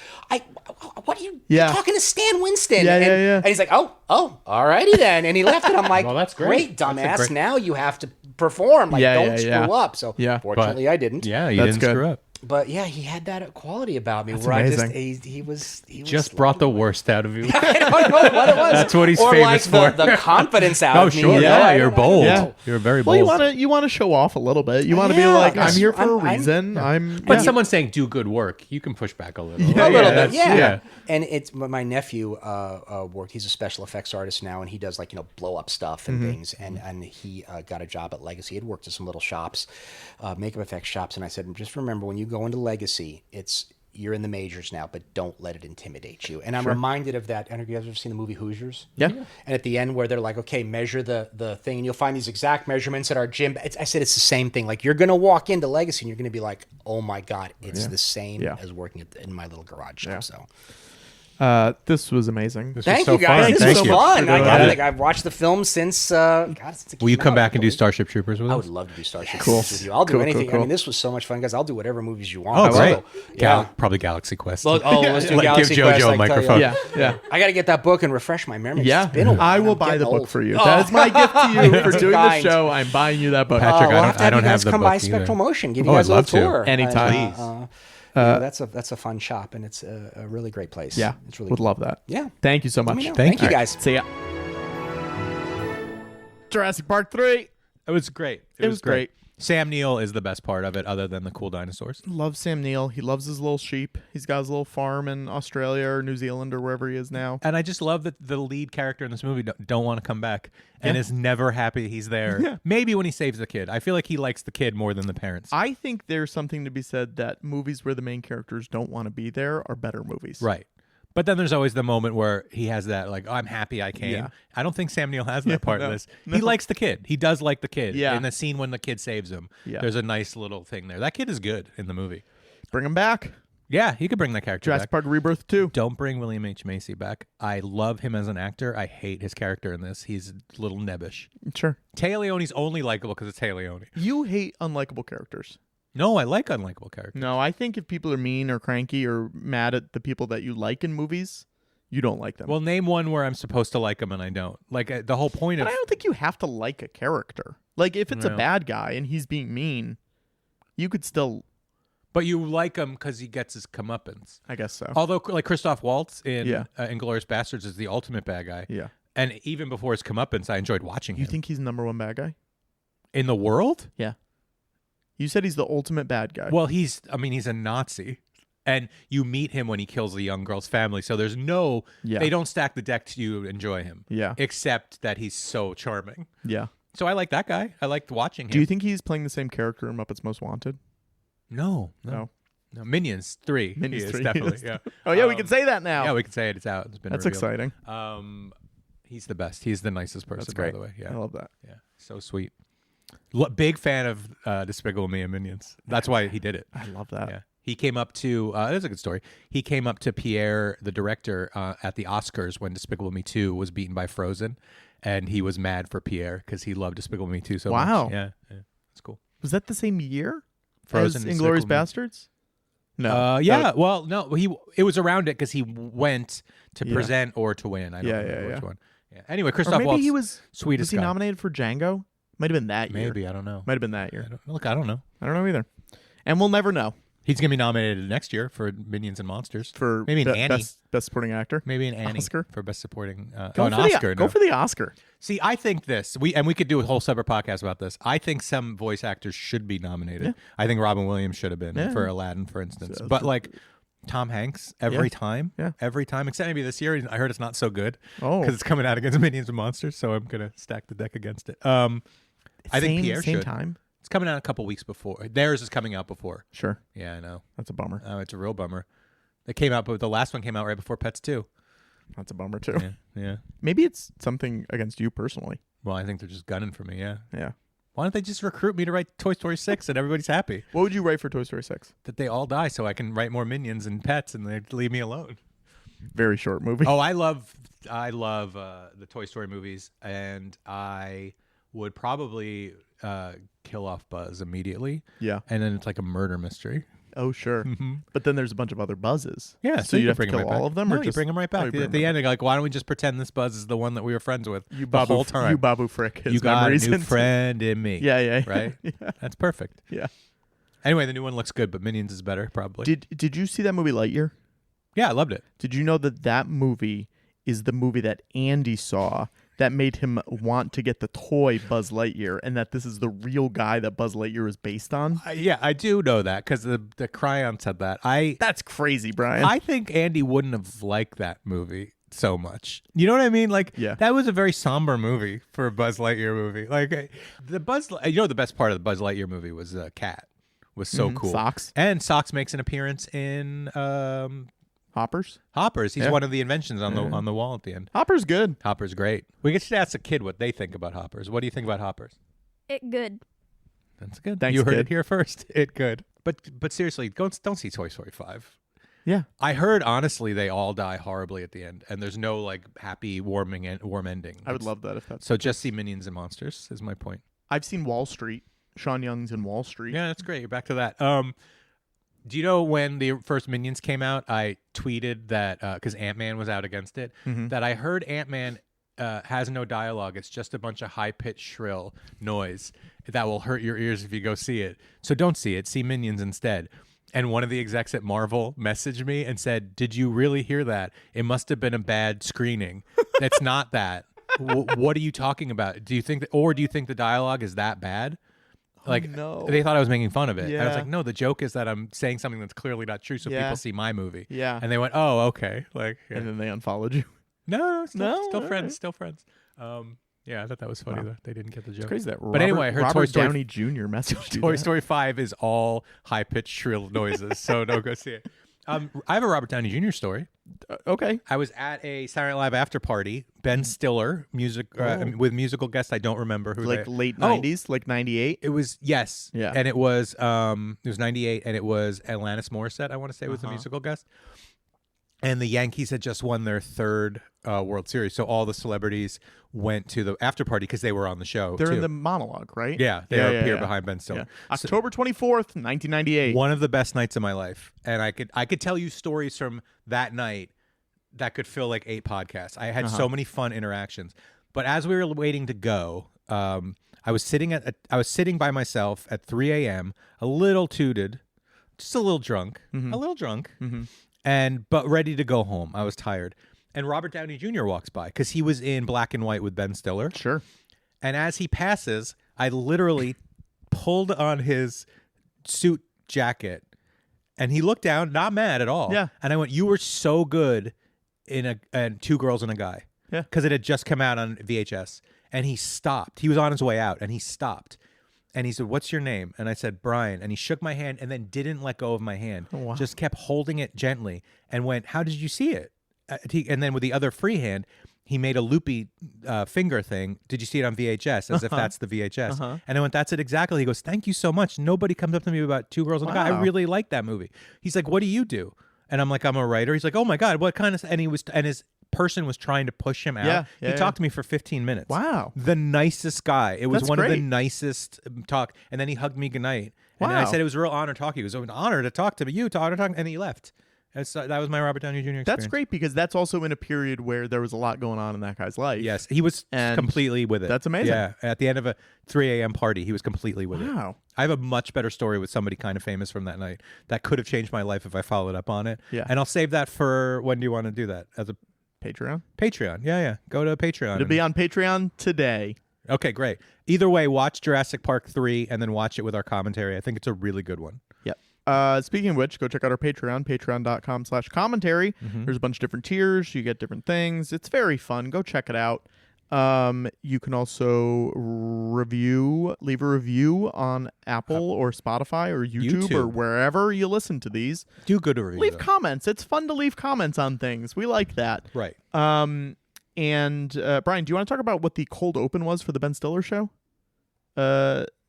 what are you you're talking to Stan Winston? And he's like, oh, all righty then. And he left it. I'm like, well, that's great, dumbass. Now you have to perform. Like, don't screw up. So fortunately, I didn't. Yeah, you didn't screw up. But yeah, he had that quality about me. That's where amazing. I just he was just brought the worst out of you. I don't know what it was. That's what he's or famous like for. The confidence out of me. Sure. Yeah, you're bold. Yeah. You're very bold. Well, you want to show off a little bit. You want to be like, I'm here for a reason. But someone saying do good work, you can push back a little. A little bit, yeah. And it's my nephew worked. He's a special effects artist now, and he does like blow up stuff and things. And he got a job at Legacy. He had worked at some little shops, makeup effects shops. And I said, just remember when you go into Legacy, you're in the majors now, but don't let it intimidate you. And I'm reminded of that. I don't know if you guys have ever seen the movie Hoosiers. Yeah. And at the end where they're like, okay, measure the thing, and you'll find these exact measurements at our gym. I said it's the same thing. Like you're gonna walk into Legacy and you're gonna be like, oh my god, it's the same as working in my little garage shop. So. This was amazing. Thank you guys. This was fun. I've watched the film since. Will you come back and do Starship Troopers with us? I would love to do Starship Troopers with you. I'll do anything. I mean, this was so much fun, guys. I'll do whatever movies you want. Oh, great. Yeah. Probably Galaxy Quest. Let's do Galaxy give Quest. JoJo a microphone. Yeah. I got to get that book and refresh my memory. Yeah. It's been a while. I will buy the book for you. That is my gift to you for doing the show. I'm buying you that book. Patrick, I don't have you guys the come book by either. Spectral Motion. Give you guys a little tour. Anytime. That's a fun shop, and it's a really great place. Yeah. It's really would cool. love that. Yeah. Thank you so much. Thank you guys. See ya. Jurassic Park 3. It was great. It was great. Sam Neill is the best part of it, other than the cool dinosaurs. Love Sam Neill. He loves his little sheep. He's got his little farm in Australia or New Zealand or wherever he is now. And I just love that the lead character in this movie don't want to come back and is never happy he's there. Yeah. Maybe when he saves the kid. I feel like he likes the kid more than the parents. I think there's something to be said that movies where the main characters don't want to be there are better movies. Right. But then there's always the moment where he has that, like, oh, I'm happy I came. Yeah. I don't think Sam Neill has that part of this. He likes the kid. He does like the kid. Yeah. In the scene when the kid saves him, there's a nice little thing there. That kid is good in the movie. Bring him back. Yeah, he could bring that character Jurassic back. Park Rebirth 2. Don't bring William H. Macy back. I love him as an actor. I hate his character in this. He's a little nebbish. Sure. Tay Leone's only likable because it's Tay Leone. You hate unlikable characters. No, I like unlikable characters. No, I think if people are mean or cranky or mad at the people that you like in movies, you don't like them. Well, name one where I'm supposed to like them and I don't. Like the whole point but of... I don't think you have to like a character. Like if it's a bad guy and he's being mean, you could still... But you like him because he gets his comeuppance. I guess so. Although, like Christoph Waltz in Inglourious Bastards is the ultimate bad guy. Yeah. And even before his comeuppance, I enjoyed watching him. You think he's the number one bad guy? In the world? Yeah. You said he's the ultimate bad guy. Well, he's a Nazi. And you meet him when he kills the young girl's family. So there's no, Yeah. they don't stack the deck to enjoy him. Yeah. Except that he's so charming. Yeah. So I like that guy. I liked watching him. Do you think he's playing the same character in Muppets Most Wanted? No. Minions 3. Minions He is, 3, definitely. yes. Yeah. Oh yeah, we can say that now. Yeah, we can say it. It's out. It's been That's revealed. exciting. He's the best. He's the nicest person, That's great. by the way. Yeah. I love that. Yeah. So sweet. Big fan of Despicable Me and Minions. That's why he did it. I love that. Yeah. He came up to, that's a good story. He came up to Pierre, the director, at the Oscars when Despicable Me 2 was beaten by Frozen. And he was mad for Pierre because he loved Despicable Me 2 so Wow. much. Yeah. That's cool. Was that the same year Frozen, as Inglourious Despicable Me? Bastards? No. Yeah. Well, no, it was around it because he went to Yeah. present or to win. I don't Yeah, remember yeah, which yeah. one. Yeah. Anyway, Or Christoph maybe Waltz, he was sweetest he guy. nominated for Django? Might have been that year. Maybe, I don't know. Might have been that year. I don't know. I don't know either. And we'll never know. He's gonna be nominated next year for Minions and Monsters. For maybe an Annie. Best supporting actor. Maybe an Annie Oscar? for best supporting. Go an for Oscar. Go for the Oscar. See, I think this. We could do a whole separate podcast about this. I think some voice actors should be nominated. Yeah. I think Robin Williams should have been Yeah. for Aladdin, for instance. So- but like Tom Hanks, every Yeah. time, Yeah. every time, except maybe this year. I heard it's not so good Oh. because it's coming out against Minions and Monsters. So I'm gonna stack the deck against it. I think Pierre same should. time. It's coming out a couple weeks before. Theirs is coming out before. Sure. Yeah, I know. That's a bummer. It's a real bummer. It came out, but the last one came out right before Pets 2. That's a bummer too. Yeah, yeah. Maybe it's something against you personally. Well, I think they're just gunning for me. Yeah. Yeah. Why don't they just recruit me to write Toy Story 6 and everybody's happy What would you write for Toy Story 6? that they all die so I can write more Minions and Pets and they leave me alone? Very short movie. Oh, I love the Toy Story movies, and I would probably kill off Buzz immediately. Yeah. And then it's like a murder mystery. Oh, sure. But then there's a bunch of other Buzzes. Yeah, So you can have to bring kill him right all back. of them, No, or you just bring them right Oh, back. you bring At the them end, they're like, why don't we just pretend this Buzz is the one that we were friends with You the whole time? You Babu Frick. His You got a memories new into- friend in me. Yeah, yeah, Right? yeah. That's perfect. Yeah. Anyway, the new one looks good, but Minions is better, probably. Did you see that movie Lightyear? Yeah, I loved it. Did you know that movie is the movie that Andy saw that made him want to get the toy Buzz Lightyear, and that this is the real guy that Buzz Lightyear is based on? Yeah, I do know that because the Cryon said that. That's crazy, Brian. I think Andy wouldn't have liked that movie so much. You know what I mean? Like, Yeah. that was a very somber movie for a Buzz Lightyear movie. Like, the best part of the Buzz Lightyear movie was Cat. Was so cool. Socks. And Socks makes an appearance in Hoppers. Hoppers. He's Yeah. one of the inventions on the wall at the end. Hopper's good. Hopper's great. We should ask a kid what they think about Hoppers. What do you think about Hoppers? It good. That's good. Thanks, you heard kid. it here first. It good. But seriously, don't see Toy Story 5. Yeah. I heard honestly they all die horribly at the end, and there's no like happy warm ending. I would love that if that's So just see Minions and Monsters is my point. I've seen Wall Street. Sean Young's in Wall Street. Yeah, that's great. You're back to that. Do you know when the first Minions came out? I tweeted that because Ant-Man was out against it, that I heard Ant-Man has no dialogue. It's just a bunch of high-pitched, shrill noise that will hurt your ears if you go see it. So don't see it. See Minions instead. And one of the execs at Marvel messaged me and said, "Did you really hear that? It must have been a bad screening. That's not that. What are you talking about? Do you think the dialogue is that bad?" Like, no. they thought I was making fun of it. And I was Yeah. like, no, the joke is that I'm saying something that's clearly not true so Yeah. people see my movie. Yeah. And they went, oh, okay. Like, yeah. And then they unfollowed you. No, No? still All friends, right. still friends. Yeah, I thought that was funny that they didn't get the joke. Crazy that But anyway, I heard Robert Toy Story Downey Jr. messaged you Toy that. Story 5 is all high-pitched, shrill noises, so don't go see it. I have a Robert Downey Jr. story. Okay. I was at a Saturday Night Live after party. Ben Stiller, with musical guest. I don't remember who. Like they, late Oh, 90s, like 98. It was yes, Yeah. and it was 98, and it was Alanis Morissette. I want to say was the musical guest. And the Yankees had just won their third World Series, so all the celebrities went to the after party because they were on the show. They're too. in the monologue, right? Yeah, they appear behind Ben Stiller. Yeah. October 24th, 1998. One of the best nights of my life, and I could tell you stories from that night that could fill like 8 podcasts. I had so many fun interactions. But as we were waiting to go, I was sitting by myself at 3 a.m. a little tooted, just a little drunk, but ready to go home. I was tired, and Robert Downey Jr. walks by because he was in black and white with Ben Stiller. Sure. And as he passes, I literally pulled on his suit jacket And he looked down, not mad at all. Yeah. And I went, you were so good in Two Girls and a Guy. Yeah. Because it had just come out on VHS. And he stopped. He was on his way out and he stopped. And he said, what's your name? And I said, Brian. And he shook my hand and then didn't let go of my hand. Oh, wow. Just kept holding it gently and went, how did you see it? And then with the other free hand, he made a loopy finger thing. Did you see it on VHS? As if that's the VHS. And I went, that's it exactly. He goes, thank you so much. Nobody comes up to me about Two Girls and a Guy. I really like that movie. He's like, what do you do? And I'm like, I'm a writer. He's like, oh my God, what kind of... And his person was trying to push him out. He talked to me for 15 minutes. Wow. The nicest guy. It was That's one great. of the nicest talk. And then he hugged me goodnight. And Wow. I said it was a real honor talking. It was an honor to talk to me. And he left. And so that was my Robert Downey Jr. experience. That's great because that's also in a period where there was a lot going on in that guy's life. Yes, he was completely with it. That's amazing. Yeah, at the end of a 3 a.m. party, he was completely with it. Wow. I have a much better story with somebody kind of famous from that night that could have changed my life if I followed up on it. Yeah. And I'll save that for when do you want to do that? As a Patreon? Patreon. Yeah. Go to Patreon. It'll be on Patreon today. Okay, great. Either way, watch Jurassic Park 3 and then watch it with our commentary. I think it's a really good one. Yep. Speaking of which, go check out our Patreon, patreon.com/commentary. There's a bunch of different tiers. You get different things. It's very fun. Go check it out. You can also leave a review on Apple or Spotify or YouTube or wherever you listen to these. Do good review. Leave comments. It's fun to leave comments on things. We like that. Right. And Brian, do you want to talk about what the cold open was for the Ben Stiller show?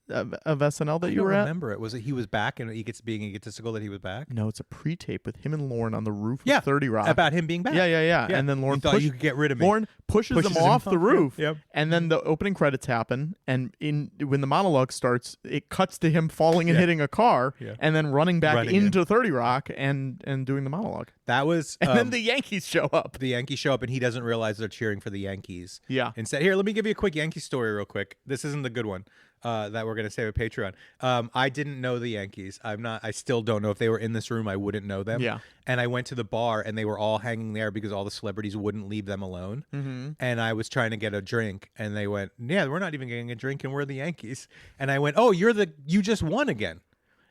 Of SNL that you were at? I don't remember it. Was it he was back and he gets being egotistical that he was back? No, it's a pre-tape with him and Lauren on the roof of 30 Rock. About him being back. Yeah. And then Lauren thought you could get rid of me. Lauren pushes him off the roof. Yep. And then the opening credits happen. And when the monologue starts, it cuts to him falling and hitting a car and then running back into 30 Rock and doing the monologue. That was... And then the Yankees show up. The Yankees show up and he doesn't realize they're cheering for the Yankees. Yeah. Instead, here, let me give you a quick Yankee story real quick. This isn't the good one. That we're going to save at Patreon. I didn't know the Yankees. I still don't know. If they were in this room, I wouldn't know them. Yeah. And I went to the bar and they were all hanging there because all the celebrities wouldn't leave them alone. Mm-hmm. And I was trying to get a drink and they went, yeah, we're not even getting a drink and we're the Yankees. And I went, oh, you just won again.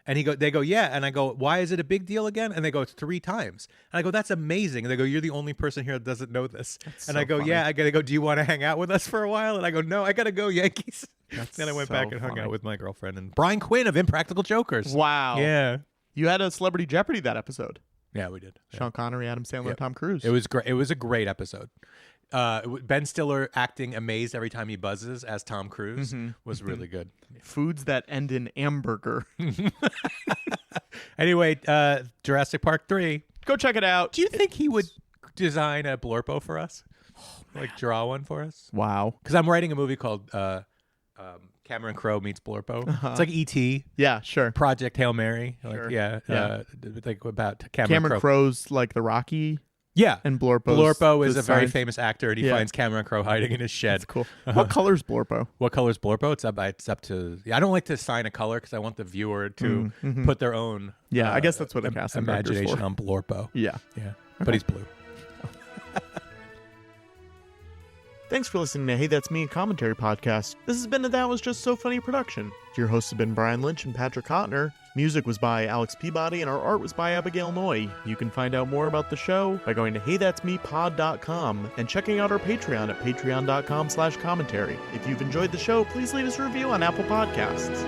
And they go, yeah. And I go, why is it a big deal again? And they go, it's 3 times. And I go, that's amazing. And they go, you're the only person here that doesn't know this. And I go, yeah. I got to go, do you want to hang out with us for a while? And I go, no, I got to go, Yankees. Then I went back and hung out with my girlfriend and Brian Quinn of Impractical Jokers. Wow. Yeah. You had a Celebrity Jeopardy that episode. Yeah, we did. Sean Connery, Adam Sandler, Tom Cruise. It was great. It was a great episode. Ben Stiller acting amazed every time he buzzes as Tom Cruise was really good. Foods that end in hamburger. Anyway, Jurassic Park 3. Go check it out. Do you think he would design a blurpo for us? Like draw one for us? Wow. Because I'm writing a movie called Cameron Crowe meets Blurpo. It's like E.T. Yeah, sure. Project Hail Mary. Like, Sure. Yeah. Like about Cameron Crowe. Crowe's like the Rocky. Yeah. And Blurpo is a very famous actor, and he finds Cameron Crowe hiding in his shed. That's cool. What color's Blurpo? What color's Blurpo? It's up to... I don't like to assign a color because I want the viewer to put their own... Yeah, I guess that's what a casting director's imagination for. on Blurpo. Yeah. Yeah. But he's blue. Thanks for listening to Hey That's Me, a commentary podcast. This has been a That Was Just So Funny production. Your hosts have been Brian Lynch and Patrick Hotner. Music was by Alex Peabody, and our art was by Abigail Noy. You can find out more about the show by going to heythat'smepod.com and checking out our Patreon at patreon.com/commentary. If you've enjoyed the show, please leave us a review on Apple Podcasts.